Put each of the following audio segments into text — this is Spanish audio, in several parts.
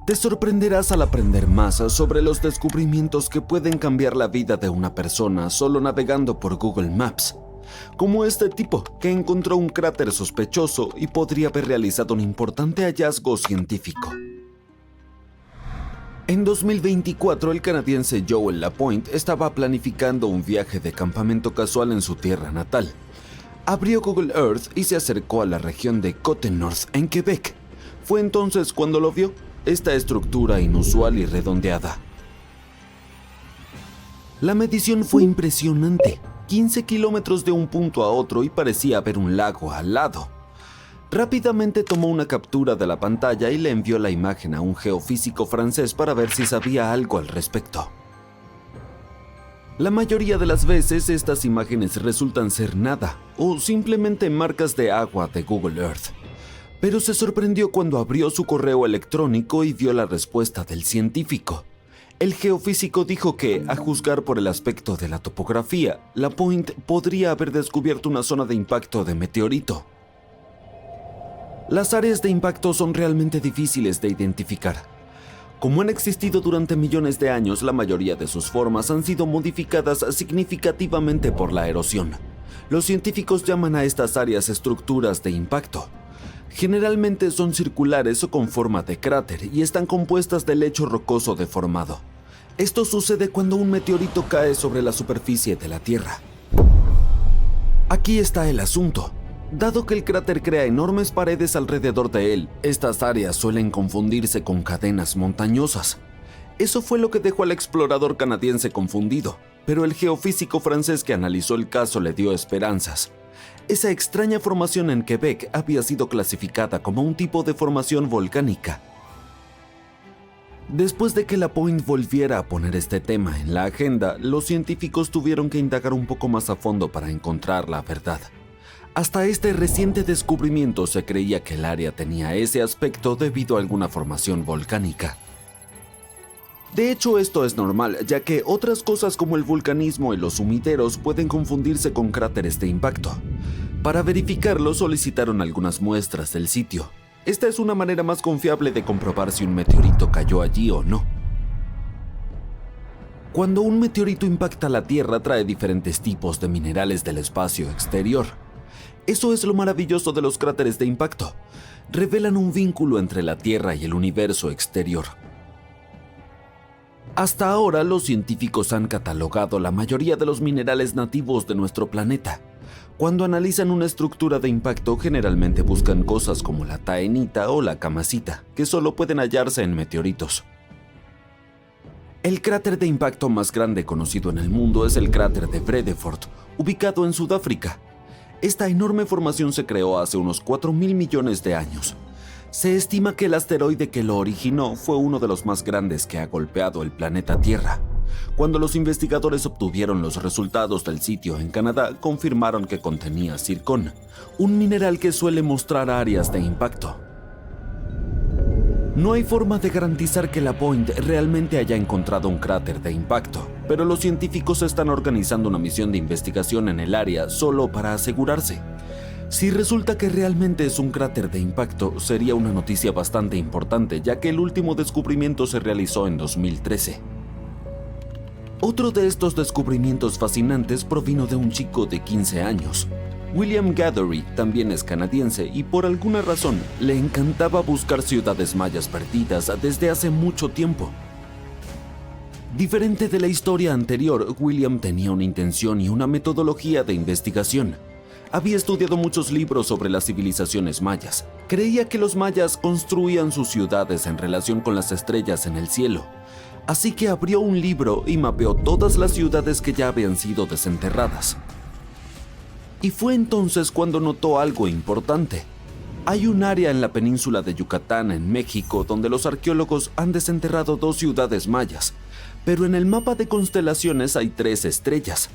Te sorprenderás al aprender más sobre los descubrimientos que pueden cambiar la vida de una persona solo navegando por Google Maps, como este tipo que encontró un cráter sospechoso y podría haber realizado un importante hallazgo científico. En 2024, el canadiense Joel Lapointe estaba planificando un viaje de campamento casual en su tierra natal. Abrió Google Earth y se acercó a la región de Côte-Nord, en Quebec. Fue entonces cuando lo vio, esta estructura inusual y redondeada. La medición fue impresionante, 15 kilómetros de un punto a otro y parecía haber un lago al lado. Rápidamente tomó una captura de la pantalla y le envió la imagen a un geofísico francés para ver si sabía algo al respecto. La mayoría de las veces estas imágenes resultan ser nada o simplemente marcas de agua de Google Earth. Pero se sorprendió cuando abrió su correo electrónico y vio la respuesta del científico. El geofísico dijo que, a juzgar por el aspecto de la topografía, Lapointe podría haber descubierto una zona de impacto de meteorito. Las áreas de impacto son realmente difíciles de identificar. Como han existido durante millones de años, la mayoría de sus formas han sido modificadas significativamente por la erosión. Los científicos llaman a estas áreas estructuras de impacto. Generalmente son circulares o con forma de cráter y están compuestas de lecho rocoso deformado. Esto sucede cuando un meteorito cae sobre la superficie de la Tierra. Aquí está el asunto. Dado que el cráter crea enormes paredes alrededor de él, estas áreas suelen confundirse con cadenas montañosas. Eso fue lo que dejó al explorador canadiense confundido, pero el geofísico francés que analizó el caso le dio esperanzas. Esa extraña formación en Quebec había sido clasificada como un tipo de formación volcánica. Después de que Lapointe volviera a poner este tema en la agenda, los científicos tuvieron que indagar un poco más a fondo para encontrar la verdad. Hasta este reciente descubrimiento se creía que el área tenía ese aspecto debido a alguna formación volcánica. De hecho, esto es normal, ya que otras cosas como el vulcanismo y los sumideros pueden confundirse con cráteres de impacto. Para verificarlo, solicitaron algunas muestras del sitio. Esta es una manera más confiable de comprobar si un meteorito cayó allí o no. Cuando un meteorito impacta la Tierra, trae diferentes tipos de minerales del espacio exterior. Eso es lo maravilloso de los cráteres de impacto. Revelan un vínculo entre la Tierra y el universo exterior. Hasta ahora, los científicos han catalogado la mayoría de los minerales nativos de nuestro planeta. Cuando analizan una estructura de impacto, generalmente buscan cosas como la taenita o la camasita, que solo pueden hallarse en meteoritos. El cráter de impacto más grande conocido en el mundo es el cráter de Vredefort, ubicado en Sudáfrica. Esta enorme formación se creó hace unos 4.000 millones de años. Se estima que el asteroide que lo originó fue uno de los más grandes que ha golpeado el planeta Tierra. Cuando los investigadores obtuvieron los resultados del sitio en Canadá, confirmaron que contenía zircón, un mineral que suele mostrar áreas de impacto. No hay forma de garantizar que Lapointe realmente haya encontrado un cráter de impacto, pero los científicos están organizando una misión de investigación en el área solo para asegurarse. Si resulta que realmente es un cráter de impacto, sería una noticia bastante importante, ya que el último descubrimiento se realizó en 2013. Otro de estos descubrimientos fascinantes provino de un chico de 15 años. William Gathery también es canadiense y por alguna razón le encantaba buscar ciudades mayas perdidas desde hace mucho tiempo. Diferente de la historia anterior, William tenía una intención y una metodología de investigación. Había estudiado muchos libros sobre las civilizaciones mayas. Creía que los mayas construían sus ciudades en relación con las estrellas en el cielo. Así que abrió un libro y mapeó todas las ciudades que ya habían sido desenterradas. Y fue entonces cuando notó algo importante. Hay un área en la península de Yucatán, en México, donde los arqueólogos han desenterrado 2 ciudades mayas, pero en el mapa de constelaciones hay 3 estrellas.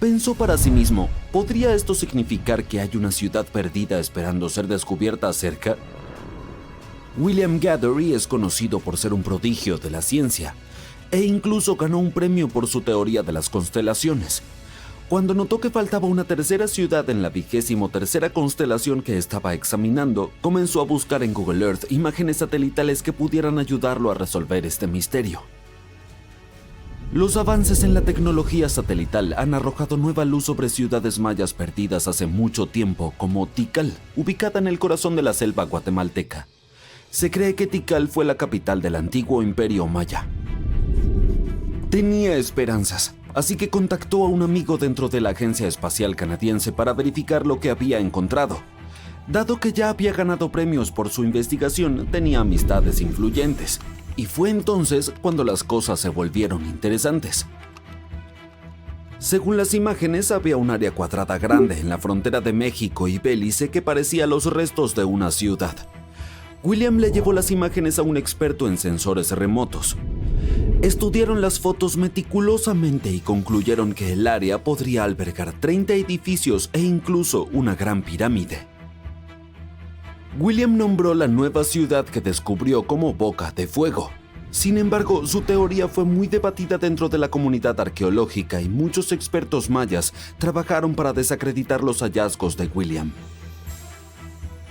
Pensó para sí mismo, ¿podría esto significar que hay una ciudad perdida esperando ser descubierta cerca? William Gathery es conocido por ser un prodigio de la ciencia, e incluso ganó un premio por su teoría de las constelaciones. Cuando notó que faltaba una tercera ciudad en la 23ª constelación que estaba examinando, comenzó a buscar en Google Earth imágenes satelitales que pudieran ayudarlo a resolver este misterio. Los avances en la tecnología satelital han arrojado nueva luz sobre ciudades mayas perdidas hace mucho tiempo, como Tikal, ubicada en el corazón de la selva guatemalteca. Se cree que Tikal fue la capital del antiguo imperio maya. Tenía esperanzas, así que contactó a un amigo dentro de la Agencia Espacial Canadiense para verificar lo que había encontrado. Dado que ya había ganado premios por su investigación, tenía amistades influyentes. Y fue entonces cuando las cosas se volvieron interesantes. Según las imágenes, había un área cuadrada grande en la frontera de México y Belice que parecía los restos de una ciudad. William le llevó las imágenes a un experto en sensores remotos. Estudiaron las fotos meticulosamente y concluyeron que el área podría albergar 30 edificios e incluso una gran pirámide. William nombró la nueva ciudad que descubrió como Boca de Fuego. Sin embargo, su teoría fue muy debatida dentro de la comunidad arqueológica y muchos expertos mayas trabajaron para desacreditar los hallazgos de William.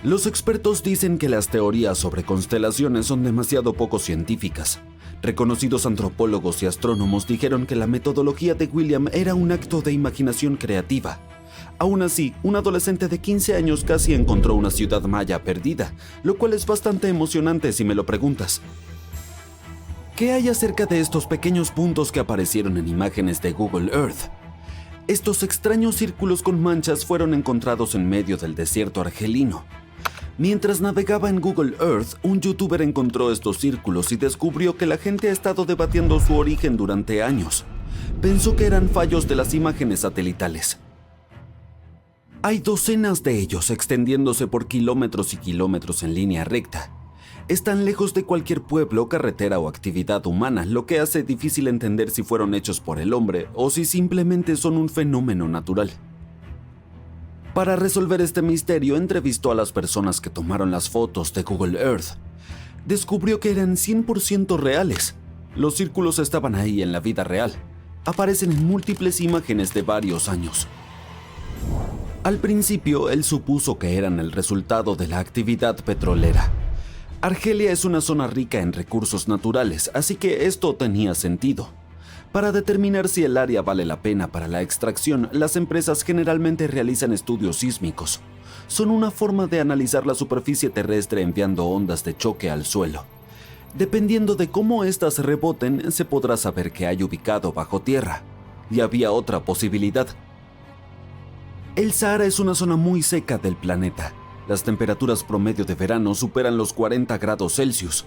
Los expertos dicen que las teorías sobre constelaciones son demasiado poco científicas. Reconocidos antropólogos y astrónomos dijeron que la metodología de William era un acto de imaginación creativa. Aún así, un adolescente de 15 años casi encontró una ciudad maya perdida, lo cual es bastante emocionante si me lo preguntas. ¿Qué hay acerca de estos pequeños puntos que aparecieron en imágenes de Google Earth? Estos extraños círculos con manchas fueron encontrados en medio del desierto argelino. Mientras navegaba en Google Earth, un youtuber encontró estos círculos y descubrió que la gente ha estado debatiendo su origen durante años. Pensó que eran fallos de las imágenes satelitales. Hay docenas de ellos extendiéndose por kilómetros y kilómetros en línea recta. Están lejos de cualquier pueblo, carretera o actividad humana, lo que hace difícil entender si fueron hechos por el hombre o si simplemente son un fenómeno natural. Para resolver este misterio, entrevistó a las personas que tomaron las fotos de Google Earth. Descubrió que eran 100% reales. Los círculos estaban ahí en la vida real. Aparecen en múltiples imágenes de varios años. Al principio, él supuso que eran el resultado de la actividad petrolera. Argelia es una zona rica en recursos naturales, así que esto tenía sentido. Para determinar si el área vale la pena para la extracción, las empresas generalmente realizan estudios sísmicos. Son una forma de analizar la superficie terrestre enviando ondas de choque al suelo. Dependiendo de cómo éstas reboten, se podrá saber qué hay ubicado bajo tierra. Y había otra posibilidad. El Sahara es una zona muy seca del planeta. Las temperaturas promedio de verano superan los 40 grados Celsius.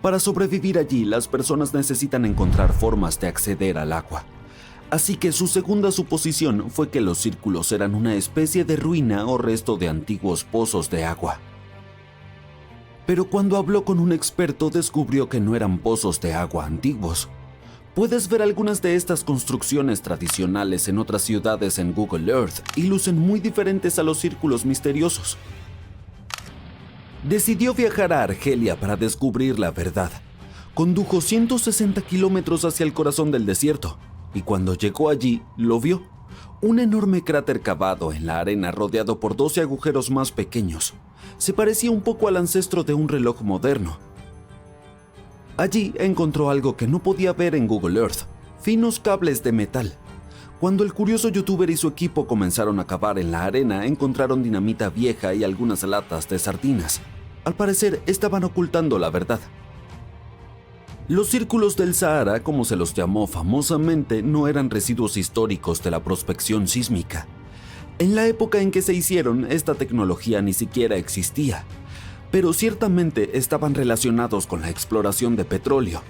Para sobrevivir allí, las personas necesitan encontrar formas de acceder al agua. Así que su segunda suposición fue que los círculos eran una especie de ruina o resto de antiguos pozos de agua. Pero cuando habló con un experto, descubrió que no eran pozos de agua antiguos. Puedes ver algunas de estas construcciones tradicionales en otras ciudades en Google Earth y lucen muy diferentes a los círculos misteriosos. Decidió viajar a Argelia para descubrir la verdad. Condujo 160 kilómetros hacia el corazón del desierto y cuando llegó allí, lo vio. Un enorme cráter cavado en la arena rodeado por 12 agujeros más pequeños. Se parecía un poco al ancestro de un reloj moderno. Allí encontró algo que no podía ver en Google Earth, finos cables de metal. Cuando el curioso youtuber y su equipo comenzaron a cavar en la arena, encontraron dinamita vieja y algunas latas de sardinas. Al parecer, estaban ocultando la verdad. Los círculos del Sahara, como se los llamó famosamente, no eran residuos históricos de la prospección sísmica. En la época en que se hicieron, esta tecnología ni siquiera existía. Pero ciertamente estaban relacionados con la exploración de petróleo.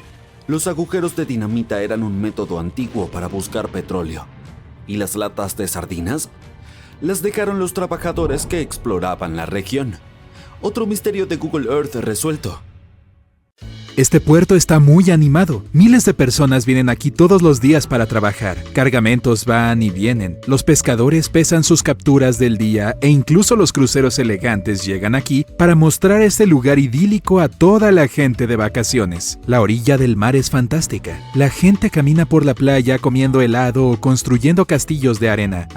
Los agujeros de dinamita eran un método antiguo para buscar petróleo. ¿Y las latas de sardinas? Las dejaron los trabajadores que exploraban la región. Otro misterio de Google Earth resuelto. Este puerto está muy animado. Miles de personas vienen aquí todos los días para trabajar. Cargamentos van y vienen. Los pescadores pesan sus capturas del día e incluso los cruceros elegantes llegan aquí para mostrar este lugar idílico a toda la gente de vacaciones. La orilla del mar es fantástica. La gente camina por la playa comiendo helado o construyendo castillos de arena.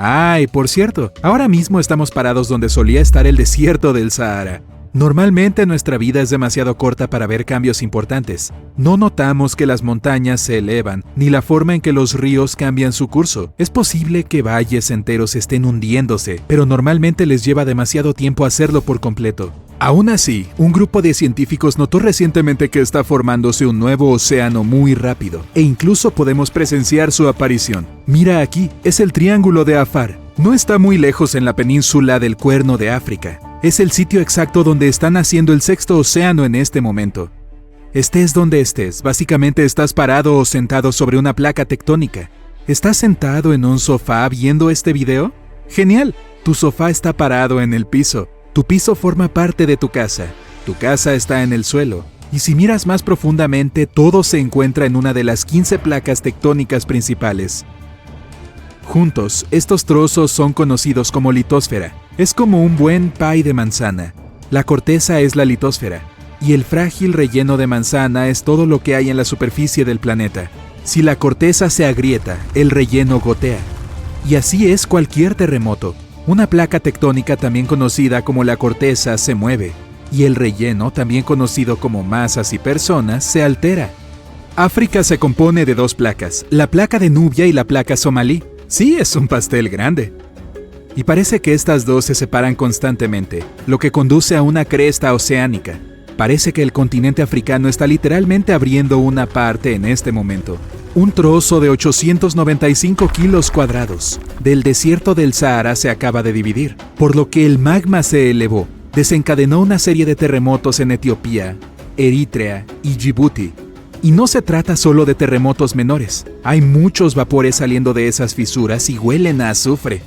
Y por cierto, ahora mismo estamos parados donde solía estar el desierto del Sahara. Normalmente nuestra vida es demasiado corta para ver cambios importantes. No notamos que las montañas se elevan, ni la forma en que los ríos cambian su curso. Es posible que valles enteros estén hundiéndose, pero normalmente les lleva demasiado tiempo hacerlo por completo. Aún así, un grupo de científicos notó recientemente que está formándose un nuevo océano muy rápido, e incluso podemos presenciar su aparición. Mira aquí, es el Triángulo de Afar. No está muy lejos en la península del Cuerno de África. Es el sitio exacto donde está naciendo el sexto océano en este momento. Estés donde estés, básicamente estás parado o sentado sobre una placa tectónica. ¿Estás sentado en un sofá viendo este video? ¡Genial! Tu sofá está parado en el piso. Tu piso forma parte de tu casa. Tu casa está en el suelo. Y si miras más profundamente, todo se encuentra en una de las 15 placas tectónicas principales. Juntos, estos trozos son conocidos como litosfera. Es como un buen pie de manzana. La corteza es la litosfera, y el frágil relleno de manzana es todo lo que hay en la superficie del planeta. Si la corteza se agrieta, el relleno gotea. Y así es cualquier terremoto. Una placa tectónica también conocida como la corteza se mueve, y el relleno, también conocido como masas y personas, se altera. África se compone de dos placas, la placa de Nubia y la placa somalí. Sí, es un pastel grande. Y parece que estas dos se separan constantemente, lo que conduce a una cresta oceánica. Parece que el continente africano está literalmente abriendo una parte en este momento. Un trozo de 895 kilos cuadrados del desierto del Sahara se acaba de dividir, por lo que el magma se elevó. Desencadenó una serie de terremotos en Etiopía, Eritrea y Djibouti. Y no se trata solo de terremotos menores. Hay muchos vapores saliendo de esas fisuras y huelen a azufre.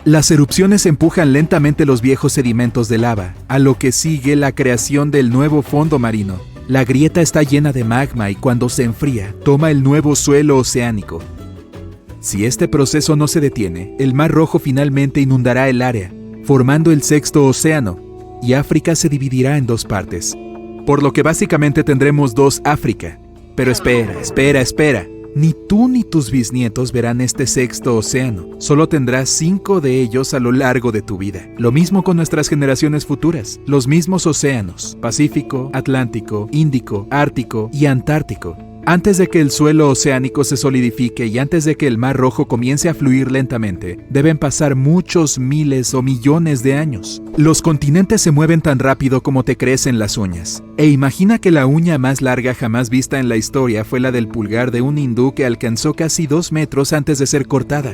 Las erupciones empujan lentamente los viejos sedimentos de lava, a lo que sigue la creación del nuevo fondo marino. La grieta está llena de magma y cuando se enfría, toma el nuevo suelo oceánico. Si este proceso no se detiene, el Mar Rojo finalmente inundará el área, formando el sexto océano, y África se dividirá en dos partes. Por lo que básicamente tendremos dos África. Pero espera. Ni tú ni tus bisnietos verán este sexto océano. Solo tendrás 5 de ellos a lo largo de tu vida. Lo mismo con nuestras generaciones futuras. Los mismos océanos: Pacífico, Atlántico, Índico, Ártico y Antártico. Antes de que el suelo oceánico se solidifique y antes de que el Mar Rojo comience a fluir lentamente, deben pasar muchos miles o millones de años. Los continentes se mueven tan rápido como te crecen las uñas. E imagina que la uña más larga jamás vista en la historia fue la del pulgar de un hindú que alcanzó casi 2 metros antes de ser cortada.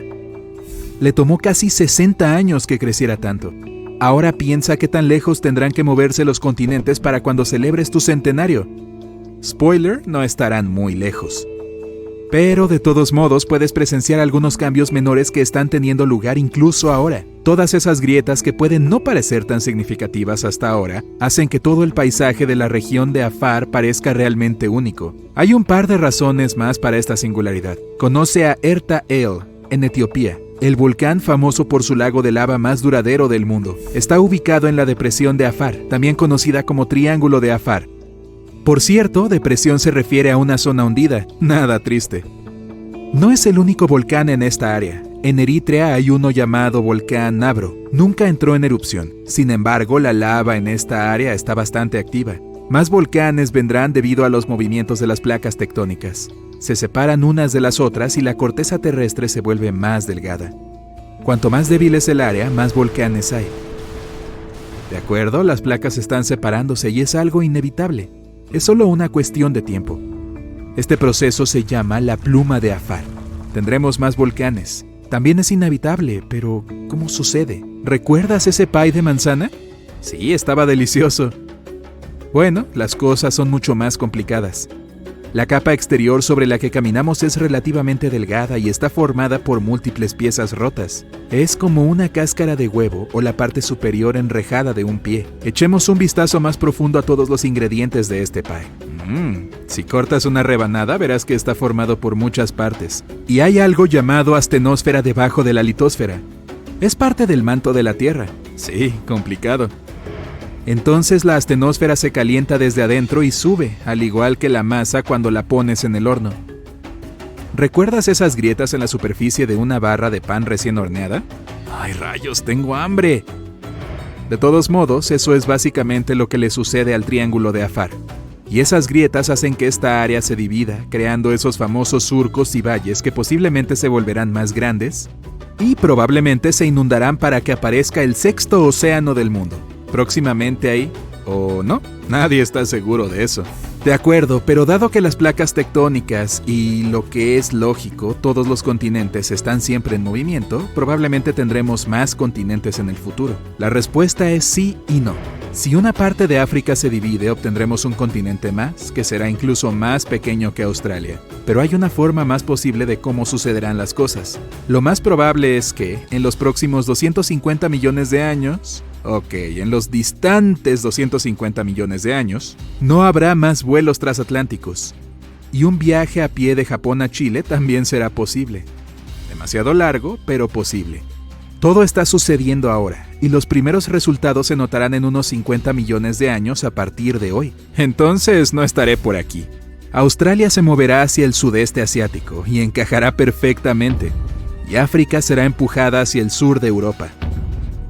Le tomó casi 60 años que creciera tanto. Ahora piensa qué tan lejos tendrán que moverse los continentes para cuando celebres tu centenario. Spoiler, no estarán muy lejos. Pero de todos modos puedes presenciar algunos cambios menores que están teniendo lugar incluso ahora. Todas esas grietas que pueden no parecer tan significativas hasta ahora, hacen que todo el paisaje de la región de Afar parezca realmente único. Hay un par de razones más para esta singularidad. Conoce a Erta El, en Etiopía, el volcán famoso por su lago de lava más duradero del mundo. Está ubicado en la depresión de Afar, también conocida como Triángulo de Afar. Por cierto, depresión se refiere a una zona hundida, nada triste. No es el único volcán en esta área. En Eritrea hay uno llamado volcán Nabro. Nunca entró en erupción. Sin embargo, la lava en esta área está bastante activa. Más volcanes vendrán debido a los movimientos de las placas tectónicas. Se separan unas de las otras y la corteza terrestre se vuelve más delgada. Cuanto más débil es el área, más volcanes hay. De acuerdo, las placas están separándose y es algo inevitable. Es solo una cuestión de tiempo. Este proceso se llama la pluma de Afar. Tendremos más volcanes. También es inevitable, pero ¿cómo sucede? ¿Recuerdas ese pie de manzana? Sí, estaba delicioso. Bueno, las cosas son mucho más complicadas. La capa exterior sobre la que caminamos es relativamente delgada y está formada por múltiples piezas rotas. Es como una cáscara de huevo o la parte superior enrejada de un pie. Echemos un vistazo más profundo a todos los ingredientes de este pie. Si cortas una rebanada verás que está formado por muchas partes. Y hay algo llamado astenosfera debajo de la litosfera. Es parte del manto de la Tierra. Sí, complicado. Entonces la astenosfera se calienta desde adentro y sube, al igual que la masa cuando la pones en el horno. ¿Recuerdas esas grietas en la superficie de una barra de pan recién horneada? ¡Ay, rayos, tengo hambre! De todos modos, eso es básicamente lo que le sucede al triángulo de Afar. Y esas grietas hacen que esta área se divida, creando esos famosos surcos y valles que posiblemente se volverán más grandes y probablemente se inundarán para que aparezca el sexto océano del mundo. Próximamente ahí, ¿o no? Nadie está seguro de eso. De acuerdo, pero dado que las placas tectónicas y lo que es lógico, todos los continentes están siempre en movimiento, probablemente tendremos más continentes en el futuro. La respuesta es sí y no. Si una parte de África se divide, obtendremos un continente más, que será incluso más pequeño que Australia. Pero hay una forma más posible de cómo sucederán las cosas. Lo más probable es que, en los próximos 250 millones de años, en los distantes 250 millones de años, no habrá más vuelos transatlánticos. Y un viaje a pie de Japón a Chile también será posible. Demasiado largo, pero posible. Todo está sucediendo ahora, y los primeros resultados se notarán en unos 50 millones de años a partir de hoy. Entonces no estaré por aquí. Australia se moverá hacia el sudeste asiático y encajará perfectamente. Y África será empujada hacia el sur de Europa.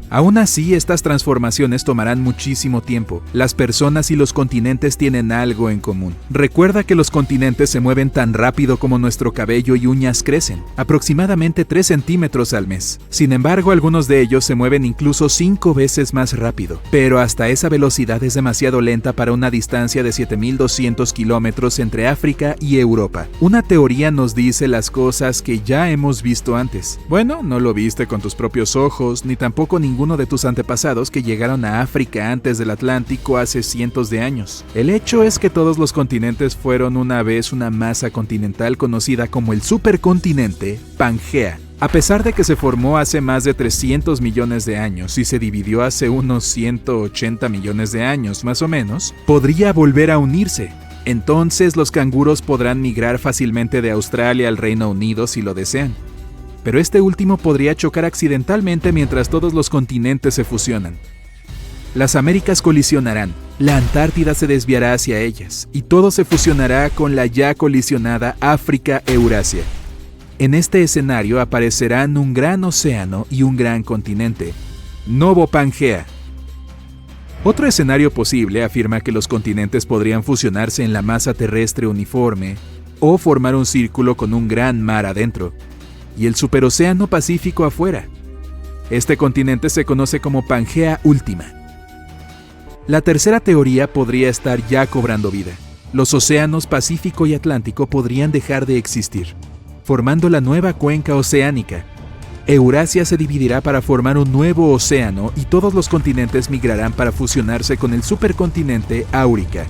Aún así, estas transformaciones tomarán muchísimo tiempo. Las personas y los continentes tienen algo en común. Recuerda que los continentes se mueven tan rápido como nuestro cabello y uñas crecen, aproximadamente 3 centímetros al mes. Sin embargo, algunos de ellos se mueven incluso 5 veces más rápido. Pero hasta esa velocidad es demasiado lenta para una distancia de 7.200 kilómetros entre África y Europa. Una teoría nos dice las cosas que ya hemos visto antes. Bueno, no lo viste con tus propios ojos, ni tampoco ninguno de tus antepasados que llegaron a África antes del Atlántico hace cientos de años. El hecho es que todos los continentes fueron una vez una masa continental conocida como el supercontinente Pangea. A pesar de que se formó hace más de 300 millones de años y se dividió hace unos 180 millones de años más o menos, podría volver a unirse. Entonces los canguros podrán migrar fácilmente de Australia al Reino Unido si lo desean. Pero este último podría chocar accidentalmente mientras todos los continentes se fusionan. Las Américas colisionarán, la Antártida se desviará hacia ellas, y todo se fusionará con la ya colisionada África-Eurasia. En este escenario aparecerán un gran océano y un gran continente, Novo Pangea. Otro escenario posible afirma que los continentes podrían fusionarse en la masa terrestre uniforme, o formar un círculo con un gran mar adentro, y el superocéano Pacífico afuera. Este continente se conoce como Pangea Última. La tercera teoría podría estar ya cobrando vida. Los océanos Pacífico y Atlántico podrían dejar de existir, formando la nueva cuenca oceánica. Eurasia se dividirá para formar un nuevo océano y todos los continentes migrarán para fusionarse con el supercontinente Áurica.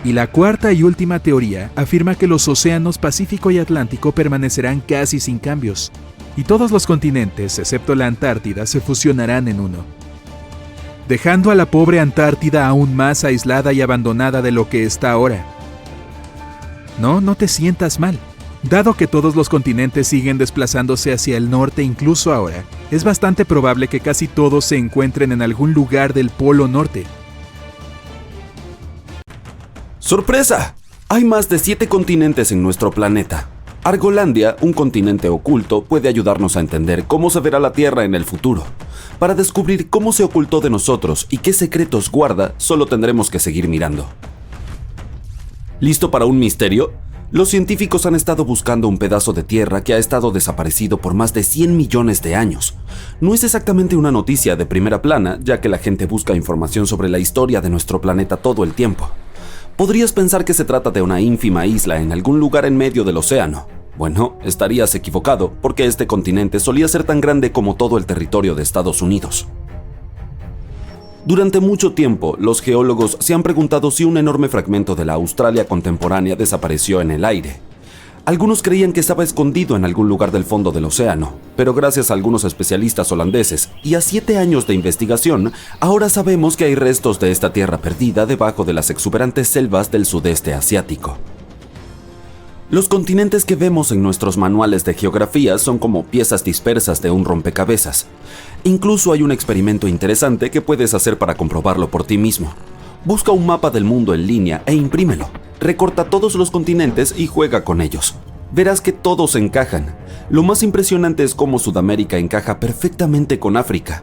Y la cuarta y última teoría afirma que los océanos Pacífico y Atlántico permanecerán casi sin cambios, y todos los continentes, excepto la Antártida, se fusionarán en uno, dejando a la pobre Antártida aún más aislada y abandonada de lo que está ahora. No te sientas mal. Dado que todos los continentes siguen desplazándose hacia el norte incluso ahora, es bastante probable que casi todos se encuentren en algún lugar del Polo Norte. ¡Sorpresa! Hay más de 7 continentes en nuestro planeta. Argolandia, un continente oculto, puede ayudarnos a entender cómo se verá la Tierra en el futuro. Para descubrir cómo se ocultó de nosotros y qué secretos guarda, solo tendremos que seguir mirando. ¿Listo para un misterio? Los científicos han estado buscando un pedazo de tierra que ha estado desaparecido por más de 100 millones de años. No es exactamente una noticia de primera plana, ya que la gente busca información sobre la historia de nuestro planeta todo el tiempo. Podrías pensar que se trata de una ínfima isla en algún lugar en medio del océano. Bueno, estarías equivocado, porque este continente solía ser tan grande como todo el territorio de Estados Unidos. Durante mucho tiempo, los geólogos se han preguntado si un enorme fragmento de la Australia contemporánea desapareció en el aire. Algunos creían que estaba escondido en algún lugar del fondo del océano, pero gracias a algunos especialistas holandeses y a 7 años de investigación, ahora sabemos que hay restos de esta tierra perdida debajo de las exuberantes selvas del sudeste asiático. Los continentes que vemos en nuestros manuales de geografía son como piezas dispersas de un rompecabezas. Incluso hay un experimento interesante que puedes hacer para comprobarlo por ti mismo. Busca un mapa del mundo en línea e imprímelo. Recorta todos los continentes y juega con ellos. Verás que todos encajan. Lo más impresionante es cómo Sudamérica encaja perfectamente con África.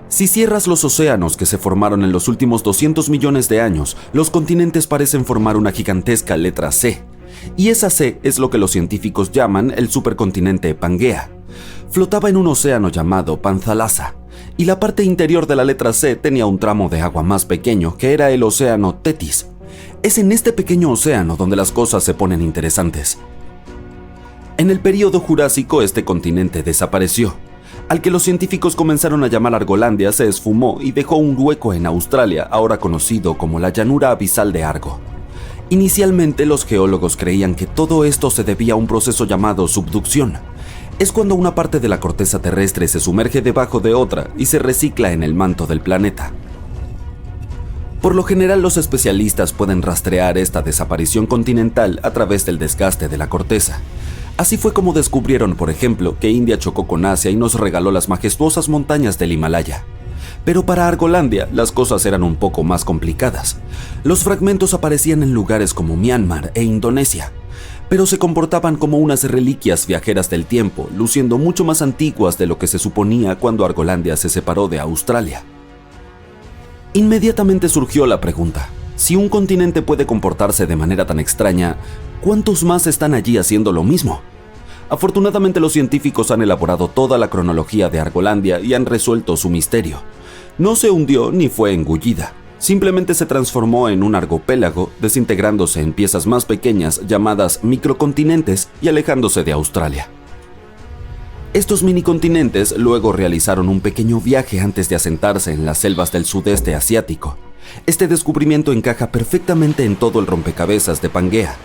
Si cierras los océanos que se formaron en los últimos 200 millones de años, los continentes parecen formar una gigantesca letra C. Y esa C es lo que los científicos llaman el supercontinente Pangea. Flotaba en un océano llamado Panthalassa, y la parte interior de la letra C tenía un tramo de agua más pequeño que era el océano Tetis. Es en este pequeño océano donde las cosas se ponen interesantes. En el período Jurásico este continente desapareció. Al que los científicos comenzaron a llamar Argolandia se esfumó y dejó un hueco en Australia, ahora conocido como la llanura abisal de Argo. Inicialmente los geólogos creían que todo esto se debía a un proceso llamado subducción. Es cuando una parte de la corteza terrestre se sumerge debajo de otra y se recicla en el manto del planeta. Por lo general, los especialistas pueden rastrear esta desaparición continental a través del desgaste de la corteza. Así fue como descubrieron, por ejemplo, que India chocó con Asia y nos regaló las majestuosas montañas del Himalaya. Pero para Argolandia, las cosas eran un poco más complicadas. Los fragmentos aparecían en lugares como Myanmar e Indonesia, pero se comportaban como unas reliquias viajeras del tiempo, luciendo mucho más antiguas de lo que se suponía cuando Argolandia se separó de Australia. Inmediatamente surgió la pregunta: si un continente puede comportarse de manera tan extraña, ¿cuántos más están allí haciendo lo mismo? Afortunadamente los científicos han elaborado toda la cronología de Argolandia y han resuelto su misterio. No se hundió ni fue engullida, simplemente se transformó en un argopélago, desintegrándose en piezas más pequeñas llamadas microcontinentes y alejándose de Australia. Estos minicontinentes luego realizaron un pequeño viaje antes de asentarse en las selvas del sudeste asiático. Este descubrimiento encaja perfectamente en todo el rompecabezas de Pangea.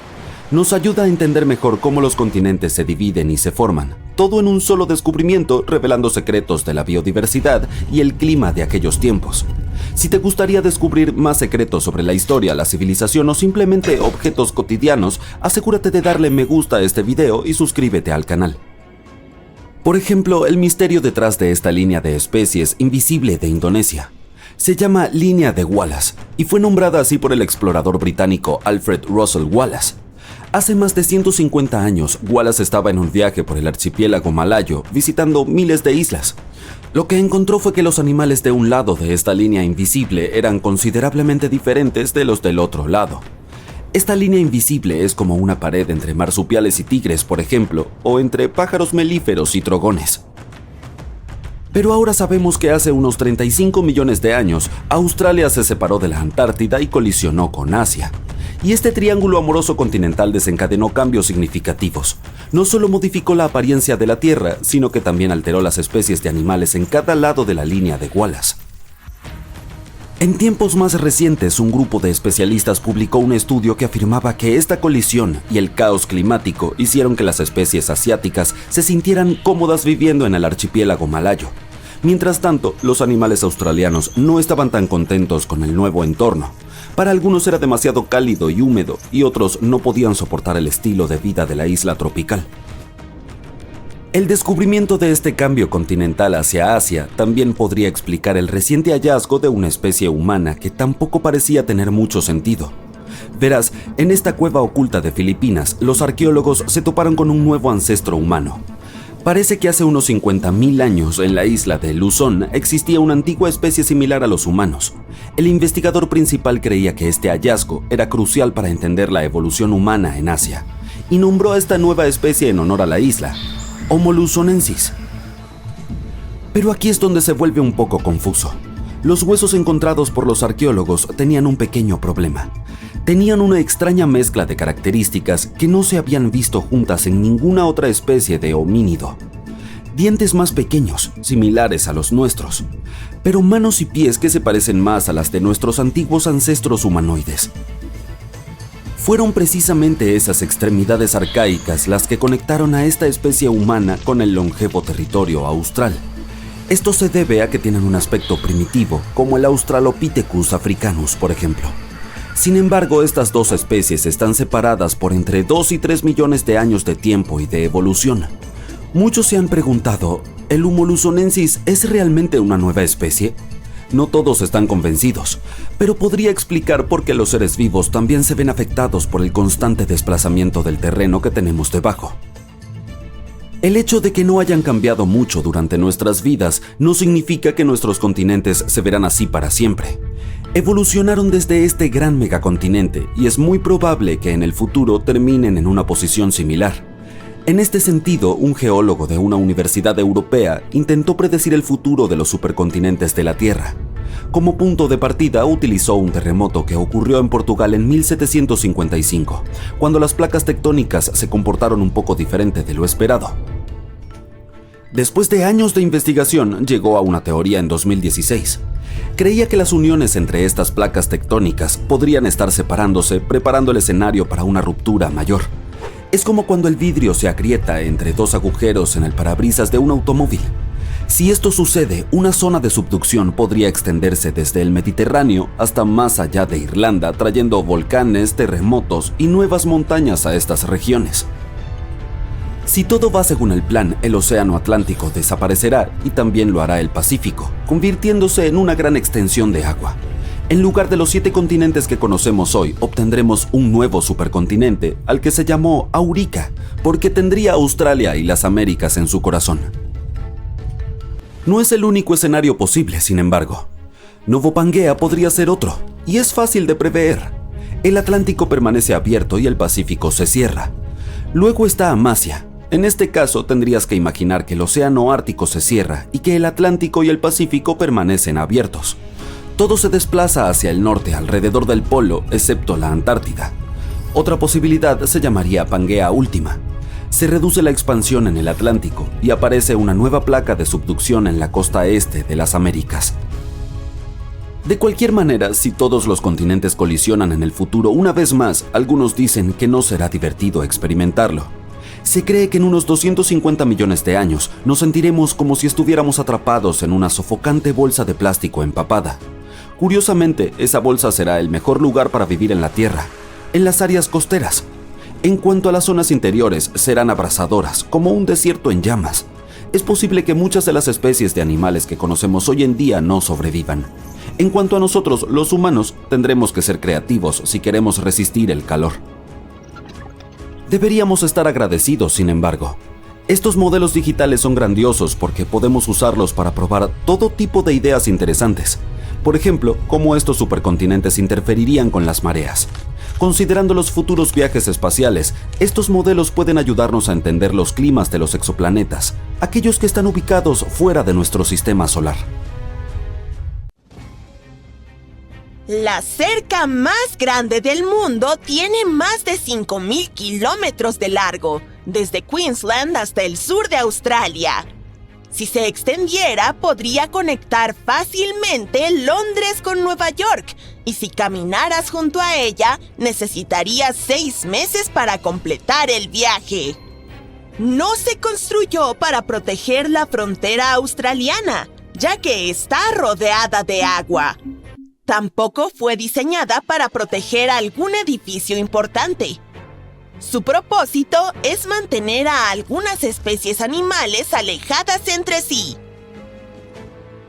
Nos ayuda a entender mejor cómo los continentes se dividen y se forman, todo en un solo descubrimiento, revelando secretos de la biodiversidad y el clima de aquellos tiempos. Si te gustaría descubrir más secretos sobre la historia, la civilización o simplemente objetos cotidianos, asegúrate de darle me gusta a este video y suscríbete al canal. Por ejemplo, el misterio detrás de esta línea de especies invisible de Indonesia. Se llama Línea de Wallace y fue nombrada así por el explorador británico Alfred Russel Wallace. Hace más de 150 años, Wallace estaba en un viaje por el archipiélago malayo, visitando miles de islas. Lo que encontró fue que los animales de un lado de esta línea invisible eran considerablemente diferentes de los del otro lado. Esta línea invisible es como una pared entre marsupiales y tigres, por ejemplo, o entre pájaros melíferos y trogones. Pero ahora sabemos que hace unos 35 millones de años, Australia se separó de la Antártida y colisionó con Asia. Y este triángulo amoroso continental desencadenó cambios significativos. No solo modificó la apariencia de la Tierra, sino que también alteró las especies de animales en cada lado de la línea de Wallace. En tiempos más recientes, un grupo de especialistas publicó un estudio que afirmaba que esta colisión y el caos climático hicieron que las especies asiáticas se sintieran cómodas viviendo en el archipiélago malayo. Mientras tanto, los animales australianos no estaban tan contentos con el nuevo entorno. Para algunos era demasiado cálido y húmedo, y otros no podían soportar el estilo de vida de la isla tropical. El descubrimiento de este cambio continental hacia Asia también podría explicar el reciente hallazgo de una especie humana que tampoco parecía tener mucho sentido. Verás, en esta cueva oculta de Filipinas, los arqueólogos se toparon con un nuevo ancestro humano. Parece que hace unos 50.000 años en la isla de Luzón existía una antigua especie similar a los humanos. El investigador principal creía que este hallazgo era crucial para entender la evolución humana en Asia y nombró a esta nueva especie en honor a la isla, Homo luzonensis. Pero aquí es donde se vuelve un poco confuso. Los huesos encontrados por los arqueólogos tenían un pequeño problema. Tenían una extraña mezcla de características que no se habían visto juntas en ninguna otra especie de homínido. dientes más pequeños, similares a los nuestros, pero manos y pies que se parecen más a las de nuestros antiguos ancestros humanoides. Fueron precisamente esas extremidades arcaicas las que conectaron a esta especie humana con el longevo territorio austral. Esto se debe a que tienen un aspecto primitivo, como el Australopithecus africanus, por ejemplo. Sin embargo, estas dos especies están separadas por entre 2 y 3 millones de años de tiempo y de evolución. Muchos se han preguntado, ¿el Humolusonensis es realmente una nueva especie? No todos están convencidos, pero podría explicar por qué los seres vivos también se ven afectados por el constante desplazamiento del terreno que tenemos debajo. El hecho de que no hayan cambiado mucho durante nuestras vidas no significa que nuestros continentes se verán así para siempre. Evolucionaron desde este gran megacontinente y es muy probable que en el futuro terminen en una posición similar. En este sentido, un geólogo de una universidad europea intentó predecir el futuro de los supercontinentes de la Tierra. Como punto de partida utilizó un terremoto que ocurrió en Portugal en 1755, cuando las placas tectónicas se comportaron un poco diferente de lo esperado. Después de años de investigación, llegó a una teoría en 2016. Creía que las uniones entre estas placas tectónicas podrían estar separándose, preparando el escenario para una ruptura mayor. Es como cuando el vidrio se agrieta entre dos agujeros en el parabrisas de un automóvil. Si esto sucede, una zona de subducción podría extenderse desde el Mediterráneo hasta más allá de Irlanda, trayendo volcanes, terremotos y nuevas montañas a estas regiones. Si todo va según el plan, el Océano Atlántico desaparecerá y también lo hará el Pacífico, convirtiéndose en una gran extensión de agua. En lugar de los 7 continentes que conocemos hoy, obtendremos un nuevo supercontinente al que se llamó Aurica, porque tendría Australia y las Américas en su corazón. No es el único escenario posible, sin embargo. Novo Pangea podría ser otro, y es fácil de prever. El Atlántico permanece abierto y el Pacífico se cierra. Luego está Amasia. En este caso tendrías que imaginar que el Océano Ártico se cierra y que el Atlántico y el Pacífico permanecen abiertos. Todo se desplaza hacia el norte alrededor del polo, excepto la Antártida. Otra posibilidad se llamaría Pangea Última. Se reduce la expansión en el Atlántico y aparece una nueva placa de subducción en la costa este de las Américas. De cualquier manera, si todos los continentes colisionan en el futuro una vez más, algunos dicen que no será divertido experimentarlo. Se cree que en unos 250 millones de años nos sentiremos como si estuviéramos atrapados en una sofocante bolsa de plástico empapada. Curiosamente, esa bolsa será el mejor lugar para vivir en la Tierra, en las áreas costeras. En cuanto a las zonas interiores, serán abrasadoras, como un desierto en llamas. Es posible que muchas de las especies de animales que conocemos hoy en día no sobrevivan. En cuanto a nosotros, los humanos, tendremos que ser creativos si queremos resistir el calor. Deberíamos estar agradecidos, sin embargo. Estos modelos digitales son grandiosos porque podemos usarlos para probar todo tipo de ideas interesantes. Por ejemplo, cómo estos supercontinentes interferirían con las mareas. Considerando los futuros viajes espaciales, estos modelos pueden ayudarnos a entender los climas de los exoplanetas, aquellos que están ubicados fuera de nuestro sistema solar. La cerca más grande del mundo tiene más de 5.000 kilómetros de largo, desde Queensland hasta el sur de Australia. Si se extendiera, podría conectar fácilmente Londres con Nueva York, y si caminaras junto a ella, necesitarías 6 meses para completar el viaje. No se construyó para proteger la frontera australiana, ya que está rodeada de agua. Tampoco fue diseñada para proteger algún edificio importante. Su propósito es mantener a algunas especies animales alejadas entre sí.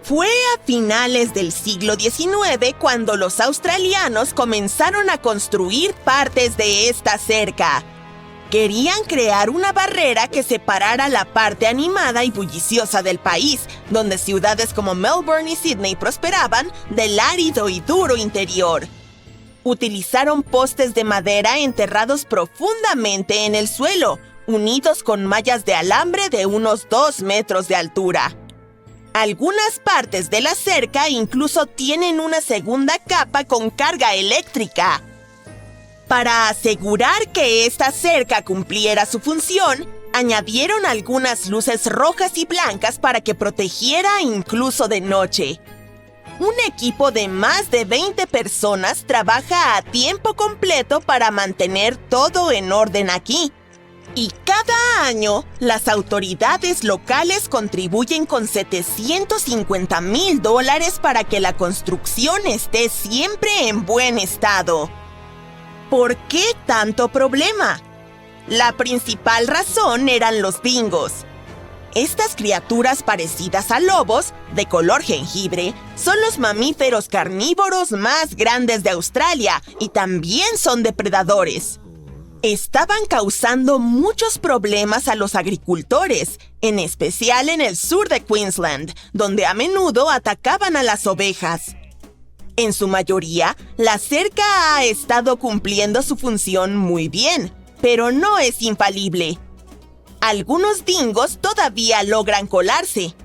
Fue a finales del siglo XIX cuando los australianos comenzaron a construir partes de esta cerca. Querían crear una barrera que separara la parte animada y bulliciosa del país, donde ciudades como Melbourne y Sydney prosperaban, del árido y duro interior. Utilizaron postes de madera enterrados profundamente en el suelo, unidos con mallas de alambre de unos 2 metros de altura. Algunas partes de la cerca incluso tienen una segunda capa con carga eléctrica. Para asegurar que esta cerca cumpliera su función, Añadieron algunas luces rojas y blancas para que protegiera incluso de noche. Un equipo de más de 20 personas trabaja a tiempo completo para mantener todo en orden aquí. Y cada año, las autoridades locales contribuyen con $750,000 para que la construcción esté siempre en buen estado. ¿Por qué tanto problema? La principal razón eran los dingos. Estas criaturas parecidas a lobos, de color jengibre, son los mamíferos carnívoros más grandes de Australia y también son depredadores. Estaban causando muchos problemas a los agricultores, en especial en el sur de Queensland, donde a menudo atacaban a las ovejas. En su mayoría, la cerca ha estado cumpliendo su función muy bien, pero no es infalible. Algunos dingos todavía logran colarse.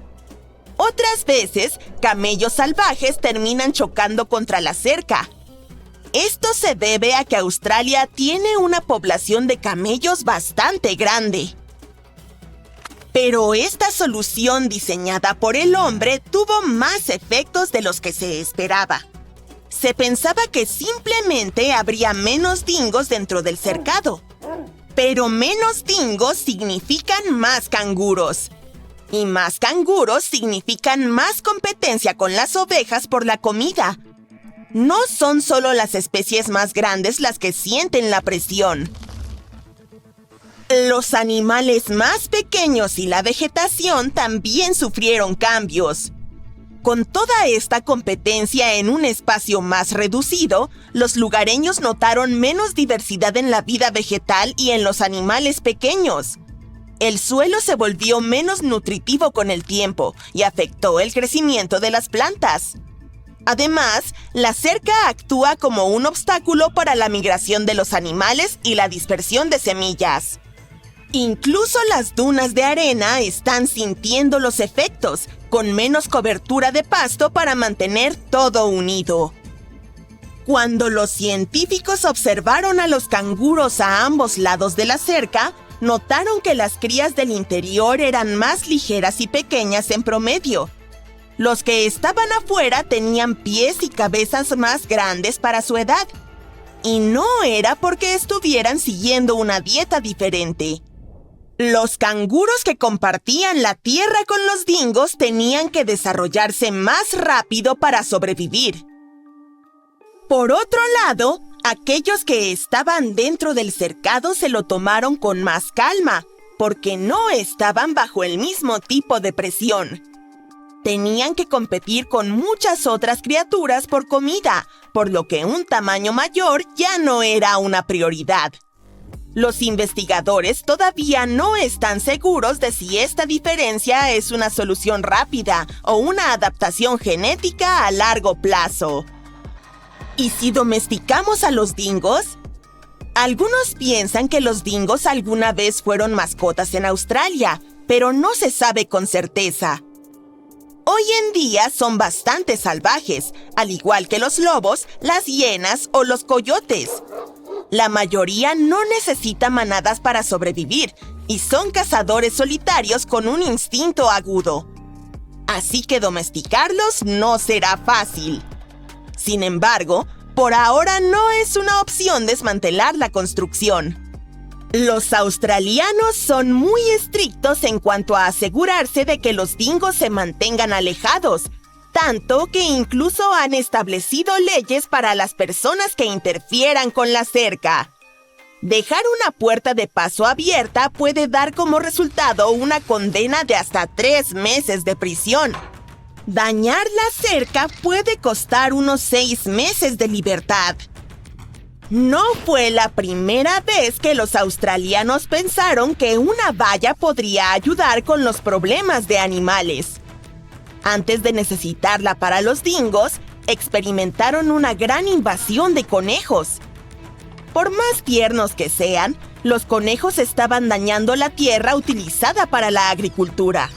Otras veces, camellos salvajes terminan chocando contra la cerca. Esto se debe a que Australia tiene una población de camellos bastante grande. Pero esta solución diseñada por el hombre tuvo más efectos de los que se esperaba. Se pensaba que simplemente habría menos dingos dentro del cercado. Pero menos dingos significan más canguros. Y más canguros significan más competencia con las ovejas por la comida. No son solo las especies más grandes las que sienten la presión. Los animales más pequeños y la vegetación también sufrieron cambios. Con toda esta competencia en un espacio más reducido, los lugareños notaron menos diversidad en la vida vegetal y en los animales pequeños. El suelo se volvió menos nutritivo con el tiempo y afectó el crecimiento de las plantas. Además, la cerca actúa como un obstáculo para la migración de los animales y la dispersión de semillas. Incluso las dunas de arena están sintiendo los efectos, con menos cobertura de pasto para mantener todo unido. Cuando los científicos observaron a los canguros a ambos lados de la cerca, notaron que las crías del interior eran más ligeras y pequeñas en promedio. Los que estaban afuera tenían pies y cabezas más grandes para su edad. Y no era porque estuvieran siguiendo una dieta diferente. Los canguros que compartían la tierra con los dingos tenían que desarrollarse más rápido para sobrevivir. Por otro lado, aquellos que estaban dentro del cercado se lo tomaron con más calma, porque no estaban bajo el mismo tipo de presión. Tenían que competir con muchas otras criaturas por comida, por lo que un tamaño mayor ya no era una prioridad. Los investigadores todavía no están seguros de si esta diferencia es una solución rápida o una adaptación genética a largo plazo. ¿Y si domesticamos a los dingos? Algunos piensan que los dingos alguna vez fueron mascotas en Australia, pero no se sabe con certeza. Hoy en día son bastante salvajes, al igual que los lobos, las hienas o los coyotes. La mayoría no necesita manadas para sobrevivir y son cazadores solitarios con un instinto agudo. Así que domesticarlos no será fácil. Sin embargo, por ahora no es una opción desmantelar la construcción. Los australianos son muy estrictos en cuanto a asegurarse de que los dingos se mantengan alejados, tanto que incluso han establecido leyes para las personas que interfieran con la cerca. Dejar una puerta de paso abierta puede dar como resultado una condena de hasta 3 meses de prisión. Dañar la cerca puede costar unos 6 meses de libertad. No fue la primera vez que los australianos pensaron que una valla podría ayudar con los problemas de animales. Antes de necesitarla para los dingos, experimentaron una gran invasión de conejos. Por más tiernos que sean, los conejos estaban dañando la tierra utilizada para la agricultura.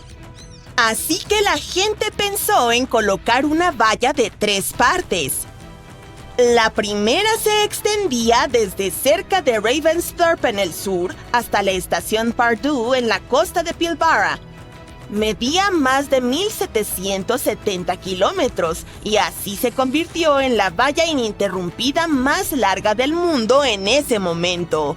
Así que la gente pensó en colocar una valla de 3 partes. La primera se extendía desde cerca de Ravensthorpe en el sur hasta la estación Pardue en la costa de Pilbara. Medía más de 1.770 kilómetros y así se convirtió en la valla ininterrumpida más larga del mundo en ese momento.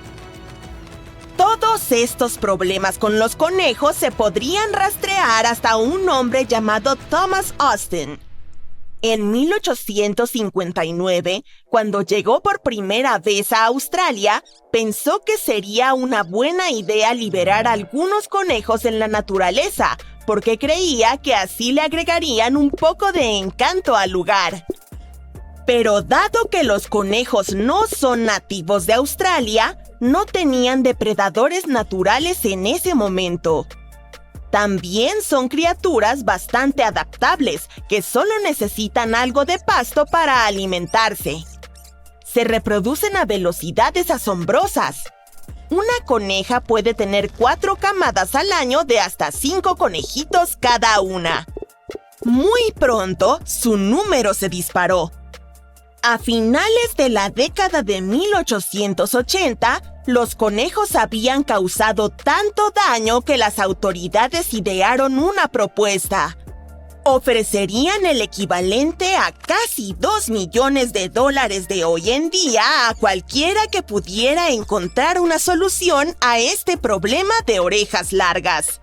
Todos estos problemas con los conejos se podrían rastrear hasta un hombre llamado Thomas Austin. En 1859, cuando llegó por primera vez a Australia, pensó que sería una buena idea liberar algunos conejos en la naturaleza, porque creía que así le agregarían un poco de encanto al lugar. Pero dado que los conejos no son nativos de Australia, no tenían depredadores naturales en ese momento. También son criaturas bastante adaptables, que solo necesitan algo de pasto para alimentarse. Se reproducen a velocidades asombrosas. Una coneja puede tener 4 camadas al año de hasta 5 conejitos cada una. Muy pronto, su número se disparó. A finales de la década de 1880, los conejos habían causado tanto daño que las autoridades idearon una propuesta. Ofrecerían el equivalente a casi $2 millones de hoy en día a cualquiera que pudiera encontrar una solución a este problema de orejas largas.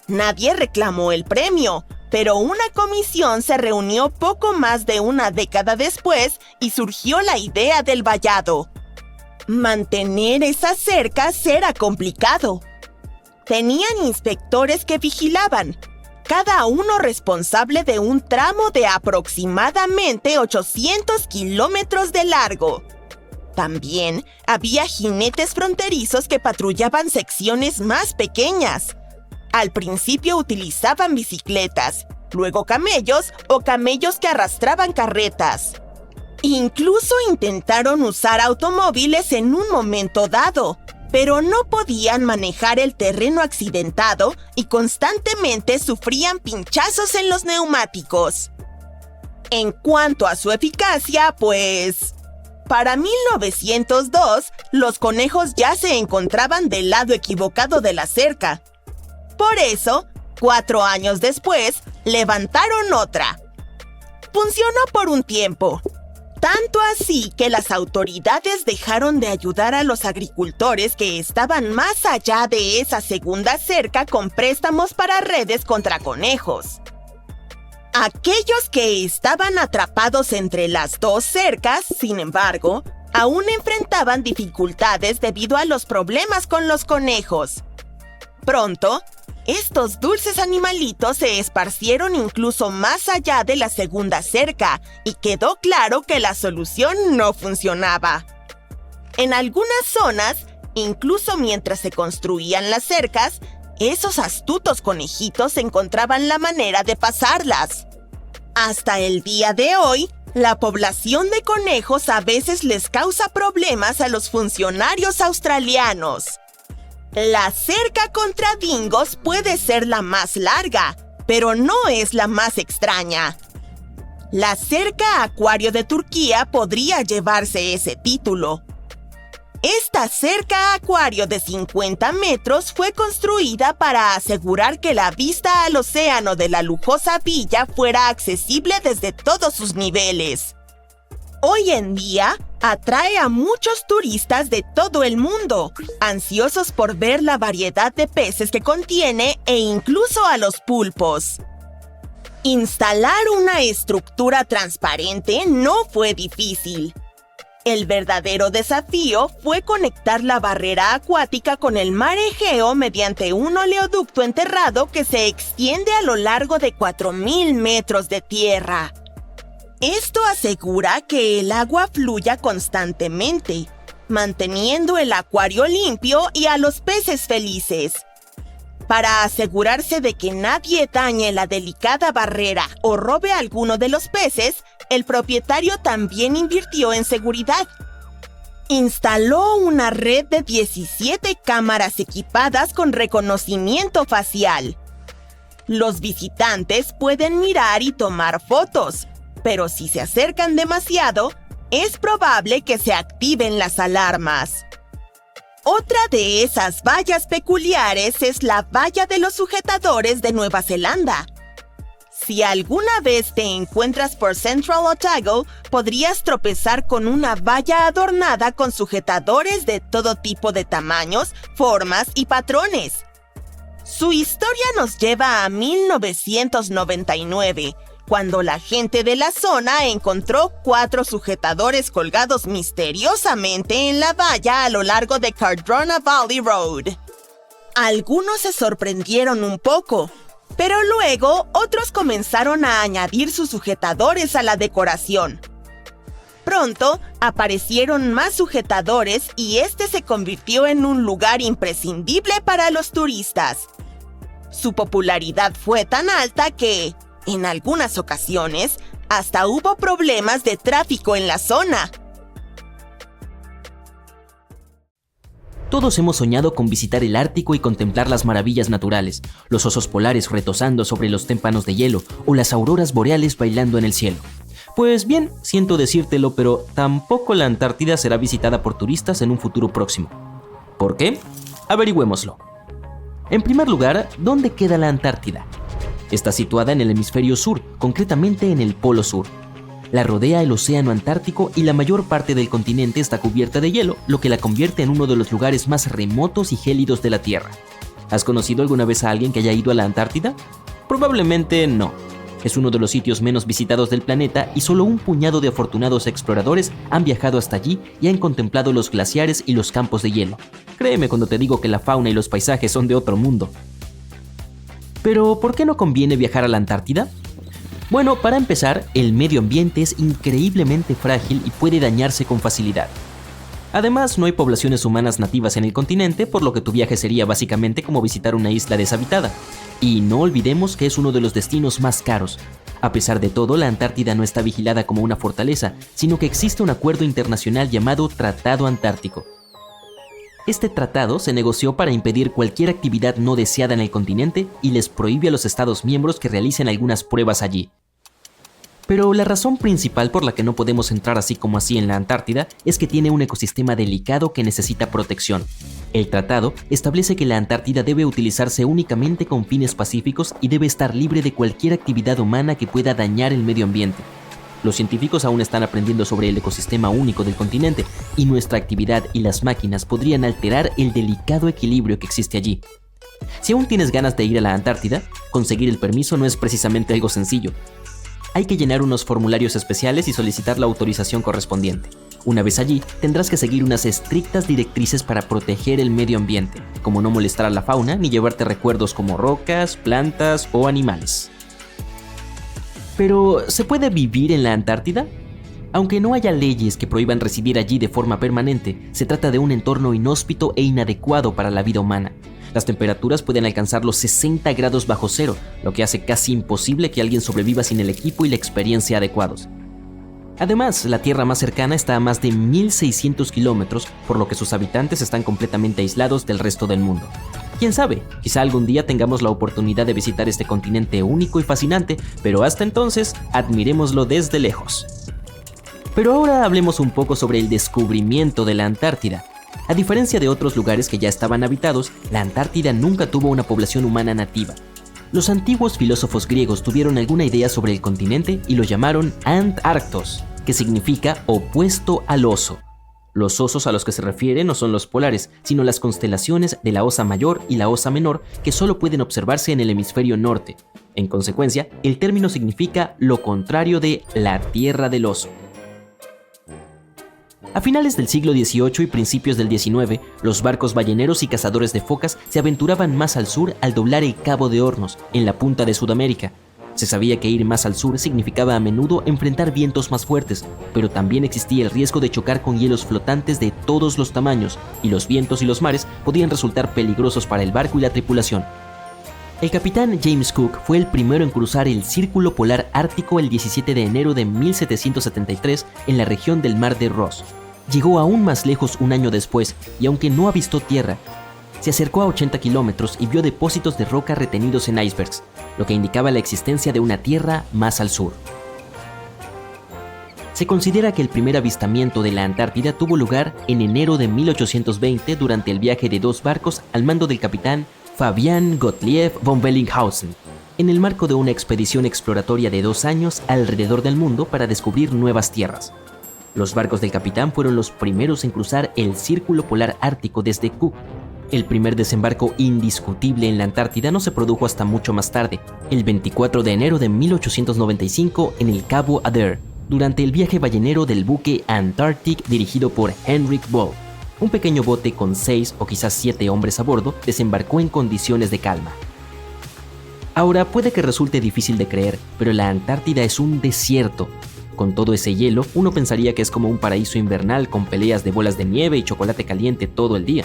Nadie reclamó el premio, pero una comisión se reunió poco más de una década después y surgió la idea del vallado. Mantener esas cercas era complicado. Tenían inspectores que vigilaban, cada uno responsable de un tramo de aproximadamente 800 kilómetros de largo. También había jinetes fronterizos que patrullaban secciones más pequeñas. Al principio utilizaban bicicletas, luego camellos o camellos que arrastraban carretas. Incluso intentaron usar automóviles en un momento dado, pero no podían manejar el terreno accidentado y constantemente sufrían pinchazos en los neumáticos. En cuanto a su eficacia, pues... Para 1902, los conejos ya se encontraban del lado equivocado de la cerca. Por eso, 4 años después, levantaron otra. Funcionó por un tiempo. Tanto así que las autoridades dejaron de ayudar a los agricultores que estaban más allá de esa segunda cerca con préstamos para redes contra conejos. Aquellos que estaban atrapados entre las dos cercas, sin embargo, aún enfrentaban dificultades debido a los problemas con los conejos. Pronto, estos dulces animalitos se esparcieron incluso más allá de la segunda cerca y quedó claro que la solución no funcionaba. En algunas zonas, incluso mientras se construían las cercas, esos astutos conejitos encontraban la manera de pasarlas. Hasta el día de hoy, la población de conejos a veces les causa problemas a los funcionarios australianos. La cerca contra dingos puede ser la más larga, pero no es la más extraña. La cerca acuario de Turquía podría llevarse ese título. Esta cerca acuario de 50 metros fue construida para asegurar que la vista al océano de la lujosa villa fuera accesible desde todos sus niveles. Hoy en día, atrae a muchos turistas de todo el mundo, ansiosos por ver la variedad de peces que contiene e incluso a los pulpos. Instalar una estructura transparente no fue difícil. El verdadero desafío fue conectar la barrera acuática con el mar Egeo mediante un oleoducto enterrado que se extiende a lo largo de 4.000 metros de tierra. Esto asegura que el agua fluya constantemente, manteniendo el acuario limpio y a los peces felices. Para asegurarse de que nadie dañe la delicada barrera o robe alguno de los peces, el propietario también invirtió en seguridad. Instaló una red de 17 cámaras equipadas con reconocimiento facial. Los visitantes pueden mirar y tomar fotos, pero si se acercan demasiado, es probable que se activen las alarmas. Otra de esas vallas peculiares es la valla de los sujetadores de Nueva Zelanda. Si alguna vez te encuentras por Central Otago, podrías tropezar con una valla adornada con sujetadores de todo tipo de tamaños, formas y patrones. Su historia nos lleva a 1999, cuando la gente de la zona encontró 4 sujetadores colgados misteriosamente en la valla a lo largo de Cardrona Valley Road. Algunos se sorprendieron un poco, pero luego otros comenzaron a añadir sus sujetadores a la decoración. Pronto aparecieron más sujetadores y este se convirtió en un lugar imprescindible para los turistas. Su popularidad fue tan alta que, en algunas ocasiones, hasta hubo problemas de tráfico en la zona. Todos hemos soñado con visitar el Ártico y contemplar las maravillas naturales, los osos polares retozando sobre los témpanos de hielo o las auroras boreales bailando en el cielo. Pues bien, siento decírtelo, pero tampoco la Antártida será visitada por turistas en un futuro próximo. ¿Por qué? Averigüémoslo. En primer lugar, ¿dónde queda la Antártida? Está situada en el hemisferio sur, concretamente en el Polo Sur. La rodea el océano Antártico y la mayor parte del continente está cubierta de hielo, lo que la convierte en uno de los lugares más remotos y gélidos de la Tierra. ¿Has conocido alguna vez a alguien que haya ido a la Antártida? Probablemente no. Es uno de los sitios menos visitados del planeta y solo un puñado de afortunados exploradores han viajado hasta allí y han contemplado los glaciares y los campos de hielo. Créeme cuando te digo que la fauna y los paisajes son de otro mundo. Pero, ¿por qué no conviene viajar a la Antártida? Bueno, para empezar, el medio ambiente es increíblemente frágil y puede dañarse con facilidad. Además, no hay poblaciones humanas nativas en el continente, por lo que tu viaje sería básicamente como visitar una isla deshabitada. Y no olvidemos que es uno de los destinos más caros. A pesar de todo, la Antártida no está vigilada como una fortaleza, sino que existe un acuerdo internacional llamado Tratado Antártico. Este tratado se negoció para impedir cualquier actividad no deseada en el continente y les prohíbe a los Estados miembros que realicen algunas pruebas allí. Pero la razón principal por la que no podemos entrar así como así en la Antártida es que tiene un ecosistema delicado que necesita protección. El tratado establece que la Antártida debe utilizarse únicamente con fines pacíficos y debe estar libre de cualquier actividad humana que pueda dañar el medio ambiente. Los científicos aún están aprendiendo sobre el ecosistema único del continente y nuestra actividad y las máquinas podrían alterar el delicado equilibrio que existe allí. Si aún tienes ganas de ir a la Antártida, conseguir el permiso no es precisamente algo sencillo. Hay que llenar unos formularios especiales y solicitar la autorización correspondiente. Una vez allí, tendrás que seguir unas estrictas directrices para proteger el medio ambiente, como no molestar a la fauna ni llevarte recuerdos como rocas, plantas o animales. Pero, ¿se puede vivir en la Antártida? Aunque no haya leyes que prohíban residir allí de forma permanente, se trata de un entorno inhóspito e inadecuado para la vida humana. Las temperaturas pueden alcanzar los 60 grados bajo cero, lo que hace casi imposible que alguien sobreviva sin el equipo y la experiencia adecuados. Además, la tierra más cercana está a más de 1.600 kilómetros, por lo que sus habitantes están completamente aislados del resto del mundo. ¿Quién sabe? Quizá algún día tengamos la oportunidad de visitar este continente único y fascinante, pero hasta entonces, admirémoslo desde lejos. Pero ahora hablemos un poco sobre el descubrimiento de la Antártida. A diferencia de otros lugares que ya estaban habitados, la Antártida nunca tuvo una población humana nativa. Los antiguos filósofos griegos tuvieron alguna idea sobre el continente y lo llamaron Antarctos, que significa opuesto al oso. Los osos a los que se refiere no son los polares, sino las constelaciones de la Osa Mayor y la Osa Menor, que solo pueden observarse en el hemisferio norte. En consecuencia, el término significa lo contrario de la Tierra del Oso. A finales del siglo XVIII y principios del XIX, los barcos balleneros y cazadores de focas se aventuraban más al sur al doblar el Cabo de Hornos, en la punta de Sudamérica. Se sabía que ir más al sur significaba a menudo enfrentar vientos más fuertes, pero también existía el riesgo de chocar con hielos flotantes de todos los tamaños, y los vientos y los mares podían resultar peligrosos para el barco y la tripulación. El capitán James Cook fue el primero en cruzar el Círculo Polar Ártico el 17 de enero de 1773 en la región del Mar de Ross. Llegó aún más lejos un año después, y aunque no avistó tierra, se acercó a 80 kilómetros y vio depósitos de roca retenidos en icebergs, lo que indicaba la existencia de una tierra más al sur. Se considera que el primer avistamiento de la Antártida tuvo lugar en enero de 1820 durante el viaje de 2 barcos al mando del capitán Fabian Gottlieb von Bellinghausen, en el marco de una expedición exploratoria de 2 años alrededor del mundo para descubrir nuevas tierras. Los barcos del capitán fueron los primeros en cruzar el Círculo Polar Ártico desde Cook. El primer desembarco indiscutible en la Antártida no se produjo hasta mucho más tarde, el 24 de enero de 1895 en el Cabo Adair, durante el viaje ballenero del buque Antarctic dirigido por Henrik Ball. Un pequeño bote con 6 o quizás 7 hombres a bordo desembarcó en condiciones de calma. Ahora puede que resulte difícil de creer, pero la Antártida es un desierto. Con todo ese hielo, uno pensaría que es como un paraíso invernal con peleas de bolas de nieve y chocolate caliente todo el día.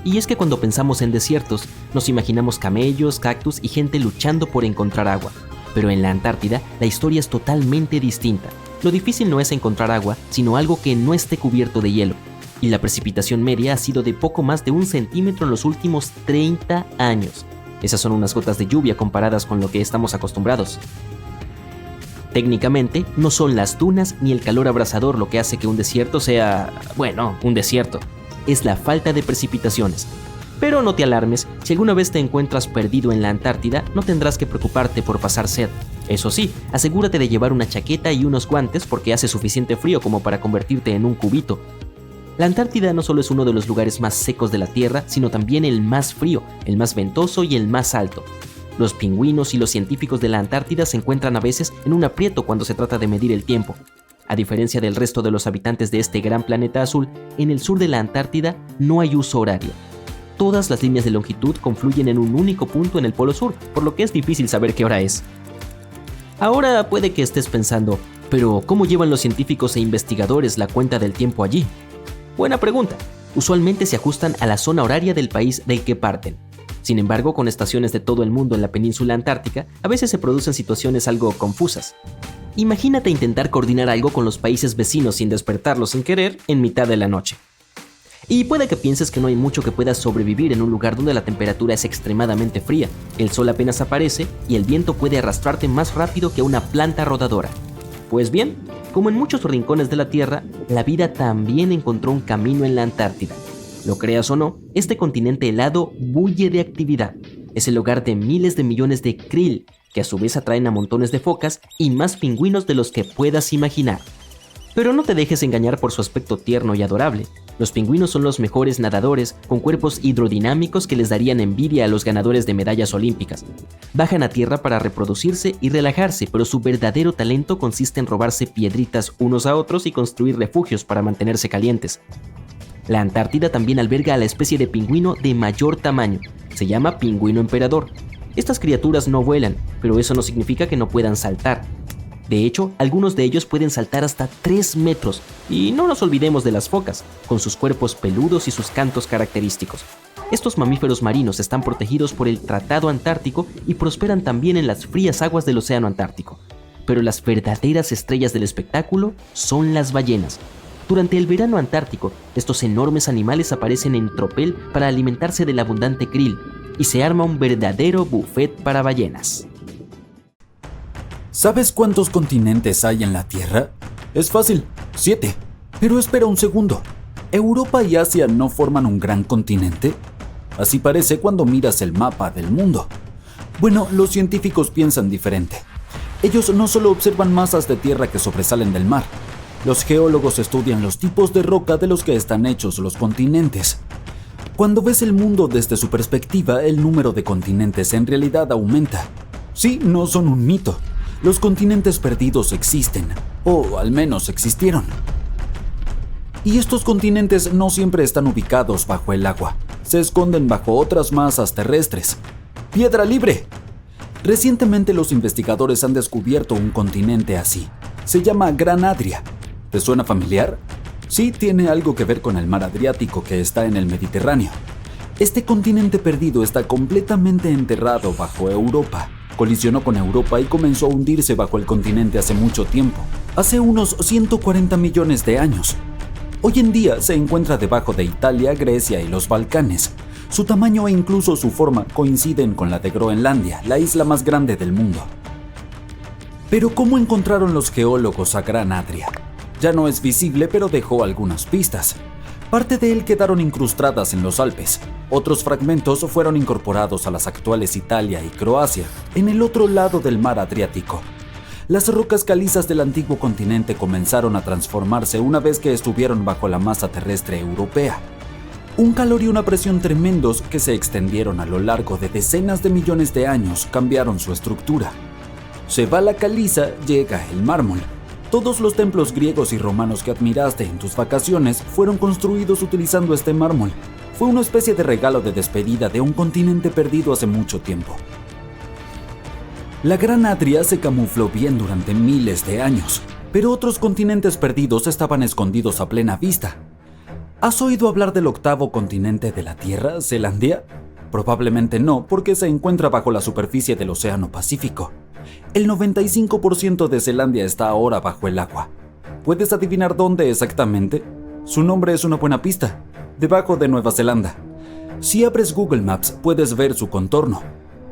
Y es que cuando pensamos en desiertos, nos imaginamos camellos, cactus y gente luchando por encontrar agua. Pero en la Antártida, la historia es totalmente distinta. Lo difícil no es encontrar agua, sino algo que no esté cubierto de hielo. Y la precipitación media ha sido de poco más de 1 centímetro en los últimos 30 años. Esas son unas gotas de lluvia comparadas con lo que estamos acostumbrados. Técnicamente, no son las dunas ni el calor abrasador lo que hace que un desierto sea, bueno, un desierto. Es la falta de precipitaciones. Pero no te alarmes, si alguna vez te encuentras perdido en la Antártida, no tendrás que preocuparte por pasar sed. Eso sí, asegúrate de llevar una chaqueta y unos guantes porque hace suficiente frío como para convertirte en un cubito. La Antártida no solo es uno de los lugares más secos de la Tierra, sino también el más frío, el más ventoso y el más alto. Los pingüinos y los científicos de la Antártida se encuentran a veces en un aprieto cuando se trata de medir el tiempo. A diferencia del resto de los habitantes de este gran planeta azul, en el sur de la Antártida no hay uso horario. Todas las líneas de longitud confluyen en un único punto en el polo sur, por lo que es difícil saber qué hora es. Ahora puede que estés pensando, pero ¿cómo llevan los científicos e investigadores la cuenta del tiempo allí? Buena pregunta. Usualmente se ajustan a la zona horaria del país del que parten. Sin embargo, con estaciones de todo el mundo en la península antártica, a veces se producen situaciones algo confusas. Imagínate intentar coordinar algo con los países vecinos sin despertarlos sin querer en mitad de la noche. Y puede que pienses que no hay mucho que pueda sobrevivir en un lugar donde la temperatura es extremadamente fría, el sol apenas aparece y el viento puede arrastrarte más rápido que una planta rodadora. Pues bien, como en muchos rincones de la Tierra, la vida también encontró un camino en la Antártida. Lo creas o no, este continente helado bulle de actividad. Es el hogar de miles de millones de krill, que a su vez atraen a montones de focas y más pingüinos de los que puedas imaginar. Pero no te dejes engañar por su aspecto tierno y adorable. Los pingüinos son los mejores nadadores, con cuerpos hidrodinámicos que les darían envidia a los ganadores de medallas olímpicas. Bajan a tierra para reproducirse y relajarse, pero su verdadero talento consiste en robarse piedritas unos a otros y construir refugios para mantenerse calientes. La Antártida también alberga a la especie de pingüino de mayor tamaño. Se llama pingüino emperador. Estas criaturas no vuelan, pero eso no significa que no puedan saltar. De hecho, algunos de ellos pueden saltar hasta 3 metros. Y no nos olvidemos de las focas, con sus cuerpos peludos y sus cantos característicos. Estos mamíferos marinos están protegidos por el Tratado Antártico y prosperan también en las frías aguas del Océano Antártico. Pero las verdaderas estrellas del espectáculo son las ballenas. Durante el verano antártico, estos enormes animales aparecen en tropel para alimentarse del abundante krill, y se arma un verdadero buffet para ballenas. ¿Sabes cuántos continentes hay en la Tierra? Es fácil, 7. Pero espera un segundo. ¿Europa y Asia no forman un gran continente? Así parece cuando miras el mapa del mundo. Bueno, los científicos piensan diferente. Ellos no solo observan masas de tierra que sobresalen del mar. Los geólogos estudian los tipos de roca de los que están hechos los continentes. Cuando ves el mundo desde su perspectiva, el número de continentes en realidad aumenta. Sí, no son un mito. Los continentes perdidos existen, o al menos existieron. Y estos continentes no siempre están ubicados bajo el agua. Se esconden bajo otras masas terrestres. ¡Piedra libre! Recientemente los investigadores han descubierto un continente así. Se llama Gran Adria. ¿Te suena familiar? Sí, tiene algo que ver con el mar Adriático que está en el Mediterráneo. Este continente perdido está completamente enterrado bajo Europa. Colisionó con Europa y comenzó a hundirse bajo el continente hace mucho tiempo, hace unos 140 millones de años. Hoy en día se encuentra debajo de Italia, Grecia y los Balcanes. Su tamaño e incluso su forma coinciden con la de Groenlandia, la isla más grande del mundo. Pero ¿cómo encontraron los geólogos a Gran Adria? Ya no es visible, pero dejó algunas pistas. Parte de él quedaron incrustadas en los Alpes. Otros fragmentos fueron incorporados a las actuales Italia y Croacia, en el otro lado del mar Adriático. Las rocas calizas del antiguo continente comenzaron a transformarse una vez que estuvieron bajo la masa terrestre europea. Un calor y una presión tremendos que se extendieron a lo largo de decenas de millones de años cambiaron su estructura. Se va la caliza, llega el mármol. Todos los templos griegos y romanos que admiraste en tus vacaciones fueron construidos utilizando este mármol. Fue una especie de regalo de despedida de un continente perdido hace mucho tiempo. La Gran Adria se camufló bien durante miles de años, pero otros continentes perdidos estaban escondidos a plena vista. ¿Has oído hablar del octavo continente de la Tierra, Zelandia? Probablemente no, porque se encuentra bajo la superficie del Océano Pacífico. El 95% de Zelandia está ahora bajo el agua. ¿Puedes adivinar dónde exactamente? Su nombre es una buena pista: debajo de Nueva Zelanda. Si abres Google Maps, puedes ver su contorno.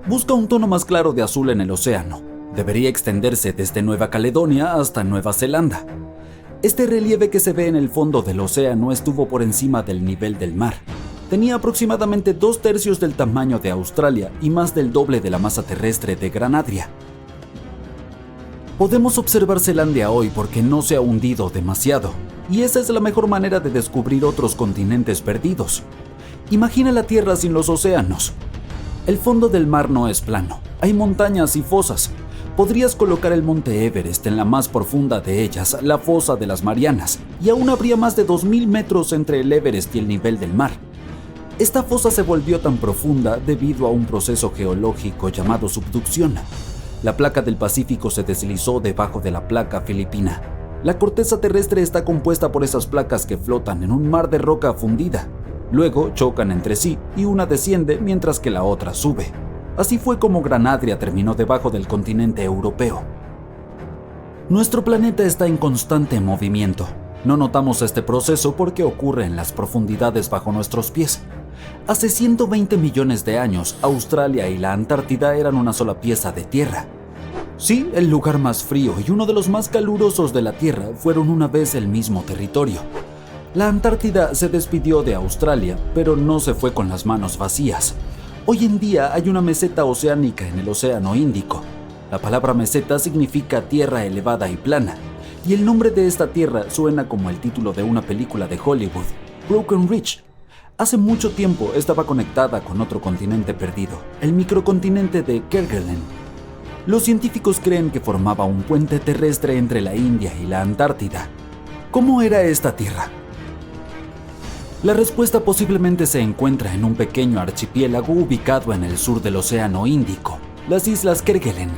Busca un tono más claro de azul en el océano. Debería extenderse desde Nueva Caledonia hasta Nueva Zelanda. Este relieve que se ve en el fondo del océano estuvo por encima del nivel del mar. Tenía aproximadamente 2/3 del tamaño de Australia y más del doble de la masa terrestre de Gran Adria. Podemos observar Zelandia hoy porque no se ha hundido demasiado, y esa es la mejor manera de descubrir otros continentes perdidos. Imagina la Tierra sin los océanos. El fondo del mar no es plano, hay montañas y fosas. Podrías colocar el monte Everest en la más profunda de ellas, la fosa de las Marianas, y aún habría más de 2000 metros entre el Everest y el nivel del mar. Esta fosa se volvió tan profunda debido a un proceso geológico llamado subducción. La placa del Pacífico se deslizó debajo de la placa filipina. La corteza terrestre está compuesta por esas placas que flotan en un mar de roca fundida. Luego chocan entre sí y una desciende mientras que la otra sube. Así fue como Gran Adria terminó debajo del continente europeo. Nuestro planeta está en constante movimiento. No notamos este proceso porque ocurre en las profundidades bajo nuestros pies. Hace 120 millones de años, Australia y la Antártida eran una sola pieza de tierra. Sí, el lugar más frío y uno de los más calurosos de la Tierra fueron una vez el mismo territorio. La Antártida se despidió de Australia, pero no se fue con las manos vacías. Hoy en día hay una meseta oceánica en el Océano Índico. La palabra meseta significa tierra elevada y plana, y el nombre de esta tierra suena como el título de una película de Hollywood, Broken Ridge. Hace mucho tiempo estaba conectada con otro continente perdido, el microcontinente de Kerguelen. Los científicos creen que formaba un puente terrestre entre la India y la Antártida. ¿Cómo era esta tierra? La respuesta posiblemente se encuentra en un pequeño archipiélago ubicado en el sur del Océano Índico, las Islas Kerguelen.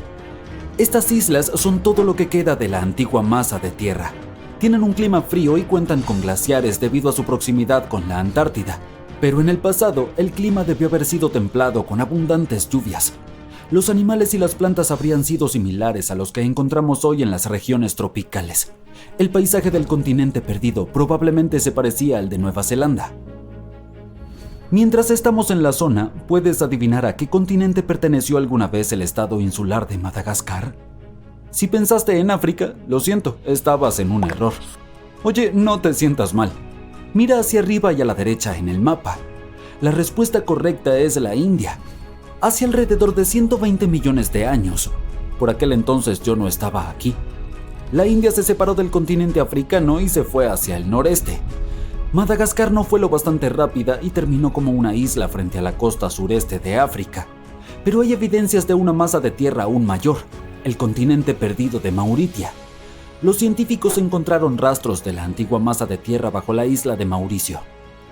Estas islas son todo lo que queda de la antigua masa de tierra. Tienen un clima frío y cuentan con glaciares debido a su proximidad con la Antártida, pero en el pasado el clima debió haber sido templado con abundantes lluvias. Los animales y las plantas habrían sido similares a los que encontramos hoy en las regiones tropicales. El paisaje del continente perdido probablemente se parecía al de Nueva Zelanda. Mientras estamos en la zona, ¿puedes adivinar a qué continente perteneció alguna vez el estado insular de Madagascar? Si pensaste en África, lo siento, estabas en un error. Oye, no te sientas mal. Mira hacia arriba y a la derecha en el mapa. La respuesta correcta es la India. Hace alrededor de 120 millones de años. Por aquel entonces yo no estaba aquí. La India se separó del continente africano y se fue hacia el noreste. Madagascar no fue lo bastante rápida y terminó como una isla frente a la costa sureste de África. Pero hay evidencias de una masa de tierra aún mayor, el continente perdido de Mauritia. Los científicos encontraron rastros de la antigua masa de tierra bajo la isla de Mauricio.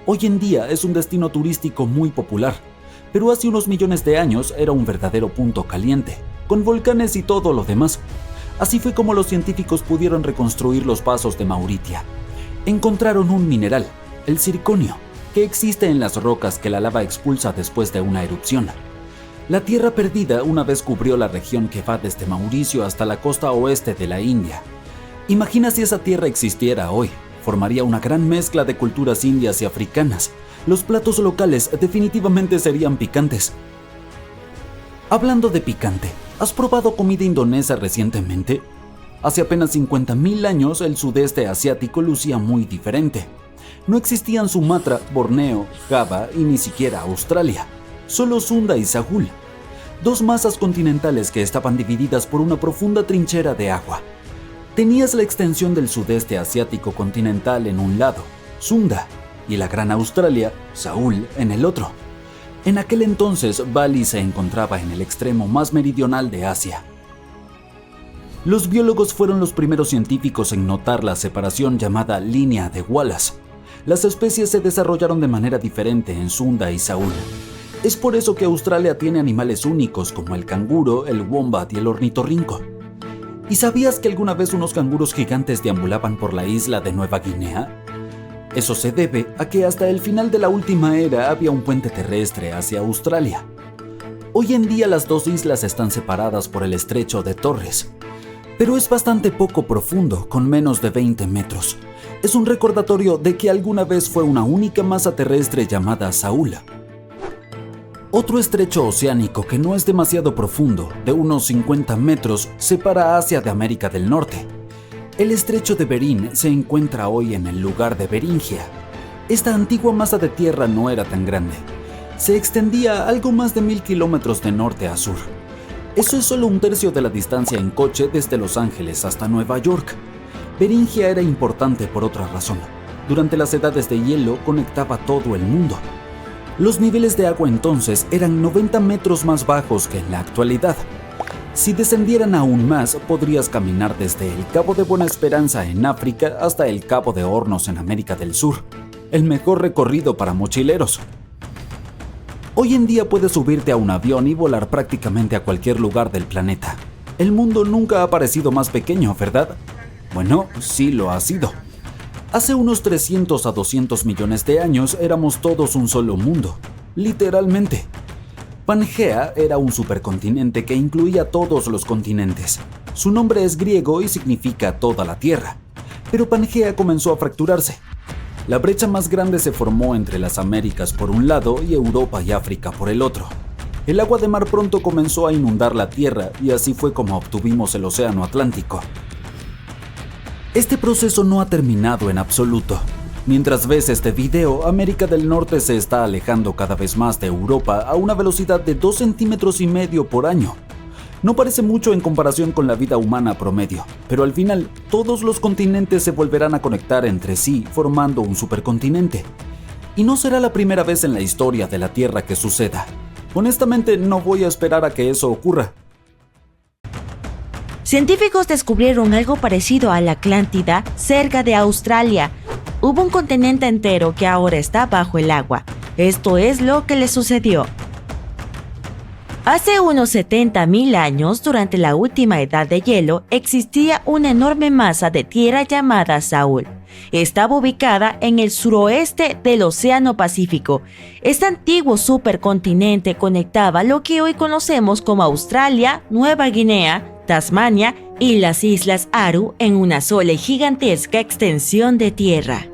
Hoy en día es un destino turístico muy popular, pero hace unos millones de años era un verdadero punto caliente, con volcanes y todo lo demás. Así fue como los científicos pudieron reconstruir los pasos de Mauritia. Encontraron un mineral, el circonio, que existe en las rocas que la lava expulsa después de una erupción. La tierra perdida una vez cubrió la región que va desde Mauricio hasta la costa oeste de la India. Imagina si esa tierra existiera hoy, formaría una gran mezcla de culturas indias y africanas. Los platos locales definitivamente serían picantes. Hablando de picante, ¿has probado comida indonesia recientemente? Hace apenas 50.000 años el sudeste asiático lucía muy diferente. No existían Sumatra, Borneo, Java y ni siquiera Australia, solo Sunda y Sahul, dos masas continentales que estaban divididas por una profunda trinchera de agua. Tenías la extensión del sudeste asiático continental en un lado, Sunda, y la Gran Australia, Sahul, en el otro. En aquel entonces, Bali se encontraba en el extremo más meridional de Asia. Los biólogos fueron los primeros científicos en notar la separación llamada línea de Wallace. Las especies se desarrollaron de manera diferente en Sunda y Sahul. Es por eso que Australia tiene animales únicos como el canguro, el wombat y el ornitorrinco. ¿Y sabías que alguna vez unos canguros gigantes deambulaban por la isla de Nueva Guinea? Eso se debe a que hasta el final de la última era había un puente terrestre hacia Australia. Hoy en día las dos islas están separadas por el estrecho de Torres, pero es bastante poco profundo, con menos de 20 metros. Es un recordatorio de que alguna vez fue una única masa terrestre llamada Sahul. Otro estrecho oceánico que no es demasiado profundo, de unos 50 metros, separa Asia de América del Norte. El estrecho de Bering se encuentra hoy en el lugar de Beringia. Esta antigua masa de tierra no era tan grande. Se extendía algo más de 1000 kilómetros de norte a sur. Eso es solo un tercio de la distancia en coche desde Los Ángeles hasta Nueva York. Beringia era importante por otra razón. Durante las edades de hielo conectaba todo el mundo. Los niveles de agua entonces eran 90 metros más bajos que en la actualidad. Si descendieran aún más, podrías caminar desde el Cabo de Buena Esperanza en África hasta el Cabo de Hornos en América del Sur. El mejor recorrido para mochileros. Hoy en día puedes subirte a un avión y volar prácticamente a cualquier lugar del planeta. El mundo nunca ha parecido más pequeño, ¿verdad? Bueno, sí lo ha sido. Hace unos 300 a 200 millones de años éramos todos un solo mundo, literalmente. Pangea era un supercontinente que incluía todos los continentes. Su nombre es griego y significa toda la Tierra. Pero Pangea comenzó a fracturarse. La brecha más grande se formó entre las Américas por un lado y Europa y África por el otro. El agua de mar pronto comenzó a inundar la Tierra y así fue como obtuvimos el Océano Atlántico. Este proceso no ha terminado en absoluto. Mientras ves este video, América del Norte se está alejando cada vez más de Europa a una velocidad de 2,5 centímetros por año. No parece mucho en comparación con la vida humana promedio, pero al final todos los continentes se volverán a conectar entre sí formando un supercontinente. Y no será la primera vez en la historia de la Tierra que suceda. Honestamente, no voy a esperar a que eso ocurra. Científicos descubrieron algo parecido a la Atlántida cerca de Australia. Hubo un continente entero que ahora está bajo el agua. Esto es lo que le sucedió. Hace unos 70.000 años, durante la última edad de hielo, existía una enorme masa de tierra llamada Sahul. Estaba ubicada en el suroeste del Océano Pacífico. Este antiguo supercontinente conectaba lo que hoy conocemos como Australia, Nueva Guinea, Tasmania y las Islas Aru en una sola y gigantesca extensión de tierra.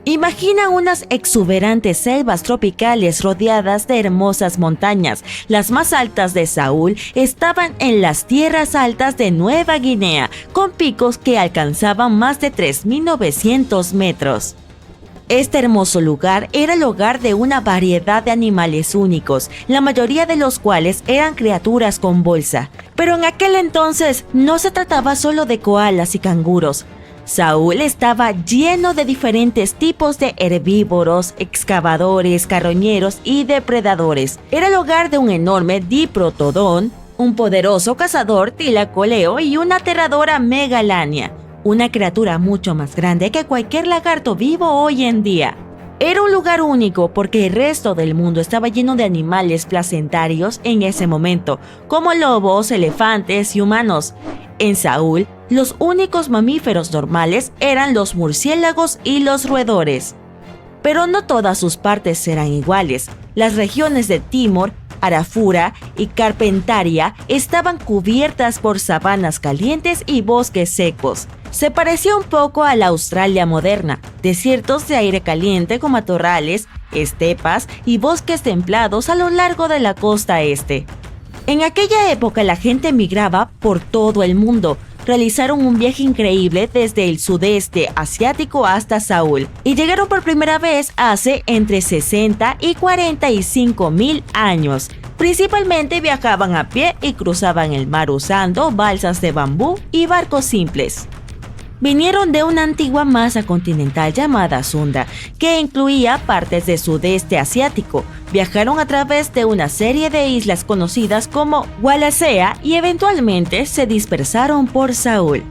Imagina unas exuberantes selvas tropicales rodeadas de hermosas montañas. Las más altas de Sahul estaban en las tierras altas de Nueva Guinea, con picos que alcanzaban más de 3.900 metros. Este hermoso lugar era el hogar de una variedad de animales únicos, la mayoría de los cuales eran criaturas con bolsa. Pero en aquel entonces no se trataba solo de koalas y canguros. Sahul estaba lleno de diferentes tipos de herbívoros, excavadores, carroñeros y depredadores. Era el hogar de un enorme diprotodón, un poderoso cazador tilacoleo y una aterradora megalania, una criatura mucho más grande que cualquier lagarto vivo hoy en día. Era un lugar único porque el resto del mundo estaba lleno de animales placentarios en ese momento, como lobos, elefantes y humanos. En Sahul, los únicos mamíferos normales eran los murciélagos y los roedores. Pero no todas sus partes eran iguales. Las regiones de Timor, Arafura y Carpentaria estaban cubiertas por sabanas calientes y bosques secos. Se parecía un poco a la Australia moderna, desiertos de aire caliente con matorrales, estepas y bosques templados a lo largo de la costa este. En aquella época la gente migraba por todo el mundo. Realizaron un viaje increíble desde el sudeste asiático hasta Saúl y llegaron por primera vez hace entre 60 y 45 mil años. Principalmente viajaban a pie y cruzaban el mar usando balsas de bambú y barcos simples. Vinieron de una antigua masa continental llamada Sunda, que incluía partes del sudeste asiático. Viajaron a través de una serie de islas conocidas como Wallacea y eventualmente se dispersaron por Saúl.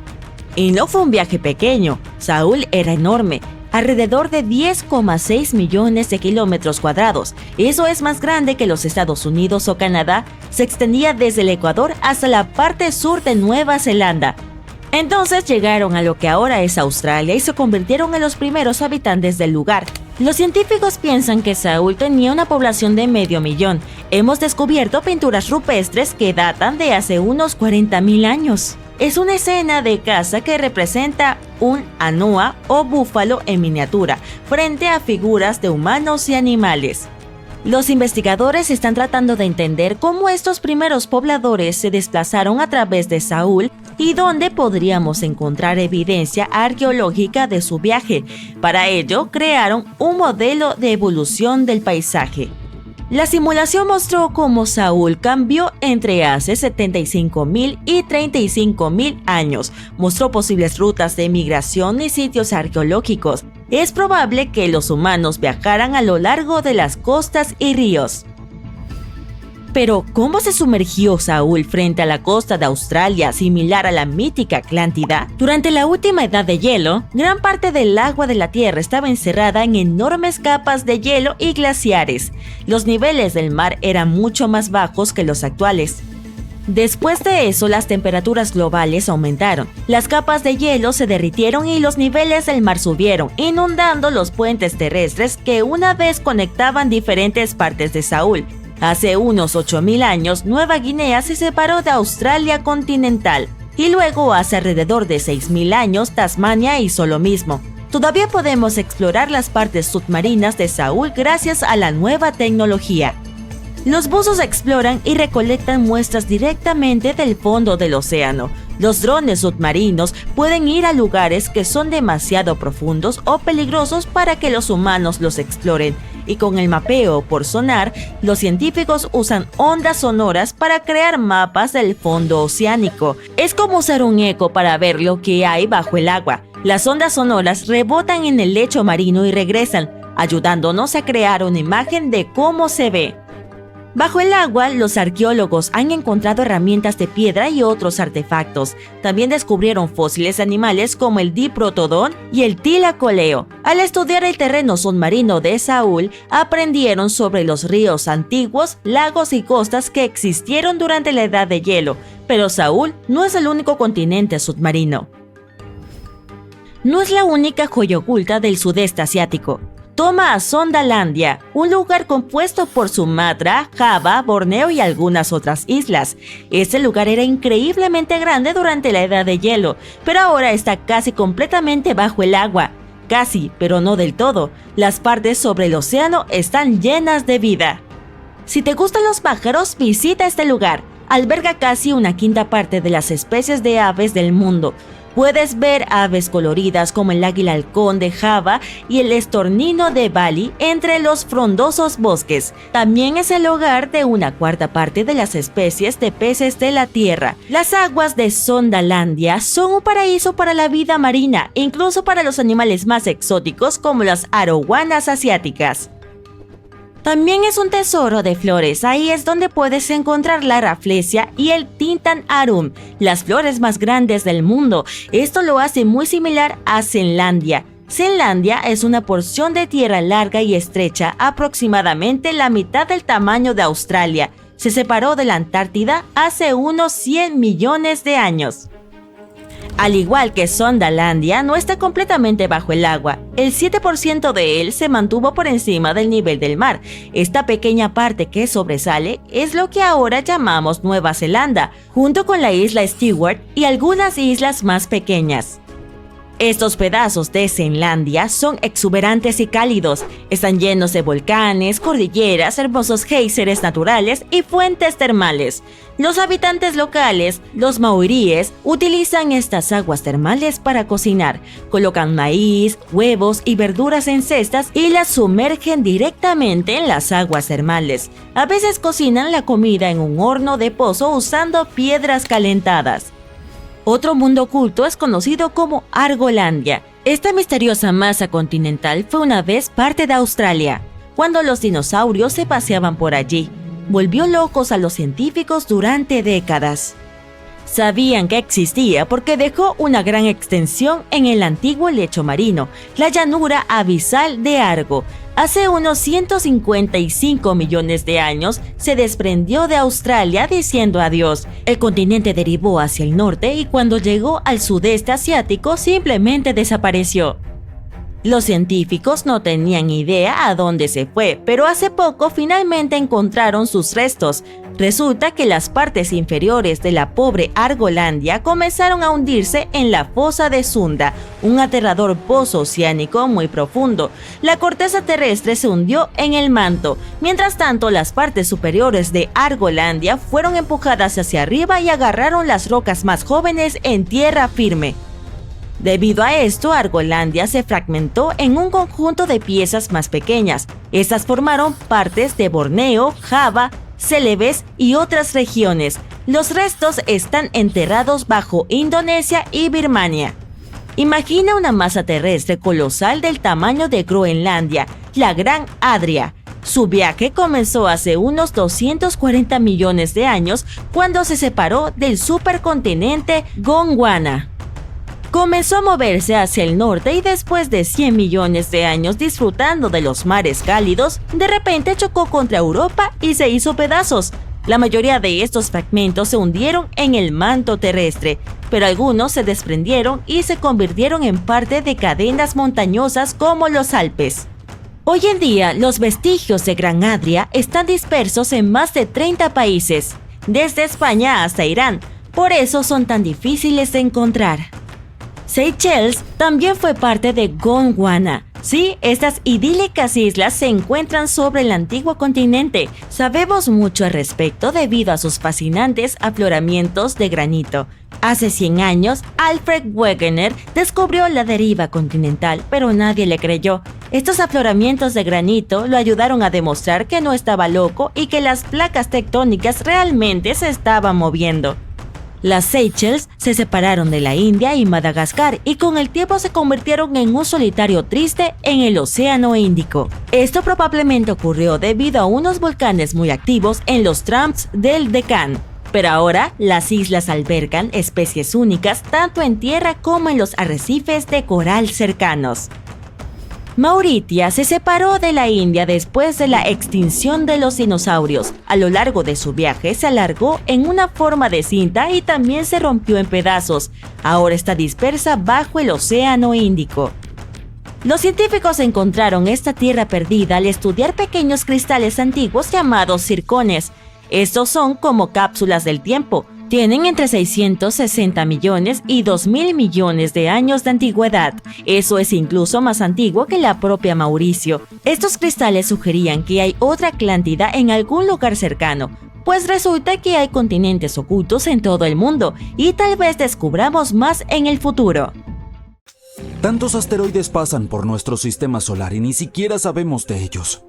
Y no fue un viaje pequeño, Saúl era enorme, alrededor de 10,6 millones de kilómetros cuadrados. Eso es más grande que los Estados Unidos o Canadá. Se extendía desde el Ecuador hasta la parte sur de Nueva Zelanda. Entonces llegaron a lo que ahora es Australia y se convirtieron en los primeros habitantes del lugar. Los científicos piensan que Saúl tenía una población de medio millón. Hemos descubierto pinturas rupestres que datan de hace unos 40.000 años. Es una escena de caza que representa un anua o búfalo en miniatura, frente a figuras de humanos y animales. Los investigadores están tratando de entender cómo estos primeros pobladores se desplazaron a través de Saúl y dónde podríamos encontrar evidencia arqueológica de su viaje. Para ello, crearon un modelo de evolución del paisaje. La simulación mostró cómo Saúl cambió entre hace 75.000 y 35.000 años. Mostró posibles rutas de migración y sitios arqueológicos. Es probable que los humanos viajaran a lo largo de las costas y ríos. Pero, ¿cómo se sumergió Saúl frente a la costa de Australia, similar a la mítica Atlántida? Durante la última edad de hielo, gran parte del agua de la Tierra estaba encerrada en enormes capas de hielo y glaciares. Los niveles del mar eran mucho más bajos que los actuales. Después de eso, las temperaturas globales aumentaron. Las capas de hielo se derritieron y los niveles del mar subieron, inundando los puentes terrestres que una vez conectaban diferentes partes de Saúl. Hace unos 8.000 años, Nueva Guinea se separó de Australia continental y luego hace alrededor de 6.000 años Tasmania hizo lo mismo. Todavía podemos explorar las partes submarinas de Saúl gracias a la nueva tecnología. Los buzos exploran y recolectan muestras directamente del fondo del océano. Los drones submarinos pueden ir a lugares que son demasiado profundos o peligrosos para que los humanos los exploren. Y con el mapeo por sonar, los científicos usan ondas sonoras para crear mapas del fondo oceánico. Es como usar un eco para ver lo que hay bajo el agua. Las ondas sonoras rebotan en el lecho marino y regresan, ayudándonos a crear una imagen de cómo se ve. Bajo el agua, los arqueólogos han encontrado herramientas de piedra y otros artefactos. También descubrieron fósiles de animales como el Diprotodon y el Thylacoleo. Al estudiar el terreno submarino de Saúl, aprendieron sobre los ríos antiguos, lagos y costas que existieron durante la Edad de Hielo. Pero Saúl no es el único continente submarino. No es la única joya oculta del sudeste asiático. Toma a Sondalandia, un lugar compuesto por Sumatra, Java, Borneo y algunas otras islas. Este lugar era increíblemente grande durante la Edad de Hielo, pero ahora está casi completamente bajo el agua. Casi, pero no del todo. Las partes sobre el océano están llenas de vida. Si te gustan los pájaros, visita este lugar. Alberga casi una quinta parte de las especies de aves del mundo. Puedes ver aves coloridas como el águila halcón de Java y el estornino de Bali entre los frondosos bosques. También es el hogar de una cuarta parte de las especies de peces de la tierra. Las aguas de Sondalandia son un paraíso para la vida marina, incluso para los animales más exóticos como las arowanas asiáticas. También es un tesoro de flores, ahí es donde puedes encontrar la Rafflesia y el Tintan Arum, las flores más grandes del mundo. Esto lo hace muy similar a Zenlandia. Zenlandia es una porción de tierra larga y estrecha, aproximadamente la mitad del tamaño de Australia. Se separó de la Antártida hace unos 100 millones de años. Al igual que Sondalandia, no está completamente bajo el agua. El 7% de él se mantuvo por encima del nivel del mar. Esta pequeña parte que sobresale es lo que ahora llamamos Nueva Zelanda, junto con la isla Stewart y algunas islas más pequeñas. Estos pedazos de Zenlandia son exuberantes y cálidos. Están llenos de volcanes, cordilleras, hermosos géiseres naturales y fuentes termales. Los habitantes locales, los maoríes, utilizan estas aguas termales para cocinar. Colocan maíz, huevos y verduras en cestas y las sumergen directamente en las aguas termales. A veces cocinan la comida en un horno de pozo usando piedras calentadas. Otro mundo oculto es conocido como Argolandia. Esta misteriosa masa continental fue una vez parte de Australia, cuando los dinosaurios se paseaban por allí. Volvió locos a los científicos durante décadas. Sabían que existía porque dejó una gran extensión en el antiguo lecho marino, la llanura abisal de Argo. Hace unos 155 millones de años se desprendió de Australia diciendo adiós. El continente derivó hacia el norte y cuando llegó al sudeste asiático simplemente desapareció. Los científicos no tenían idea a dónde se fue, pero hace poco finalmente encontraron sus restos. Resulta que las partes inferiores de la pobre Argolandia comenzaron a hundirse en la fosa de Sunda, un aterrador pozo oceánico muy profundo. La corteza terrestre se hundió en el manto. Mientras tanto, las partes superiores de Argolandia fueron empujadas hacia arriba y agarraron las rocas más jóvenes en tierra firme. Debido a esto, Argolandia se fragmentó en un conjunto de piezas más pequeñas. Estas formaron partes de Borneo, Java, Celebes y otras regiones. Los restos están enterrados bajo Indonesia y Birmania. Imagina una masa terrestre colosal del tamaño de Groenlandia, la Gran Adria. Su viaje comenzó hace unos 240 millones de años cuando se separó del supercontinente Gondwana. Comenzó a moverse hacia el norte y después de 100 millones de años disfrutando de los mares cálidos, de repente chocó contra Europa y se hizo pedazos. La mayoría de estos fragmentos se hundieron en el manto terrestre, pero algunos se desprendieron y se convirtieron en parte de cadenas montañosas como los Alpes. Hoy en día, los vestigios de Gran Adria están dispersos en más de 30 países, desde España hasta Irán, por eso son tan difíciles de encontrar. Seychelles también fue parte de Gondwana. Sí, estas idílicas islas se encuentran sobre el antiguo continente. Sabemos mucho al respecto debido a sus fascinantes afloramientos de granito. Hace 100 años, Alfred Wegener descubrió la deriva continental, pero nadie le creyó. Estos afloramientos de granito lo ayudaron a demostrar que no estaba loco y que las placas tectónicas realmente se estaban moviendo. Las Seychelles se separaron de la India y Madagascar y con el tiempo se convirtieron en un solitario triste en el Océano Índico. Esto probablemente ocurrió debido a unos volcanes muy activos en los trams del Deccan. Pero ahora, las islas albergan especies únicas tanto en tierra como en los arrecifes de coral cercanos. Mauritia se separó de la India después de la extinción de los dinosaurios. A lo largo de su viaje se alargó en una forma de cinta y también se rompió en pedazos. Ahora está dispersa bajo el Océano Índico. Los científicos encontraron esta tierra perdida al estudiar pequeños cristales antiguos llamados circones. Estos son como cápsulas del tiempo. Tienen entre 660 millones y 2.000 millones de años de antigüedad. Eso es incluso más antiguo que la propia Mauricio. Estos cristales sugerían que hay otra Atlántida en algún lugar cercano, pues resulta que hay continentes ocultos en todo el mundo y tal vez descubramos más en el futuro. Tantos asteroides pasan por nuestro sistema solar y ni siquiera sabemos de ellos.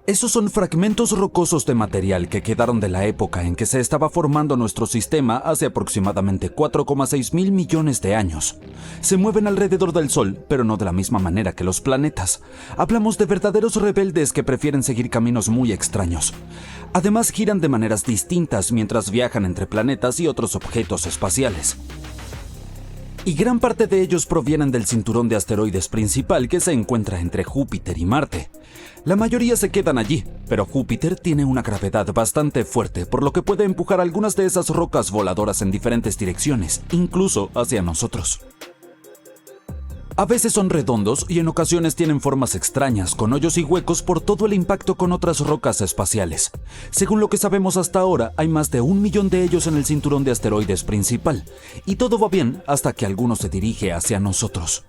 Esos son fragmentos rocosos de material que quedaron de la época en que se estaba formando nuestro sistema hace aproximadamente 4,6 mil millones de años. Se mueven alrededor del Sol, pero no de la misma manera que los planetas. Hablamos de verdaderos rebeldes que prefieren seguir caminos muy extraños. Además, giran de maneras distintas mientras viajan entre planetas y otros objetos espaciales. Y gran parte de ellos provienen del cinturón de asteroides principal que se encuentra entre Júpiter y Marte. La mayoría se quedan allí, pero Júpiter tiene una gravedad bastante fuerte, por lo que puede empujar algunas de esas rocas voladoras en diferentes direcciones, incluso hacia nosotros. A veces son redondos y en ocasiones tienen formas extrañas, con hoyos y huecos por todo el impacto con otras rocas espaciales. Según lo que sabemos hasta ahora, hay más de 1 millón de ellos en el cinturón de asteroides principal, y todo va bien hasta que alguno se dirige hacia nosotros.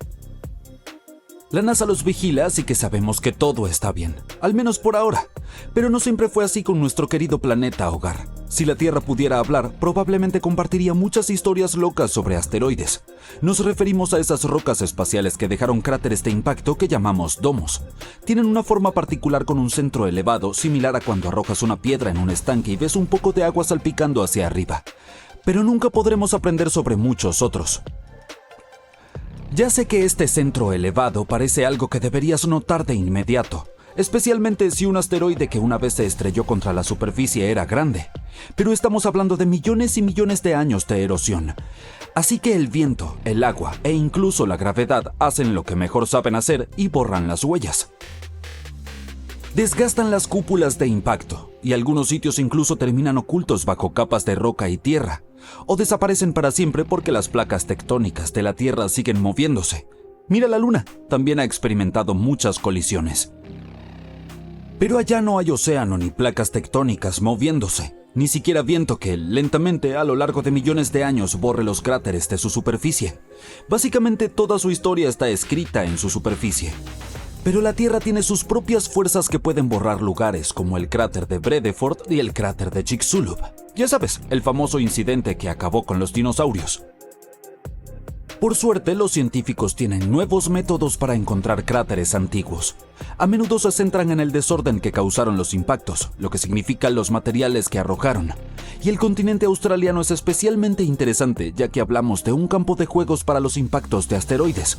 La NASA los vigila, así que sabemos que todo está bien, al menos por ahora. Pero no siempre fue así con nuestro querido planeta hogar. Si la Tierra pudiera hablar, probablemente compartiría muchas historias locas sobre asteroides. Nos referimos a esas rocas espaciales que dejaron cráteres de impacto que llamamos domos. Tienen una forma particular con un centro elevado, similar a cuando arrojas una piedra en un estanque y ves un poco de agua salpicando hacia arriba. Pero nunca podremos aprender sobre muchos otros. Ya sé que este centro elevado parece algo que deberías notar de inmediato, especialmente si un asteroide que una vez se estrelló contra la superficie era grande. Pero estamos hablando de millones y millones de años de erosión. Así que el viento, el agua e incluso la gravedad hacen lo que mejor saben hacer y borran las huellas. Desgastan las cúpulas de impacto, y algunos sitios incluso terminan ocultos bajo capas de roca y tierra, o desaparecen para siempre porque las placas tectónicas de la Tierra siguen moviéndose. Mira la Luna, también ha experimentado muchas colisiones. Pero allá no hay océano ni placas tectónicas moviéndose, ni siquiera viento que, lentamente, a lo largo de millones de años, borre los cráteres de su superficie. Básicamente toda su historia está escrita en su superficie. Pero la Tierra tiene sus propias fuerzas que pueden borrar lugares, como el cráter de Vredefort y el cráter de Chicxulub. Ya sabes, el famoso incidente que acabó con los dinosaurios. Por suerte, los científicos tienen nuevos métodos para encontrar cráteres antiguos. A menudo se centran en el desorden que causaron los impactos, lo que significa los materiales que arrojaron. Y el continente australiano es especialmente interesante, ya que hablamos de un campo de juegos para los impactos de asteroides.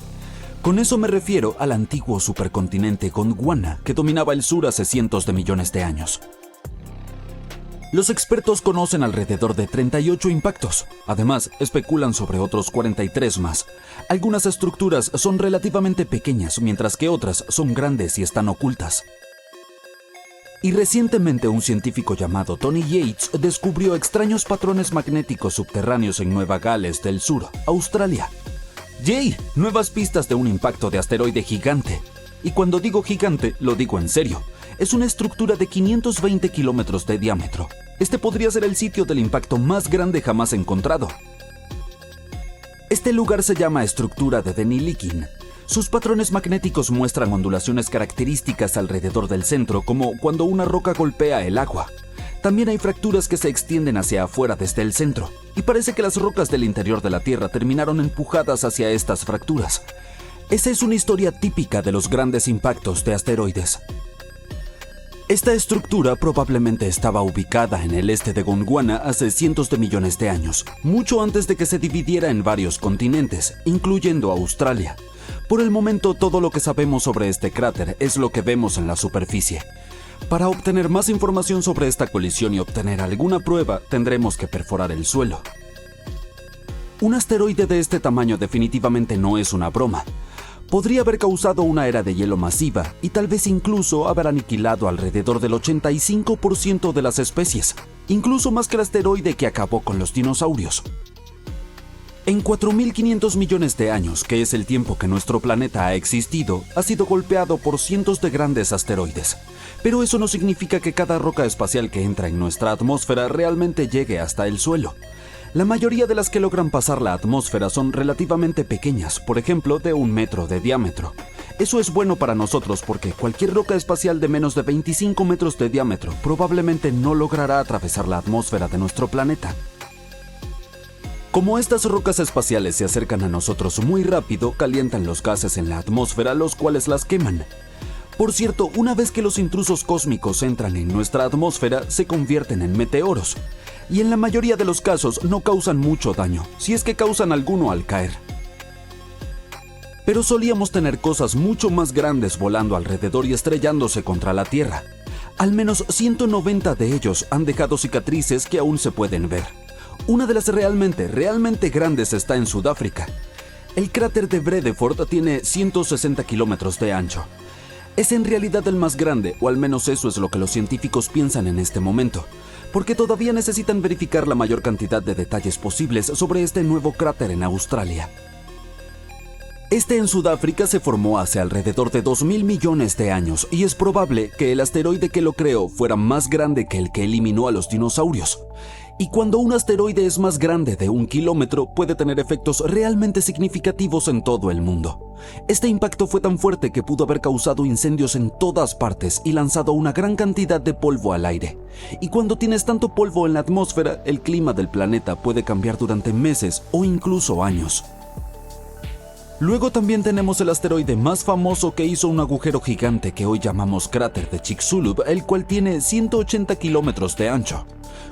Con eso me refiero al antiguo supercontinente Gondwana, que dominaba el sur hace cientos de millones de años. Los expertos conocen alrededor de 38 impactos. Además, especulan sobre otros 43 más. Algunas estructuras son relativamente pequeñas, mientras que otras son grandes y están ocultas. Y recientemente un científico llamado Tony Yates descubrió extraños patrones magnéticos subterráneos en Nueva Gales del Sur, Australia. ¡Yay! Nuevas pistas de un impacto de asteroide gigante. Y cuando digo gigante, lo digo en serio. Es una estructura de 520 kilómetros de diámetro. Este podría ser el sitio del impacto más grande jamás encontrado. Este lugar se llama estructura de Denilikin. Sus patrones magnéticos muestran ondulaciones características alrededor del centro, como cuando una roca golpea el agua. También hay fracturas que se extienden hacia afuera desde el centro, y parece que las rocas del interior de la Tierra terminaron empujadas hacia estas fracturas. Esa es una historia típica de los grandes impactos de asteroides. Esta estructura probablemente estaba ubicada en el este de Gondwana hace cientos de millones de años, mucho antes de que se dividiera en varios continentes, incluyendo Australia. Por el momento, todo lo que sabemos sobre este cráter es lo que vemos en la superficie. Para obtener más información sobre esta colisión y obtener alguna prueba, tendremos que perforar el suelo. Un asteroide de este tamaño definitivamente no es una broma. Podría haber causado una era de hielo masiva y tal vez incluso haber aniquilado alrededor del 85% de las especies, incluso más que el asteroide que acabó con los dinosaurios. En 4.500 millones de años, que es el tiempo que nuestro planeta ha existido, ha sido golpeado por cientos de grandes asteroides. Pero eso no significa que cada roca espacial que entra en nuestra atmósfera realmente llegue hasta el suelo. La mayoría de las que logran pasar la atmósfera son relativamente pequeñas, por ejemplo, de 1 metro de diámetro. Eso es bueno para nosotros porque cualquier roca espacial de menos de 25 metros de diámetro probablemente no logrará atravesar la atmósfera de nuestro planeta. Como estas rocas espaciales se acercan a nosotros muy rápido, calientan los gases en la atmósfera, los cuales las queman. Por cierto, una vez que los intrusos cósmicos entran en nuestra atmósfera, se convierten en meteoros. Y en la mayoría de los casos no causan mucho daño, si es que causan alguno al caer. Pero solíamos tener cosas mucho más grandes volando alrededor y estrellándose contra la Tierra. Al menos 190 de ellos han dejado cicatrices que aún se pueden ver. Una de las realmente grandes está en Sudáfrica. El cráter de Vredefort tiene 160 kilómetros de ancho. Es en realidad el más grande, o al menos eso es lo que los científicos piensan en este momento, porque todavía necesitan verificar la mayor cantidad de detalles posibles sobre este nuevo cráter en Australia. Este en Sudáfrica se formó hace alrededor de 2.000 millones de años y es probable que el asteroide que lo creó fuera más grande que el que eliminó a los dinosaurios. Y cuando un asteroide es más grande de 1 kilómetro, puede tener efectos realmente significativos en todo el mundo. Este impacto fue tan fuerte que pudo haber causado incendios en todas partes y lanzado una gran cantidad de polvo al aire. Y cuando tienes tanto polvo en la atmósfera, el clima del planeta puede cambiar durante meses o incluso años. Luego también tenemos el asteroide más famoso que hizo un agujero gigante que hoy llamamos cráter de Chicxulub, el cual tiene 180 kilómetros de ancho.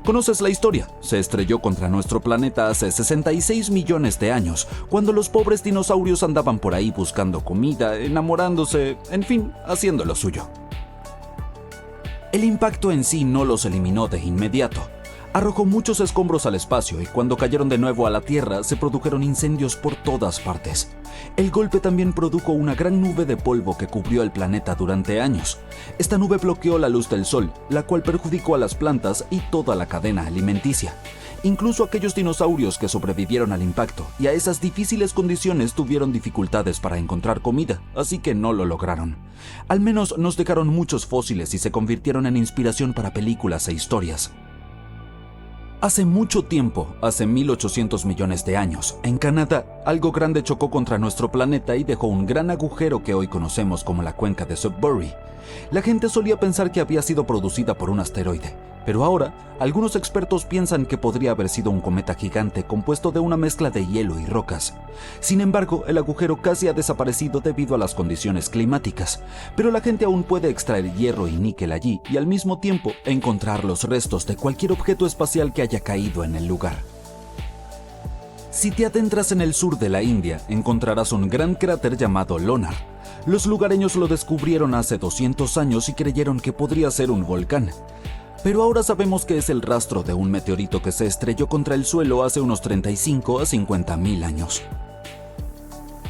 ¿Conoces la historia? Se estrelló contra nuestro planeta hace 66 millones de años, cuando los pobres dinosaurios andaban por ahí buscando comida, enamorándose, en fin, haciendo lo suyo. El impacto en sí no los eliminó de inmediato. Arrojó muchos escombros al espacio y cuando cayeron de nuevo a la Tierra se produjeron incendios por todas partes. El golpe también produjo una gran nube de polvo que cubrió el planeta durante años. Esta nube bloqueó la luz del sol, la cual perjudicó a las plantas y toda la cadena alimenticia. Incluso aquellos dinosaurios que sobrevivieron al impacto y a esas difíciles condiciones tuvieron dificultades para encontrar comida, así que no lo lograron. Al menos nos dejaron muchos fósiles y se convirtieron en inspiración para películas e historias. Hace mucho tiempo, hace 1800 millones de años, en Canadá, algo grande chocó contra nuestro planeta y dejó un gran agujero que hoy conocemos como la cuenca de Sudbury. La gente solía pensar que había sido producida por un asteroide, pero ahora, algunos expertos piensan que podría haber sido un cometa gigante compuesto de una mezcla de hielo y rocas. Sin embargo, el agujero casi ha desaparecido debido a las condiciones climáticas, pero la gente aún puede extraer hierro y níquel allí y al mismo tiempo encontrar los restos de cualquier objeto espacial que haya caído en el lugar. Si te adentras en el sur de la India, encontrarás un gran cráter llamado Lonar. Los lugareños lo descubrieron hace 200 años y creyeron que podría ser un volcán. Pero ahora sabemos que es el rastro de un meteorito que se estrelló contra el suelo hace unos 35 a 50 mil años.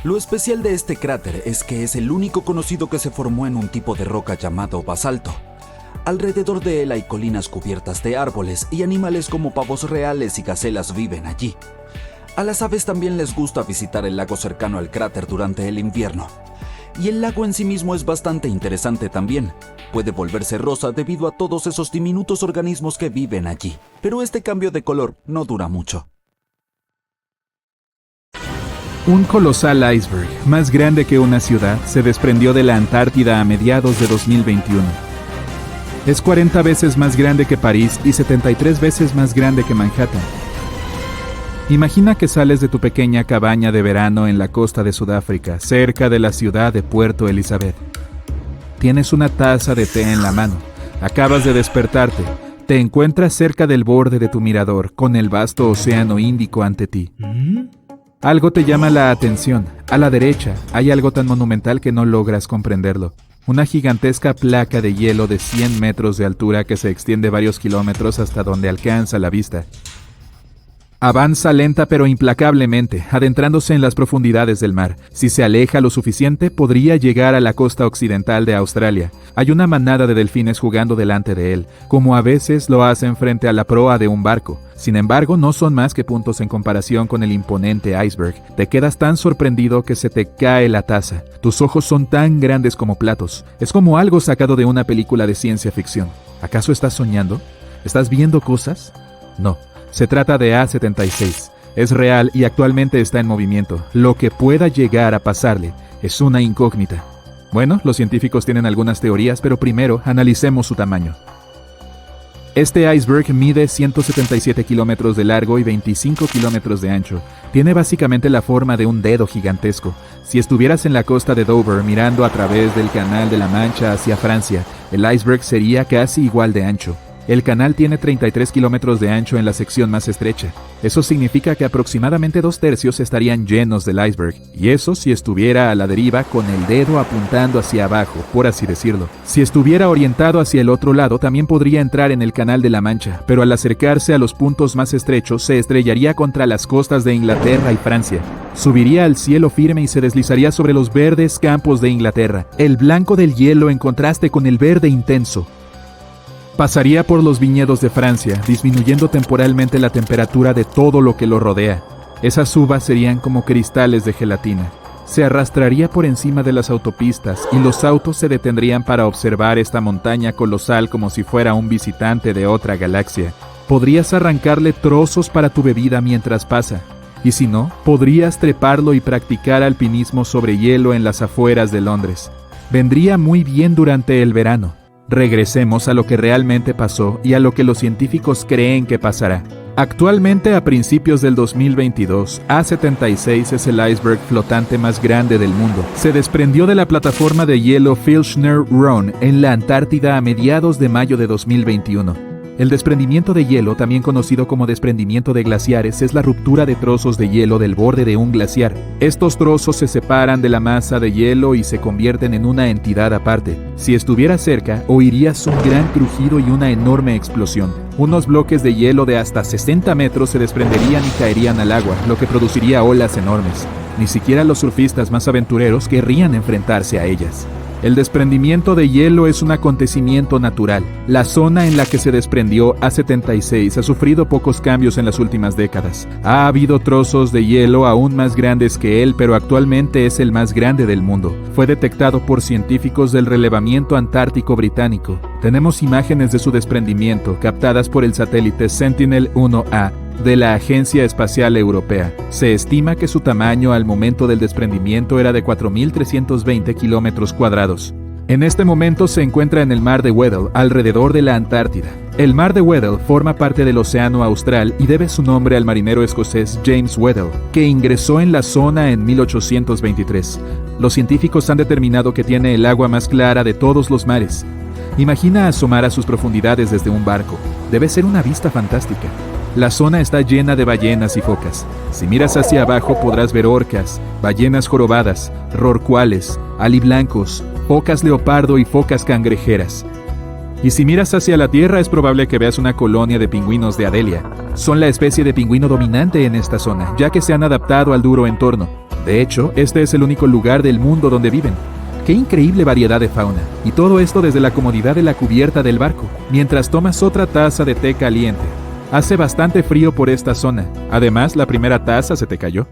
Lo especial de este cráter es que es el único conocido que se formó en un tipo de roca llamado basalto. Alrededor de él hay colinas cubiertas de árboles y animales como pavos reales y gacelas viven allí. A las aves también les gusta visitar el lago cercano al cráter durante el invierno. Y el lago en sí mismo es bastante interesante también. Puede volverse rosa debido a todos esos diminutos organismos que viven allí, pero este cambio de color no dura mucho. Un colosal iceberg, más grande que una ciudad, se desprendió de la Antártida a mediados de 2021. Es 40 veces más grande que París y 73 veces más grande que Manhattan. Imagina que sales de tu pequeña cabaña de verano en la costa de Sudáfrica, cerca de la ciudad de Puerto Elizabeth. Tienes una taza de té en la mano, acabas de despertarte, te encuentras cerca del borde de tu mirador, con el vasto océano Índico ante ti. Algo te llama la atención. A la derecha hay algo tan monumental que no logras comprenderlo. Una gigantesca placa de hielo de 100 metros de altura que se extiende varios kilómetros hasta donde alcanza la vista. Avanza lenta pero implacablemente, adentrándose en las profundidades del mar. Si se aleja lo suficiente, podría llegar a la costa occidental de Australia. Hay una manada de delfines jugando delante de él, como a veces lo hacen frente a la proa de un barco. Sin embargo, no son más que puntos en comparación con el imponente iceberg. Te quedas tan sorprendido que se te cae la taza. Tus ojos son tan grandes como platos. Es como algo sacado de una película de ciencia ficción. ¿Acaso estás soñando? ¿Estás viendo cosas? No. Se trata de A76. Es real y actualmente está en movimiento. Lo que pueda llegar a pasarle es una incógnita. Bueno, los científicos tienen algunas teorías, pero primero analicemos su tamaño. Este iceberg mide 177 kilómetros de largo y 25 kilómetros de ancho. Tiene básicamente la forma de un dedo gigantesco. Si estuvieras en la costa de Dover mirando a través del Canal de la Mancha hacia Francia, el iceberg sería casi igual de ancho. El canal tiene 33 kilómetros de ancho en la sección más estrecha. Eso significa que aproximadamente 2/3 estarían llenos del iceberg, y eso si estuviera a la deriva con el dedo apuntando hacia abajo, por así decirlo. Si estuviera orientado hacia el otro lado, también podría entrar en el Canal de la Mancha, pero al acercarse a los puntos más estrechos, se estrellaría contra las costas de Inglaterra y Francia. Subiría al cielo firme y se deslizaría sobre los verdes campos de Inglaterra, el blanco del hielo en contraste con el verde intenso. Pasaría por los viñedos de Francia, disminuyendo temporalmente la temperatura de todo lo que lo rodea. Esas uvas serían como cristales de gelatina. se arrastraría por encima de las autopistas y los autos se detendrían para observar esta montaña colosal como si fuera un visitante de otra galaxia. Podrías arrancarle trozos para tu bebida mientras pasa. Y si no, podrías treparlo y practicar alpinismo sobre hielo en las afueras de Londres. Vendría muy bien durante el verano. Regresemos a lo que realmente pasó y a lo que los científicos creen que pasará. Actualmente, a principios del 2022, A-76 es el iceberg flotante más grande del mundo. Se desprendió de la plataforma de hielo Filchner Ronne en la Antártida a mediados de mayo de 2021. El desprendimiento de hielo, también conocido como desprendimiento de glaciares, es la ruptura de trozos de hielo del borde de un glaciar. Estos trozos se separan de la masa de hielo y se convierten en una entidad aparte. Si estuvieras cerca, oirías un gran crujido y una enorme explosión. Unos bloques de hielo de hasta 60 metros se desprenderían y caerían al agua, lo que produciría olas enormes. Ni siquiera los surfistas más aventureros querrían enfrentarse a ellas. El desprendimiento de hielo es un acontecimiento natural. La zona en la que se desprendió A-76 ha sufrido pocos cambios en las últimas décadas. Ha habido trozos de hielo aún más grandes que él, pero actualmente es el más grande del mundo. Fue detectado por científicos del relevamiento antártico británico. Tenemos imágenes de su desprendimiento captadas por el satélite Sentinel-1A de la Agencia Espacial Europea. Se estima que su tamaño al momento del desprendimiento era de 4.320 kilómetros cuadrados. En este momento se encuentra en el mar de Weddell, alrededor de la Antártida. El mar de Weddell forma parte del Océano Austral y debe su nombre al marinero escocés James Weddell, que ingresó en la zona en 1823. Los científicos han determinado que tiene el agua más clara de todos los mares. Imagina asomar a sus profundidades desde un barco. Debe ser una vista fantástica. La zona está llena de ballenas y focas. Si miras hacia abajo podrás ver orcas, ballenas jorobadas, rorcuales, aliblancos, focas leopardo y focas cangrejeras. Y si miras hacia la tierra es probable que veas una colonia de pingüinos de Adelia. Son la especie de pingüino dominante en esta zona, ya que se han adaptado al duro entorno. De hecho, este es el único lugar del mundo donde viven. ¡Qué increíble variedad de fauna! Y todo esto desde la comodidad de la cubierta del barco, mientras tomas otra taza de té caliente. Hace bastante frío por esta zona. Además, la primera taza se te cayó.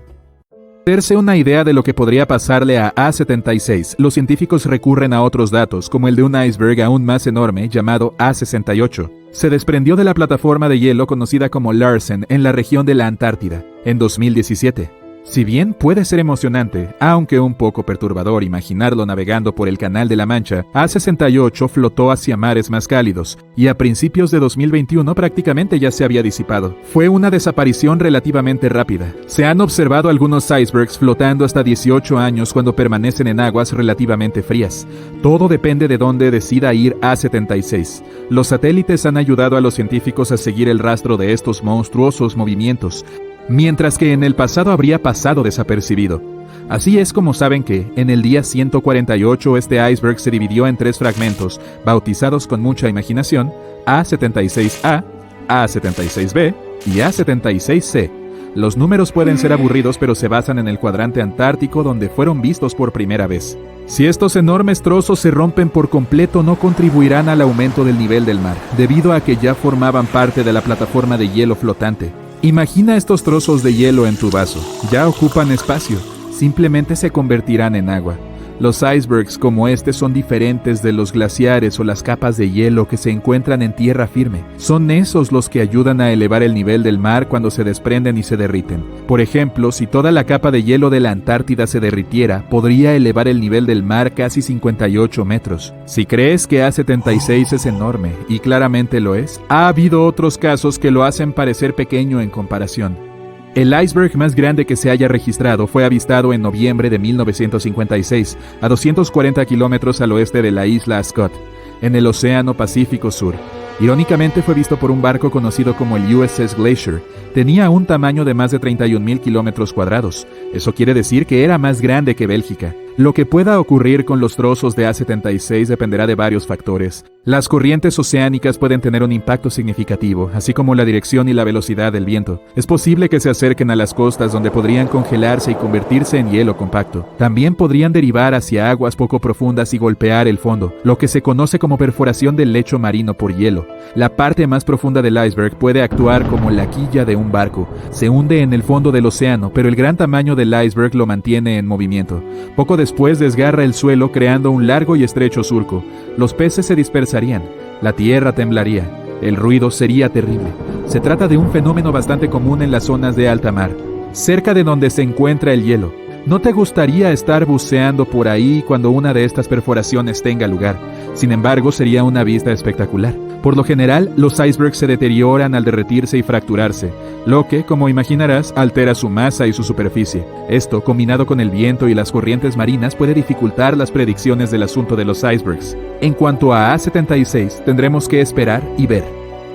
Para hacerse una idea de lo que podría pasarle a A-76, los científicos recurren a otros datos, como el de un iceberg aún más enorme llamado A-68. Se desprendió de la plataforma de hielo conocida como Larsen en la región de la Antártida, en 2017. Si bien puede ser emocionante, aunque un poco perturbador imaginarlo navegando por el Canal de la Mancha, A-68 flotó hacia mares más cálidos, y a principios de 2021 prácticamente ya se había disipado. Fue una desaparición relativamente rápida. Se han observado algunos icebergs flotando hasta 18 años cuando permanecen en aguas relativamente frías. Todo depende de dónde decida ir A-76. Los satélites han ayudado a los científicos a seguir el rastro de estos monstruosos movimientos, mientras que en el pasado habría pasado desapercibido. Así es como saben que, en el día 148, este iceberg se dividió en 3 fragmentos, bautizados con mucha imaginación, A-76A, A-76B y A-76C. Los números pueden ser aburridos, pero se basan en el cuadrante antártico donde fueron vistos por primera vez. Si estos enormes trozos se rompen por completo, no contribuirán al aumento del nivel del mar, debido a que ya formaban parte de la plataforma de hielo flotante. Imagina estos trozos de hielo en tu vaso. Ya ocupan espacio. Simplemente se convertirán en agua. Los icebergs como este son diferentes de los glaciares o las capas de hielo que se encuentran en tierra firme. Son esos los que ayudan a elevar el nivel del mar cuando se desprenden y se derriten. Por ejemplo, si toda la capa de hielo de la Antártida se derritiera, podría elevar el nivel del mar casi 58 metros. Si crees que A-76 es enorme, y claramente lo es, ha habido otros casos que lo hacen parecer pequeño en comparación. El iceberg más grande que se haya registrado fue avistado en noviembre de 1956, a 240 kilómetros al oeste de la isla Scott, en el Océano Pacífico Sur. Irónicamente fue visto por un barco conocido como el USS Glacier. Tenía un tamaño de más de 31.000 kilómetros cuadrados. Eso quiere decir que era más grande que Bélgica. Lo que pueda ocurrir con los trozos de A76 dependerá de varios factores. Las corrientes oceánicas pueden tener un impacto significativo, así como la dirección y la velocidad del viento. Es posible que se acerquen a las costas donde podrían congelarse y convertirse en hielo compacto. También podrían derivar hacia aguas poco profundas y golpear el fondo, lo que se conoce como perforación del lecho marino por hielo. La parte más profunda del iceberg puede actuar como la quilla de un barco. Se hunde en el fondo del océano, pero el gran tamaño del iceberg lo mantiene en movimiento. Poco después desgarra el suelo creando un largo y estrecho surco. Los peces se dispersarían, la tierra temblaría, el ruido sería terrible. Se trata de un fenómeno bastante común en las zonas de alta mar, cerca de donde se encuentra el hielo. ¿No te gustaría estar buceando por ahí cuando una de estas perforaciones tenga lugar? Sin embargo, sería una vista espectacular. Por lo general, los icebergs se deterioran al derretirse y fracturarse, lo que, como imaginarás, altera su masa y su superficie. Esto, combinado con el viento y las corrientes marinas, puede dificultar las predicciones del asunto de los icebergs. En cuanto a A76, tendremos que esperar y ver.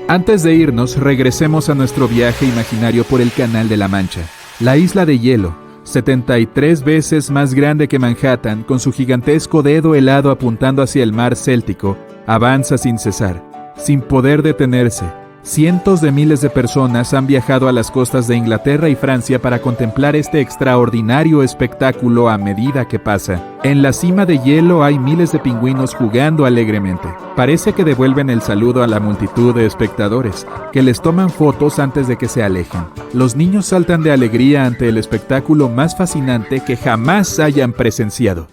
Antes de irnos, regresemos a nuestro viaje imaginario por el Canal de la Mancha. La isla de hielo, 73 veces más grande que Manhattan, con su gigantesco dedo helado apuntando hacia el mar Céltico, avanza sin cesar, sin poder detenerse. Cientos de miles de personas han viajado a las costas de Inglaterra y Francia para contemplar este extraordinario espectáculo a medida que pasa. En la cima de hielo hay miles de pingüinos jugando alegremente. Parece que devuelven el saludo a la multitud de espectadores, que les toman fotos antes de que se alejen. Los niños saltan de alegría ante el espectáculo más fascinante que jamás hayan presenciado.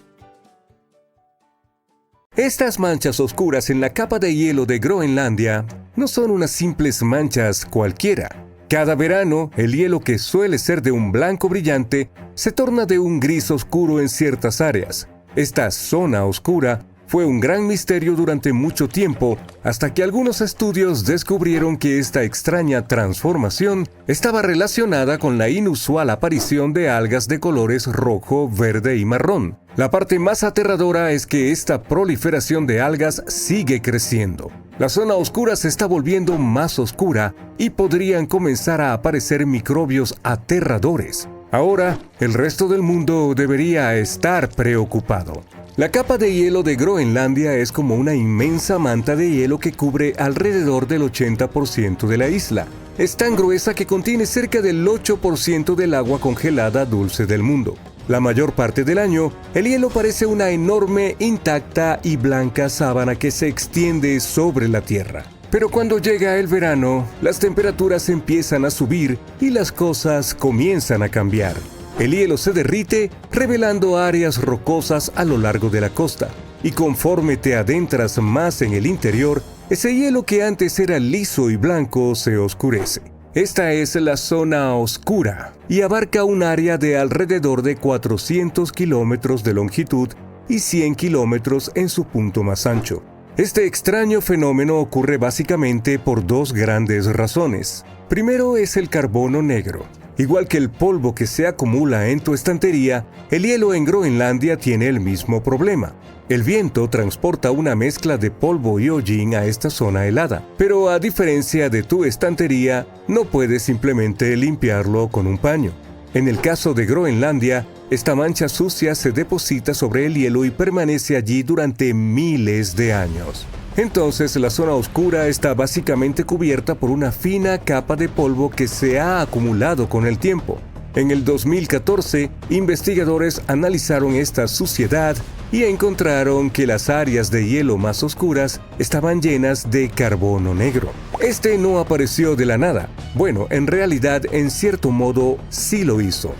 Estas manchas oscuras en la capa de hielo de Groenlandia no son unas simples manchas cualquiera. Cada verano, el hielo, que suele ser de un blanco brillante, se torna de un gris oscuro en ciertas áreas. Esta zona oscura fue un gran misterio durante mucho tiempo, hasta que algunos estudios descubrieron que esta extraña transformación estaba relacionada con la inusual aparición de algas de colores rojo, verde y marrón. La parte más aterradora es que esta proliferación de algas sigue creciendo. La zona oscura se está volviendo más oscura y podrían comenzar a aparecer microbios aterradores. Ahora, el resto del mundo debería estar preocupado. La capa de hielo de Groenlandia es como una inmensa manta de hielo que cubre alrededor del 80% de la isla. Es tan gruesa que contiene cerca del 8% del agua congelada dulce del mundo. La mayor parte del año, el hielo parece una enorme, intacta y blanca sábana que se extiende sobre la Tierra. Pero cuando llega el verano, las temperaturas empiezan a subir y las cosas comienzan a cambiar. El hielo se derrite, revelando áreas rocosas a lo largo de la costa. Y conforme te adentras más en el interior, ese hielo que antes era liso y blanco se oscurece. Esta es la zona oscura y abarca un área de alrededor de 400 kilómetros de longitud y 100 kilómetros en su punto más ancho. Este extraño fenómeno ocurre básicamente por dos grandes razones. Primero es el carbono negro. Igual que el polvo que se acumula en tu estantería, el hielo en Groenlandia tiene el mismo problema. El viento transporta una mezcla de polvo y hollín a esta zona helada, pero a diferencia de tu estantería, no puedes simplemente limpiarlo con un paño. En el caso de Groenlandia, esta mancha sucia se deposita sobre el hielo y permanece allí durante miles de años. Entonces, la zona oscura está básicamente cubierta por una fina capa de polvo que se ha acumulado con el tiempo. En el 2014, investigadores analizaron esta suciedad y encontraron que las áreas de hielo más oscuras estaban llenas de carbono negro. Este no apareció de la nada. Bueno, en realidad, en cierto modo, sí lo hizo.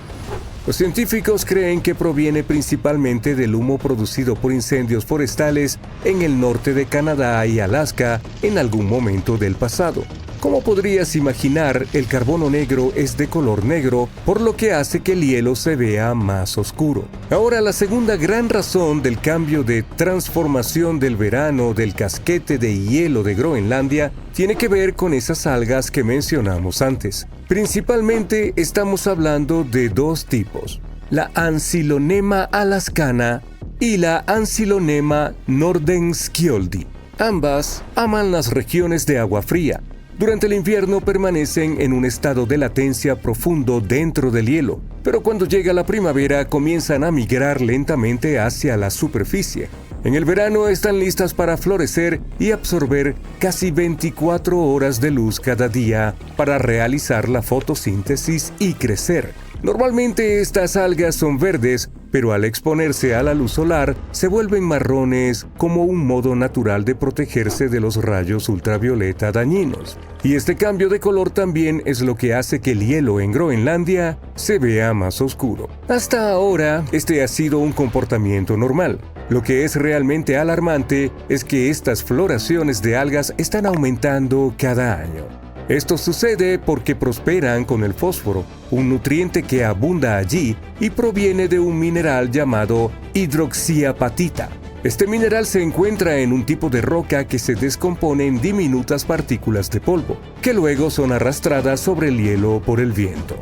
Los científicos creen que proviene principalmente del humo producido por incendios forestales en el norte de Canadá y Alaska en algún momento del pasado. Como podrías imaginar, el carbono negro es de color negro, por lo que hace que el hielo se vea más oscuro. Ahora, la segunda gran razón del cambio de transformación del verano del casquete de hielo de Groenlandia tiene que ver con esas algas que mencionamos antes. Principalmente estamos hablando de dos tipos, la Ancylonema alaskana y la Ancylonema nordenskjoldi. Ambas aman las regiones de agua fría. Durante el invierno permanecen en un estado de latencia profundo dentro del hielo, pero cuando llega la primavera comienzan a migrar lentamente hacia la superficie. En el verano están listas para florecer y absorber casi 24 horas de luz cada día para realizar la fotosíntesis y crecer. Normalmente estas algas son verdes, pero al exponerse a la luz solar se vuelven marrones como un modo natural de protegerse de los rayos ultravioleta dañinos. Y este cambio de color también es lo que hace que el hielo en Groenlandia se vea más oscuro. Hasta ahora, este ha sido un comportamiento normal. Lo que es realmente alarmante es que estas floraciones de algas están aumentando cada año. Esto sucede porque prosperan con el fósforo, un nutriente que abunda allí y proviene de un mineral llamado hidroxiapatita. Este mineral se encuentra en un tipo de roca que se descompone en diminutas partículas de polvo, que luego son arrastradas sobre el hielo por el viento.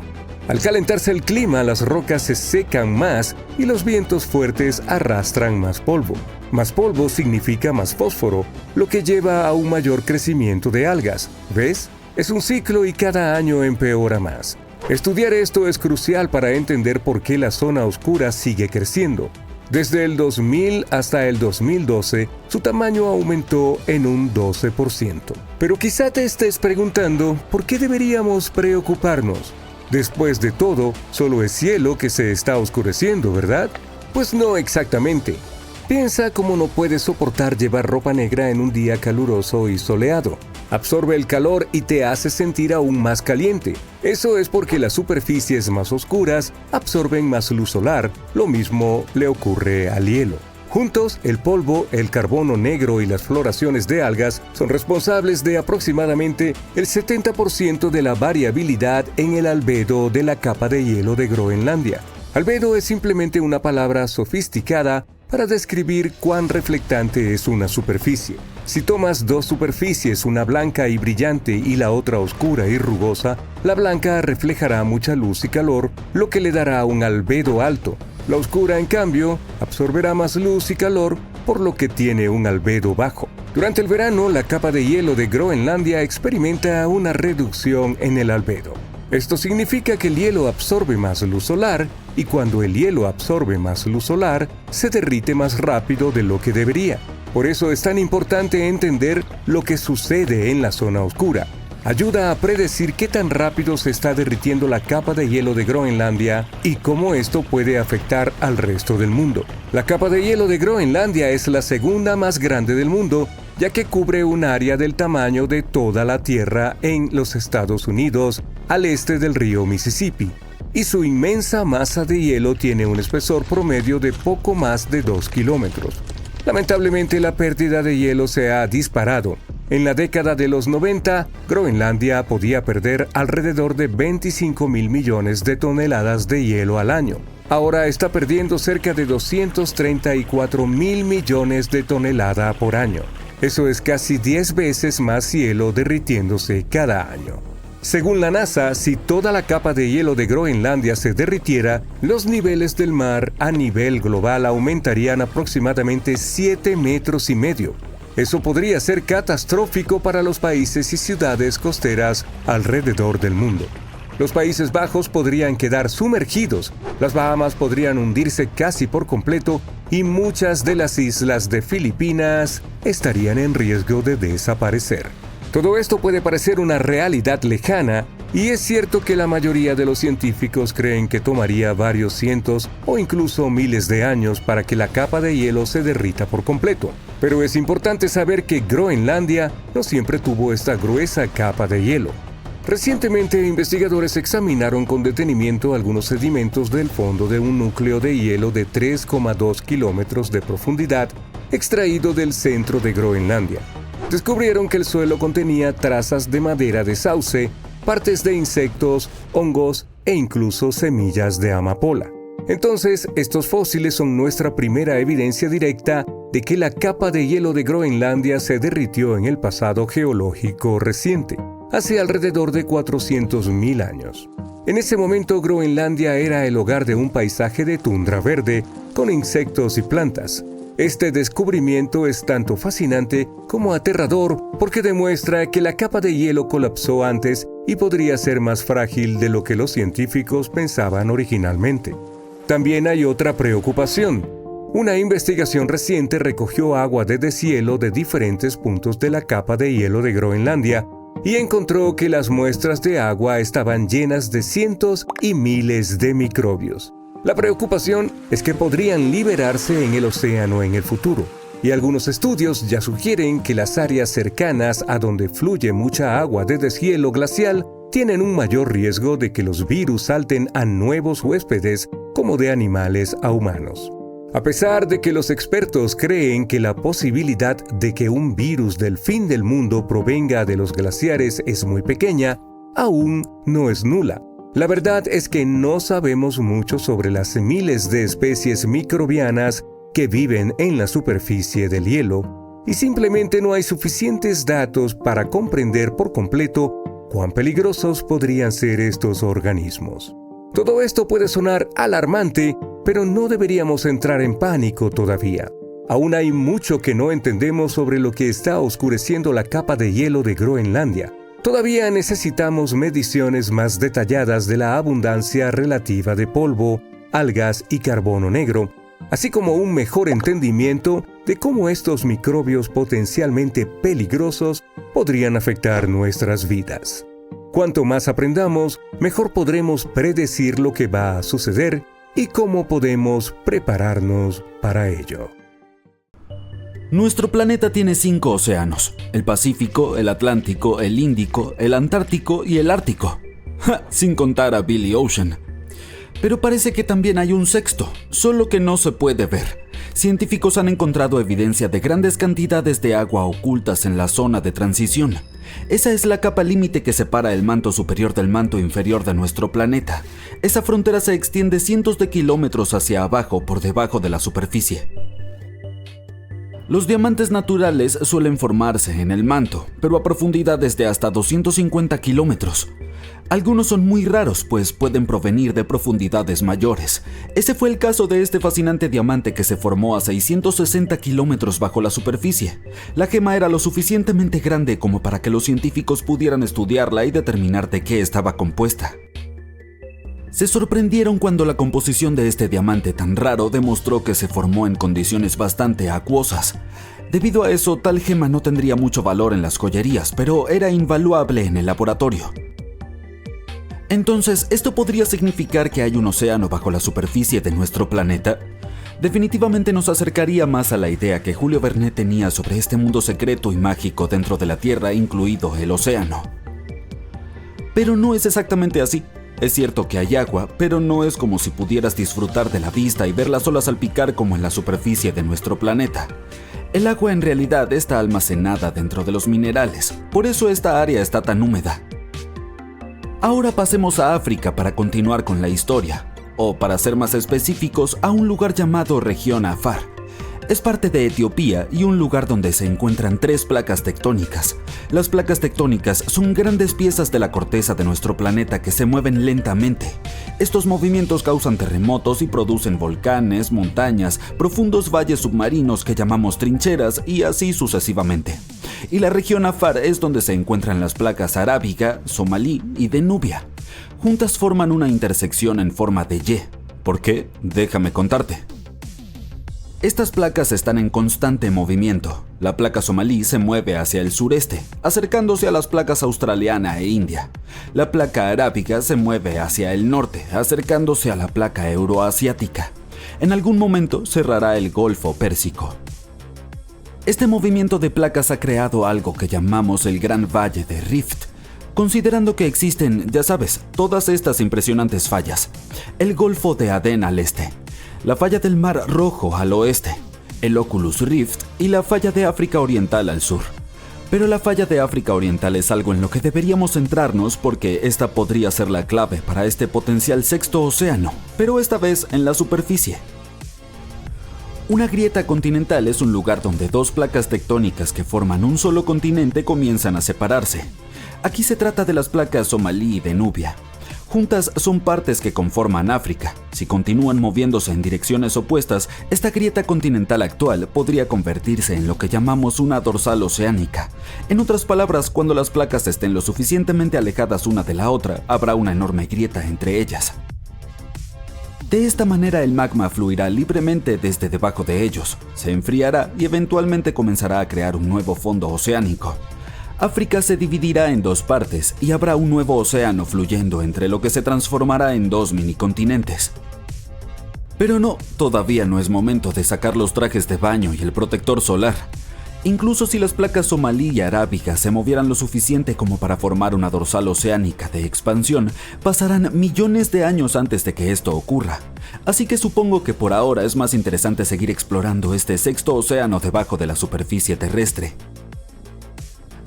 Al calentarse el clima, las rocas se secan más y los vientos fuertes arrastran más polvo. Más polvo significa más fósforo, lo que lleva a un mayor crecimiento de algas. ¿Ves? Es un ciclo y cada año empeora más. Estudiar esto es crucial para entender por qué la zona oscura sigue creciendo. Desde el 2000 hasta el 2012, su tamaño aumentó en un 12%. Pero quizá te estés preguntando, ¿por qué deberíamos preocuparnos? Después de todo, solo es cielo que se está oscureciendo, ¿verdad? Pues no exactamente. Piensa cómo no puedes soportar llevar ropa negra en un día caluroso y soleado. Absorbe el calor y te hace sentir aún más caliente. Eso es porque las superficies más oscuras absorben más luz solar. Lo mismo le ocurre al hielo. Juntos, el polvo, el carbono negro y las floraciones de algas son responsables de aproximadamente el 70% de la variabilidad en el albedo de la capa de hielo de Groenlandia. Albedo es simplemente una palabra sofisticada para describir cuán reflectante es una superficie. Si tomas dos superficies, una blanca y brillante y la otra oscura y rugosa, la blanca reflejará mucha luz y calor, lo que le dará un albedo alto. La oscura, en cambio, absorberá más luz y calor, por lo que tiene un albedo bajo. Durante el verano, la capa de hielo de Groenlandia experimenta una reducción en el albedo. Esto significa que el hielo absorbe más luz solar, y cuando el hielo absorbe más luz solar, se derrite más rápido de lo que debería. Por eso es tan importante entender lo que sucede en la zona oscura. Ayuda a predecir qué tan rápido se está derritiendo la capa de hielo de Groenlandia y cómo esto puede afectar al resto del mundo. La capa de hielo de Groenlandia es la segunda más grande del mundo, ya que cubre un área del tamaño de toda la Tierra en los Estados Unidos, al este del río Mississippi, y su inmensa masa de hielo tiene un espesor promedio de poco más de 2 kilómetros. Lamentablemente, la pérdida de hielo se ha disparado. En la década de los 90, Groenlandia podía perder alrededor de 25.000 millones de toneladas de hielo al año. Ahora está perdiendo cerca de 234.000 millones de toneladas por año. Eso es casi 10 veces más hielo derritiéndose cada año. Según la NASA, si toda la capa de hielo de Groenlandia se derritiera, los niveles del mar a nivel global aumentarían aproximadamente 7 metros y medio. Eso podría ser catastrófico para los países y ciudades costeras alrededor del mundo. Los Países Bajos podrían quedar sumergidos, las Bahamas podrían hundirse casi por completo y muchas de las islas de Filipinas estarían en riesgo de desaparecer. Todo esto puede parecer una realidad lejana, y es cierto que la mayoría de los científicos creen que tomaría varios cientos o incluso miles de años para que la capa de hielo se derrita por completo. Pero es importante saber que Groenlandia no siempre tuvo esta gruesa capa de hielo. Recientemente, investigadores examinaron con detenimiento algunos sedimentos del fondo de un núcleo de hielo de 3,2 kilómetros de profundidad extraído del centro de Groenlandia. Descubrieron que el suelo contenía trazas de madera de sauce, partes de insectos, hongos e incluso semillas de amapola. Entonces, estos fósiles son nuestra primera evidencia directa de que la capa de hielo de Groenlandia se derritió en el pasado geológico reciente, hace alrededor de 400.000 años. En ese momento, Groenlandia era el hogar de un paisaje de tundra verde, con insectos y plantas. Este descubrimiento es tanto fascinante como aterrador porque demuestra que la capa de hielo colapsó antes y podría ser más frágil de lo que los científicos pensaban originalmente. También hay otra preocupación. Una investigación reciente recogió agua de deshielo de diferentes puntos de la capa de hielo de Groenlandia y encontró que las muestras de agua estaban llenas de cientos y miles de microbios. La preocupación es que podrían liberarse en el océano en el futuro, y algunos estudios ya sugieren que las áreas cercanas a donde fluye mucha agua de deshielo glacial tienen un mayor riesgo de que los virus salten a nuevos huéspedes, como de animales a humanos. A pesar de que los expertos creen que la posibilidad de que un virus del fin del mundo provenga de los glaciares es muy pequeña, aún no es nula. La verdad es que no sabemos mucho sobre las miles de especies microbianas que viven en la superficie del hielo, y simplemente no hay suficientes datos para comprender por completo cuán peligrosos podrían ser estos organismos. Todo esto puede sonar alarmante, pero no deberíamos entrar en pánico todavía. Aún hay mucho que no entendemos sobre lo que está oscureciendo la capa de hielo de Groenlandia. Todavía necesitamos mediciones más detalladas de la abundancia relativa de polvo, algas y carbono negro, así como un mejor entendimiento de cómo estos microbios potencialmente peligrosos podrían afectar nuestras vidas. Cuanto más aprendamos, mejor podremos predecir lo que va a suceder y cómo podemos prepararnos para ello. Nuestro planeta tiene 5 océanos: el Pacífico, el Atlántico, el Índico, el Antártico y el Ártico. Sin contar a Billy Ocean. Pero parece que también hay un sexto, solo que no se puede ver. Científicos han encontrado evidencia de grandes cantidades de agua ocultas en la zona de transición. Esa es la capa límite que separa el manto superior del manto inferior de nuestro planeta. Esa frontera se extiende cientos de kilómetros hacia abajo por debajo de la superficie. Los diamantes naturales suelen formarse en el manto, pero a profundidades de hasta 250 kilómetros. Algunos son muy raros, pues pueden provenir de profundidades mayores. Ese fue el caso de este fascinante diamante que se formó a 660 kilómetros bajo la superficie. La gema era lo suficientemente grande como para que los científicos pudieran estudiarla y determinar de qué estaba compuesta. Se sorprendieron cuando la composición de este diamante tan raro demostró que se formó en condiciones bastante acuosas. Debido a eso, tal gema no tendría mucho valor en las joyerías, pero era invaluable en el laboratorio. Entonces, ¿esto podría significar que hay un océano bajo la superficie de nuestro planeta? Definitivamente nos acercaría más a la idea que Julio Verne tenía sobre este mundo secreto y mágico dentro de la Tierra, incluido el océano. Pero no es exactamente así. Es cierto que hay agua, pero no es como si pudieras disfrutar de la vista y ver las olas salpicar como en la superficie de nuestro planeta. El agua en realidad está almacenada dentro de los minerales, por eso esta área está tan húmeda. Ahora pasemos a África para continuar con la historia, o para ser más específicos, a un lugar llamado Región Afar. Es parte de Etiopía y un lugar donde se encuentran 3 placas tectónicas. Las placas tectónicas son grandes piezas de la corteza de nuestro planeta que se mueven lentamente. Estos movimientos causan terremotos y producen volcanes, montañas, profundos valles submarinos que llamamos trincheras y así sucesivamente. Y la región Afar es donde se encuentran las placas arábiga, somalí y de Nubia. Juntas forman una intersección en forma de Y. ¿Por qué? Déjame contarte. Estas placas están en constante movimiento. La placa somalí se mueve hacia el sureste, acercándose a las placas australiana e india. La placa arábiga se mueve hacia el norte, acercándose a la placa euroasiática. En algún momento cerrará el Golfo Pérsico. Este movimiento de placas ha creado algo que llamamos el Gran Valle de Rift, considerando que existen, ya sabes, todas estas impresionantes fallas. El Golfo de Adén al este, la falla del Mar Rojo al oeste, el Oculus Rift y la falla de África Oriental al sur. Pero la falla de África Oriental es algo en lo que deberíamos centrarnos porque esta podría ser la clave para este potencial sexto océano, pero esta vez en la superficie. Una grieta continental es un lugar donde 2 placas tectónicas que forman un solo continente comienzan a separarse. Aquí se trata de las placas somalí y de Nubia. Juntas son partes que conforman África. Si continúan moviéndose en direcciones opuestas, esta grieta continental actual podría convertirse en lo que llamamos una dorsal oceánica. En otras palabras, cuando las placas estén lo suficientemente alejadas una de la otra, habrá una enorme grieta entre ellas. De esta manera el magma fluirá libremente desde debajo de ellos, se enfriará y eventualmente comenzará a crear un nuevo fondo oceánico. África se dividirá en dos partes y habrá un nuevo océano fluyendo entre lo que se transformará en dos minicontinentes. Pero no, todavía no es momento de sacar los trajes de baño y el protector solar. Incluso si las placas somalí y arábiga se movieran lo suficiente como para formar una dorsal oceánica de expansión, pasarán millones de años antes de que esto ocurra. Así que supongo que por ahora es más interesante seguir explorando este sexto océano debajo de la superficie terrestre.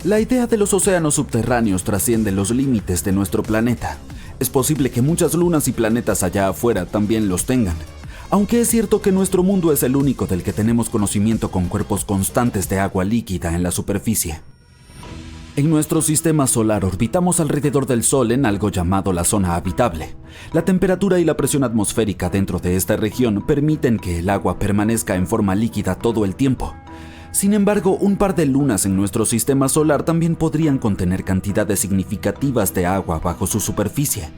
La idea de los océanos subterráneos trasciende los límites de nuestro planeta. Es posible que muchas lunas y planetas allá afuera también los tengan. Aunque es cierto que nuestro mundo es el único del que tenemos conocimiento con cuerpos constantes de agua líquida en la superficie. En nuestro sistema solar orbitamos alrededor del Sol en algo llamado la zona habitable. La temperatura y la presión atmosférica dentro de esta región permiten que el agua permanezca en forma líquida todo el tiempo. Sin embargo, un par de lunas en nuestro sistema solar también podrían contener cantidades significativas de agua bajo su superficie.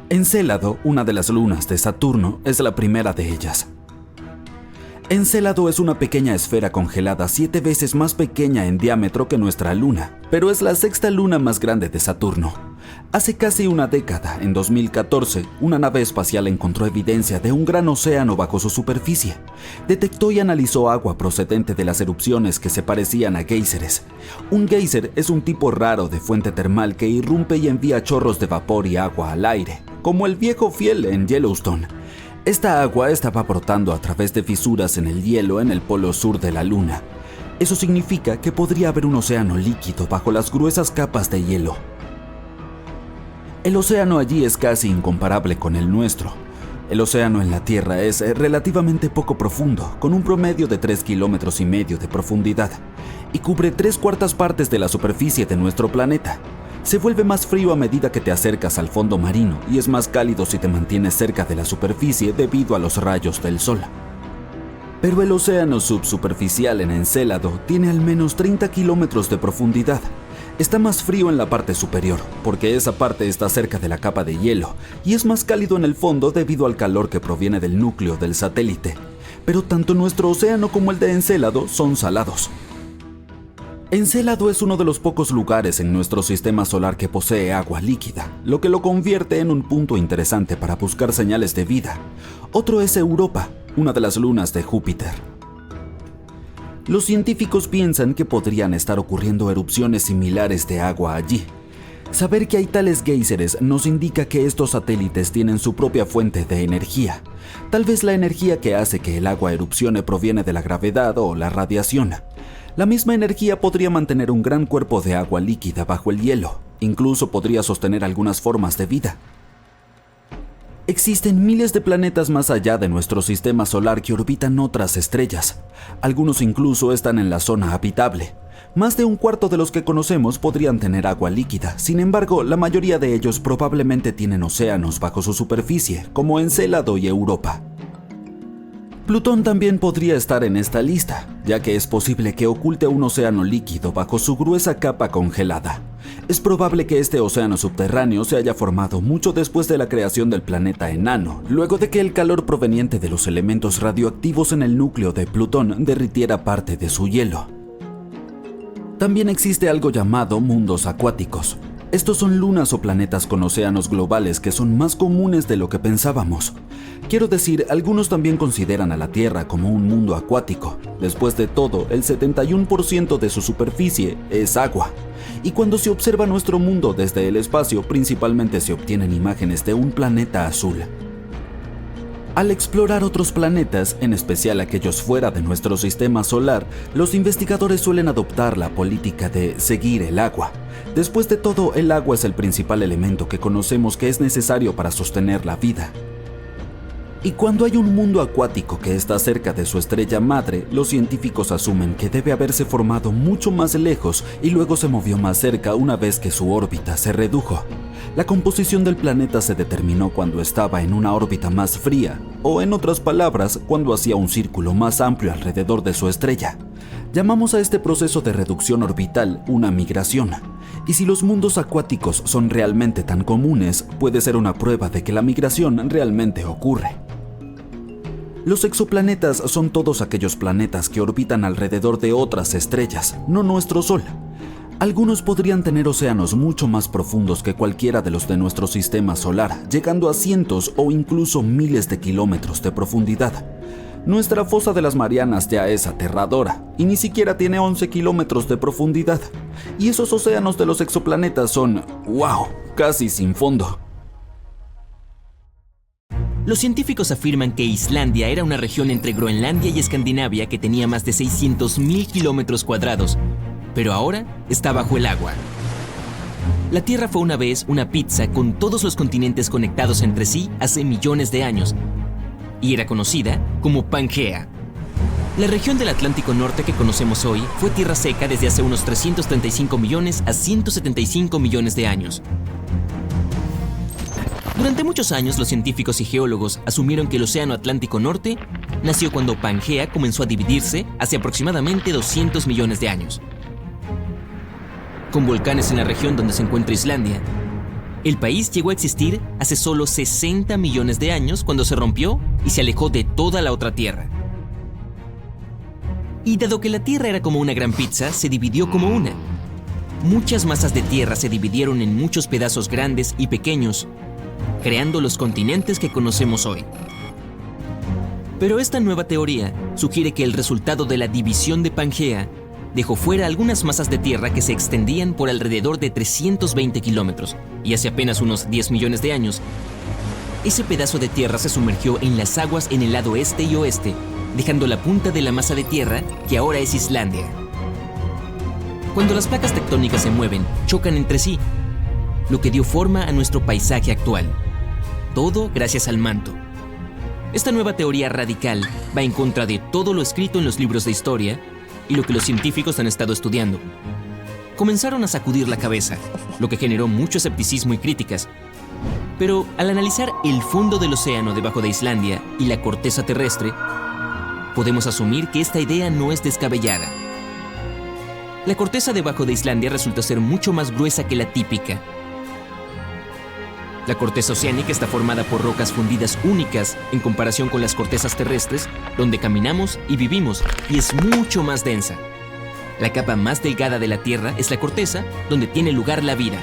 Encélado, una de las lunas de Saturno, es la primera de ellas. Encélado es una pequeña esfera congelada 7 veces más pequeña en diámetro que nuestra luna, pero es la sexta luna más grande de Saturno. Hace casi una década, en 2014, una nave espacial encontró evidencia de un gran océano bajo su superficie. Detectó y analizó agua procedente de las erupciones que se parecían a géiseres. Un géiser es un tipo raro de fuente termal que irrumpe y envía chorros de vapor y agua al aire, como el viejo fiel en Yellowstone. Esta agua estaba brotando a través de fisuras en el hielo en el polo sur de la Luna. Eso significa que podría haber un océano líquido bajo las gruesas capas de hielo. El océano allí es casi incomparable con el nuestro. El océano en la Tierra es relativamente poco profundo, con un promedio de 3,5 kilómetros de profundidad, y cubre 3/4 partes de la superficie de nuestro planeta. Se vuelve más frío a medida que te acercas al fondo marino y es más cálido si te mantienes cerca de la superficie debido a los rayos del sol. Pero el océano subsuperficial en Encélado tiene al menos 30 kilómetros de profundidad. Está más frío en la parte superior, porque esa parte está cerca de la capa de hielo, y es más cálido en el fondo debido al calor que proviene del núcleo del satélite. Pero tanto nuestro océano como el de Encélado son salados. Encélado es uno de los pocos lugares en nuestro sistema solar que posee agua líquida, lo que lo convierte en un punto interesante para buscar señales de vida. Otro es Europa, una de las lunas de Júpiter. Los científicos piensan que podrían estar ocurriendo erupciones similares de agua allí. Saber que hay tales géiseres nos indica que estos satélites tienen su propia fuente de energía. Tal vez la energía que hace que el agua erupcione proviene de la gravedad o la radiación. La misma energía podría mantener un gran cuerpo de agua líquida bajo el hielo. Incluso podría sostener algunas formas de vida. Existen miles de planetas más allá de nuestro sistema solar que orbitan otras estrellas. Algunos incluso están en la zona habitable. Más de 1/4 de los que conocemos podrían tener agua líquida. Sin embargo, la mayoría de ellos probablemente tienen océanos bajo su superficie, como Encélado y Europa. Plutón también podría estar en esta lista, ya que es posible que oculte un océano líquido bajo su gruesa capa congelada. Es probable que este océano subterráneo se haya formado mucho después de la creación del planeta enano, luego de que el calor proveniente de los elementos radioactivos en el núcleo de Plutón derritiera parte de su hielo. También existe algo llamado mundos acuáticos. Estos son lunas o planetas con océanos globales que son más comunes de lo que pensábamos. Quiero decir, algunos también consideran a la Tierra como un mundo acuático. Después de todo, el 71% de su superficie es agua. Y cuando se observa nuestro mundo desde el espacio, principalmente se obtienen imágenes de un planeta azul. Al explorar otros planetas, en especial aquellos fuera de nuestro sistema solar, los investigadores suelen adoptar la política de seguir el agua. Después de todo, el agua es el principal elemento que conocemos que es necesario para sostener la vida. Y cuando hay un mundo acuático que está cerca de su estrella madre, los científicos asumen que debe haberse formado mucho más lejos y luego se movió más cerca una vez que su órbita se redujo. La composición del planeta se determinó cuando estaba en una órbita más fría, o en otras palabras, cuando hacía un círculo más amplio alrededor de su estrella. Llamamos a este proceso de reducción orbital una migración. Y si los mundos acuáticos son realmente tan comunes, puede ser una prueba de que la migración realmente ocurre. Los exoplanetas son todos aquellos planetas que orbitan alrededor de otras estrellas, no nuestro Sol. Algunos podrían tener océanos mucho más profundos que cualquiera de los de nuestro sistema solar, llegando a cientos o incluso miles de kilómetros de profundidad. Nuestra fosa de las Marianas ya es aterradora y ni siquiera tiene 11 kilómetros de profundidad. Y esos océanos de los exoplanetas son, ¡wow!, casi sin fondo. Los científicos afirman que Islandia era una región entre Groenlandia y Escandinavia que tenía más de 600.000 kilómetros cuadrados, pero ahora está bajo el agua. La Tierra fue una vez una pizza con todos los continentes conectados entre sí hace millones de años, y era conocida como Pangea. La región del Atlántico Norte que conocemos hoy fue tierra seca desde hace unos 335 millones a 175 millones de años. Durante muchos años, los científicos y geólogos asumieron que el Océano Atlántico Norte nació cuando Pangea comenzó a dividirse hace aproximadamente 200 millones de años. Con volcanes en la región donde se encuentra Islandia, el país llegó a existir hace solo 60 millones de años cuando se rompió y se alejó de toda la otra tierra. Y dado que la Tierra era como una gran pizza, se dividió como una. Muchas masas de tierra se dividieron en muchos pedazos grandes y pequeños, creando los continentes que conocemos hoy. Pero esta nueva teoría sugiere que el resultado de la división de Pangea dejó fuera algunas masas de tierra que se extendían por alrededor de 320 kilómetros, y hace apenas unos 10 millones de años, ese pedazo de tierra se sumergió en las aguas en el lado este y oeste, dejando la punta de la masa de tierra que ahora es Islandia. Cuando las placas tectónicas se mueven, chocan entre sí, lo que dio forma a nuestro paisaje actual. Todo gracias al manto. Esta nueva teoría radical va en contra de todo lo escrito en los libros de historia y lo que los científicos han estado estudiando. Comenzaron a sacudir la cabeza, lo que generó mucho escepticismo y críticas. Pero al analizar el fondo del océano debajo de Islandia y la corteza terrestre, podemos asumir que esta idea no es descabellada. La corteza debajo de Islandia resulta ser mucho más gruesa que la típica. La corteza oceánica está formada por rocas fundidas únicas en comparación con las cortezas terrestres, donde caminamos y vivimos, y es mucho más densa. La capa más delgada de la Tierra es la corteza, donde tiene lugar la vida.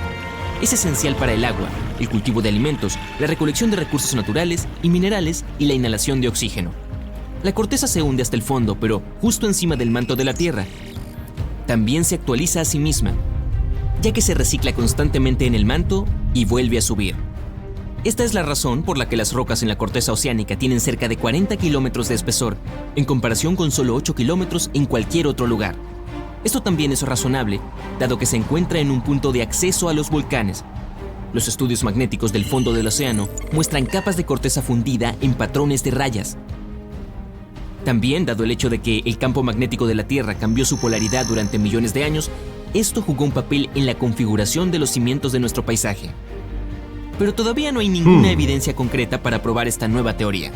Es esencial para el agua, el cultivo de alimentos, la recolección de recursos naturales y minerales y la inhalación de oxígeno. La corteza se hunde hasta el fondo, pero justo encima del manto de la Tierra. También se actualiza a sí misma, ya que se recicla constantemente en el manto y vuelve a subir. Esta es la razón por la que las rocas en la corteza oceánica tienen cerca de 40 kilómetros de espesor, en comparación con solo 8 kilómetros en cualquier otro lugar. Esto también es razonable, dado que se encuentra en un punto de acceso a los volcanes. Los estudios magnéticos del fondo del océano muestran capas de corteza fundida en patrones de rayas. También, dado el hecho de que el campo magnético de la Tierra cambió su polaridad durante millones de años, esto jugó un papel en la configuración de los cimientos de nuestro paisaje. Pero todavía no hay ninguna evidencia concreta para probar esta nueva teoría.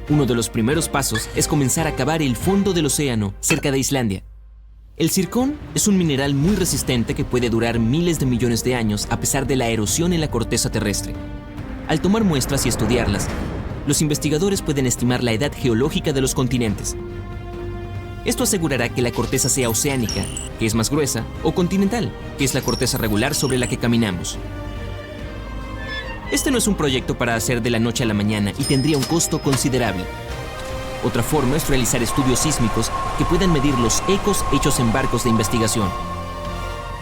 Uno de los primeros pasos es comenzar a cavar el fondo del océano cerca de Islandia. El zircón es un mineral muy resistente que puede durar miles de millones de años a pesar de la erosión en la corteza terrestre. Al tomar muestras y estudiarlas, los investigadores pueden estimar la edad geológica de los continentes. Esto asegurará que la corteza sea oceánica, que es más gruesa, o continental, que es la corteza regular sobre la que caminamos. Este no es un proyecto para hacer de la noche a la mañana y tendría un costo considerable. Otra forma es realizar estudios sísmicos que puedan medir los ecos hechos en barcos de investigación.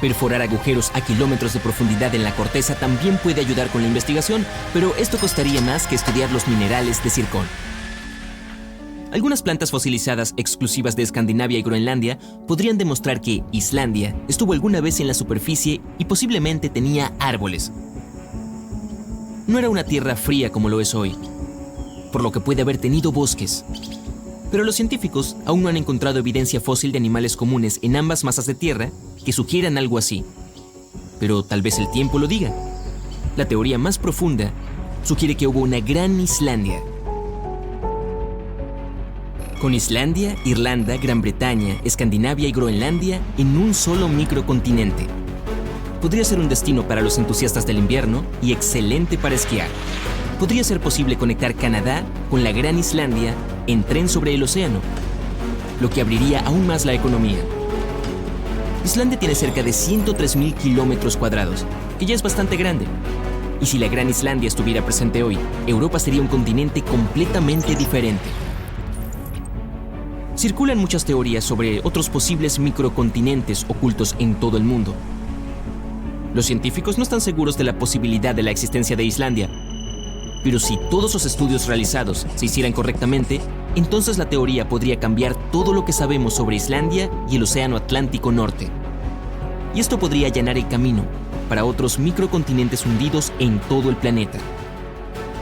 Perforar agujeros a kilómetros de profundidad en la corteza también puede ayudar con la investigación, pero esto costaría más que estudiar los minerales de zircón. Algunas plantas fosilizadas exclusivas de Escandinavia y Groenlandia podrían demostrar que Islandia estuvo alguna vez en la superficie y posiblemente tenía árboles. no era una tierra fría como lo es hoy, por lo que puede haber tenido bosques. Pero los científicos aún no han encontrado evidencia fósil de animales comunes en ambas masas de tierra que sugieran algo así. Pero tal vez el tiempo lo diga. La teoría más profunda sugiere que hubo una gran Islandia. Con Islandia, Irlanda, Gran Bretaña, Escandinavia y Groenlandia en un solo microcontinente. Podría ser un destino para los entusiastas del invierno y excelente para esquiar. Podría ser posible conectar Canadá con la Gran Islandia en tren sobre el océano, lo que abriría aún más la economía. Islandia tiene cerca de 103.000 kilómetros cuadrados, que ya es bastante grande. Y si la Gran Islandia estuviera presente hoy, Europa sería un continente completamente diferente. Circulan muchas teorías sobre otros posibles microcontinentes ocultos en todo el mundo. Los científicos no están seguros de la posibilidad de la existencia de Islandia, pero si todos los estudios realizados se hicieran correctamente, entonces la teoría podría cambiar todo lo que sabemos sobre Islandia y el Océano Atlántico Norte. Y esto podría allanar el camino para otros microcontinentes hundidos en todo el planeta.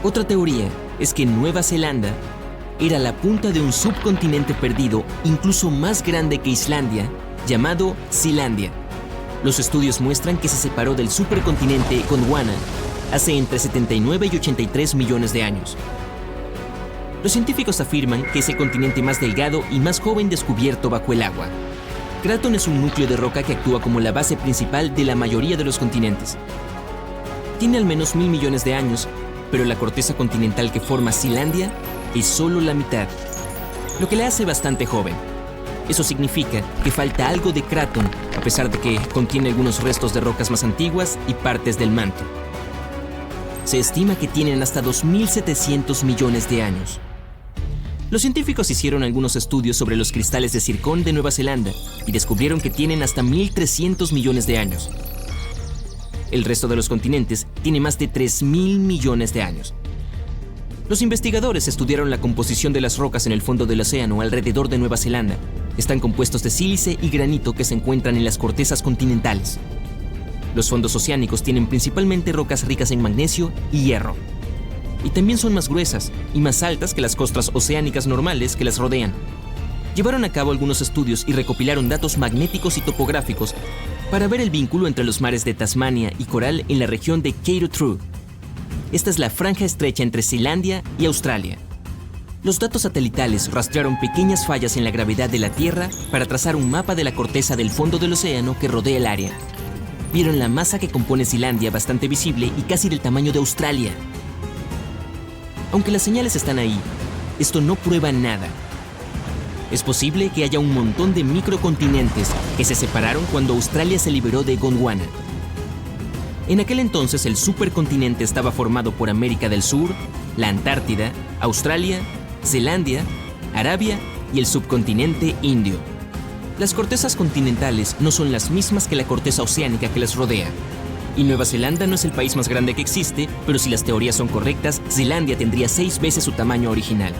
Otra teoría es que Nueva Zelanda era la punta de un subcontinente perdido incluso más grande que Islandia, llamado Sealandia. Los estudios muestran que se separó del supercontinente Gondwana hace entre 79 y 83 millones de años. Los científicos afirman que es el continente más delgado y más joven descubierto bajo el agua. Kraton es un núcleo de roca que actúa como la base principal de la mayoría de los continentes. Tiene al menos 1.000 millones de años, pero la corteza continental que forma Sealandia es solo la mitad, lo que la hace bastante joven. Eso significa que falta algo de Kraton, a pesar de que contiene algunos restos de rocas más antiguas y partes del manto. Se estima que tienen hasta 2.700 millones de años. Los científicos hicieron algunos estudios sobre los cristales de zircón de Nueva Zelanda y descubrieron que tienen hasta 1.300 millones de años. El resto de los continentes tiene más de 3.000 millones de años. Los investigadores estudiaron la composición de las rocas en el fondo del océano alrededor de Nueva Zelanda. Están compuestos de sílice y granito que se encuentran en las cortezas continentales. Los fondos oceánicos tienen principalmente rocas ricas en magnesio y hierro. Y también son más gruesas y más altas que las costras oceánicas normales que las rodean. Llevaron a cabo algunos estudios y recopilaron datos magnéticos y topográficos para ver el vínculo entre los mares de Tasmania y Coral en la región de Cape True. Esta es la franja estrecha entre Sealandia y Australia. Los datos satelitales rastrearon pequeñas fallas en la gravedad de la Tierra para trazar un mapa de la corteza del fondo del océano que rodea el área. Vieron la masa que compone Sealandia bastante visible y casi del tamaño de Australia. Aunque las señales están ahí, esto no prueba nada. Es posible que haya un montón de microcontinentes que se separaron cuando Australia se liberó de Gondwana. En aquel entonces el supercontinente estaba formado por América del Sur, la Antártida, Australia, Zelandia, Arabia y el subcontinente indio. Las cortezas continentales no son las mismas que la corteza oceánica que las rodea. Y Nueva Zelanda no es el país más grande que existe, pero si las teorías son correctas, Zelandia tendría 6 veces su tamaño original.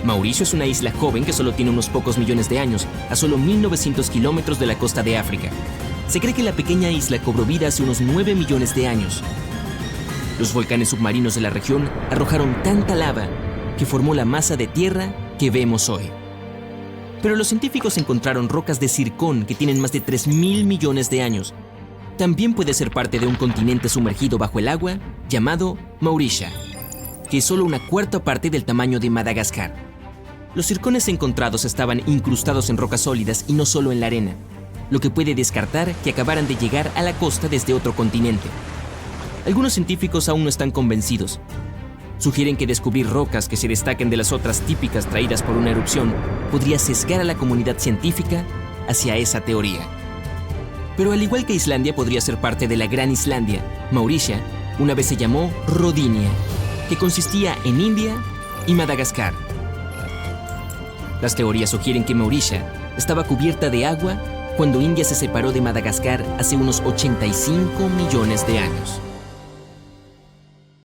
Mauricio es una isla joven que solo tiene unos pocos millones de años, a solo 1.900 kilómetros de la costa de África. Se cree que la pequeña isla cobró vida hace unos 9 millones de años. Los volcanes submarinos de la región arrojaron tanta lava que formó la masa de tierra que vemos hoy. Pero los científicos encontraron rocas de zircón que tienen más de 3.000 millones de años. También puede ser parte de un continente sumergido bajo el agua llamado Mauritia, que es solo una cuarta parte del tamaño de Madagascar. Los zircones encontrados estaban incrustados en rocas sólidas y no solo en la arena, lo que puede descartar que acabaran de llegar a la costa desde otro continente. Algunos científicos aún no están convencidos. Sugieren que descubrir rocas que se destaquen de las otras típicas traídas por una erupción podría sesgar a la comunidad científica hacia esa teoría. Pero al igual que Islandia podría ser parte de la Gran Islandia, Mauritia una vez se llamó Rodinia, que consistía en India y Madagascar. Las teorías sugieren que Mauritia estaba cubierta de agua cuando India se separó de Madagascar hace unos 85 millones de años.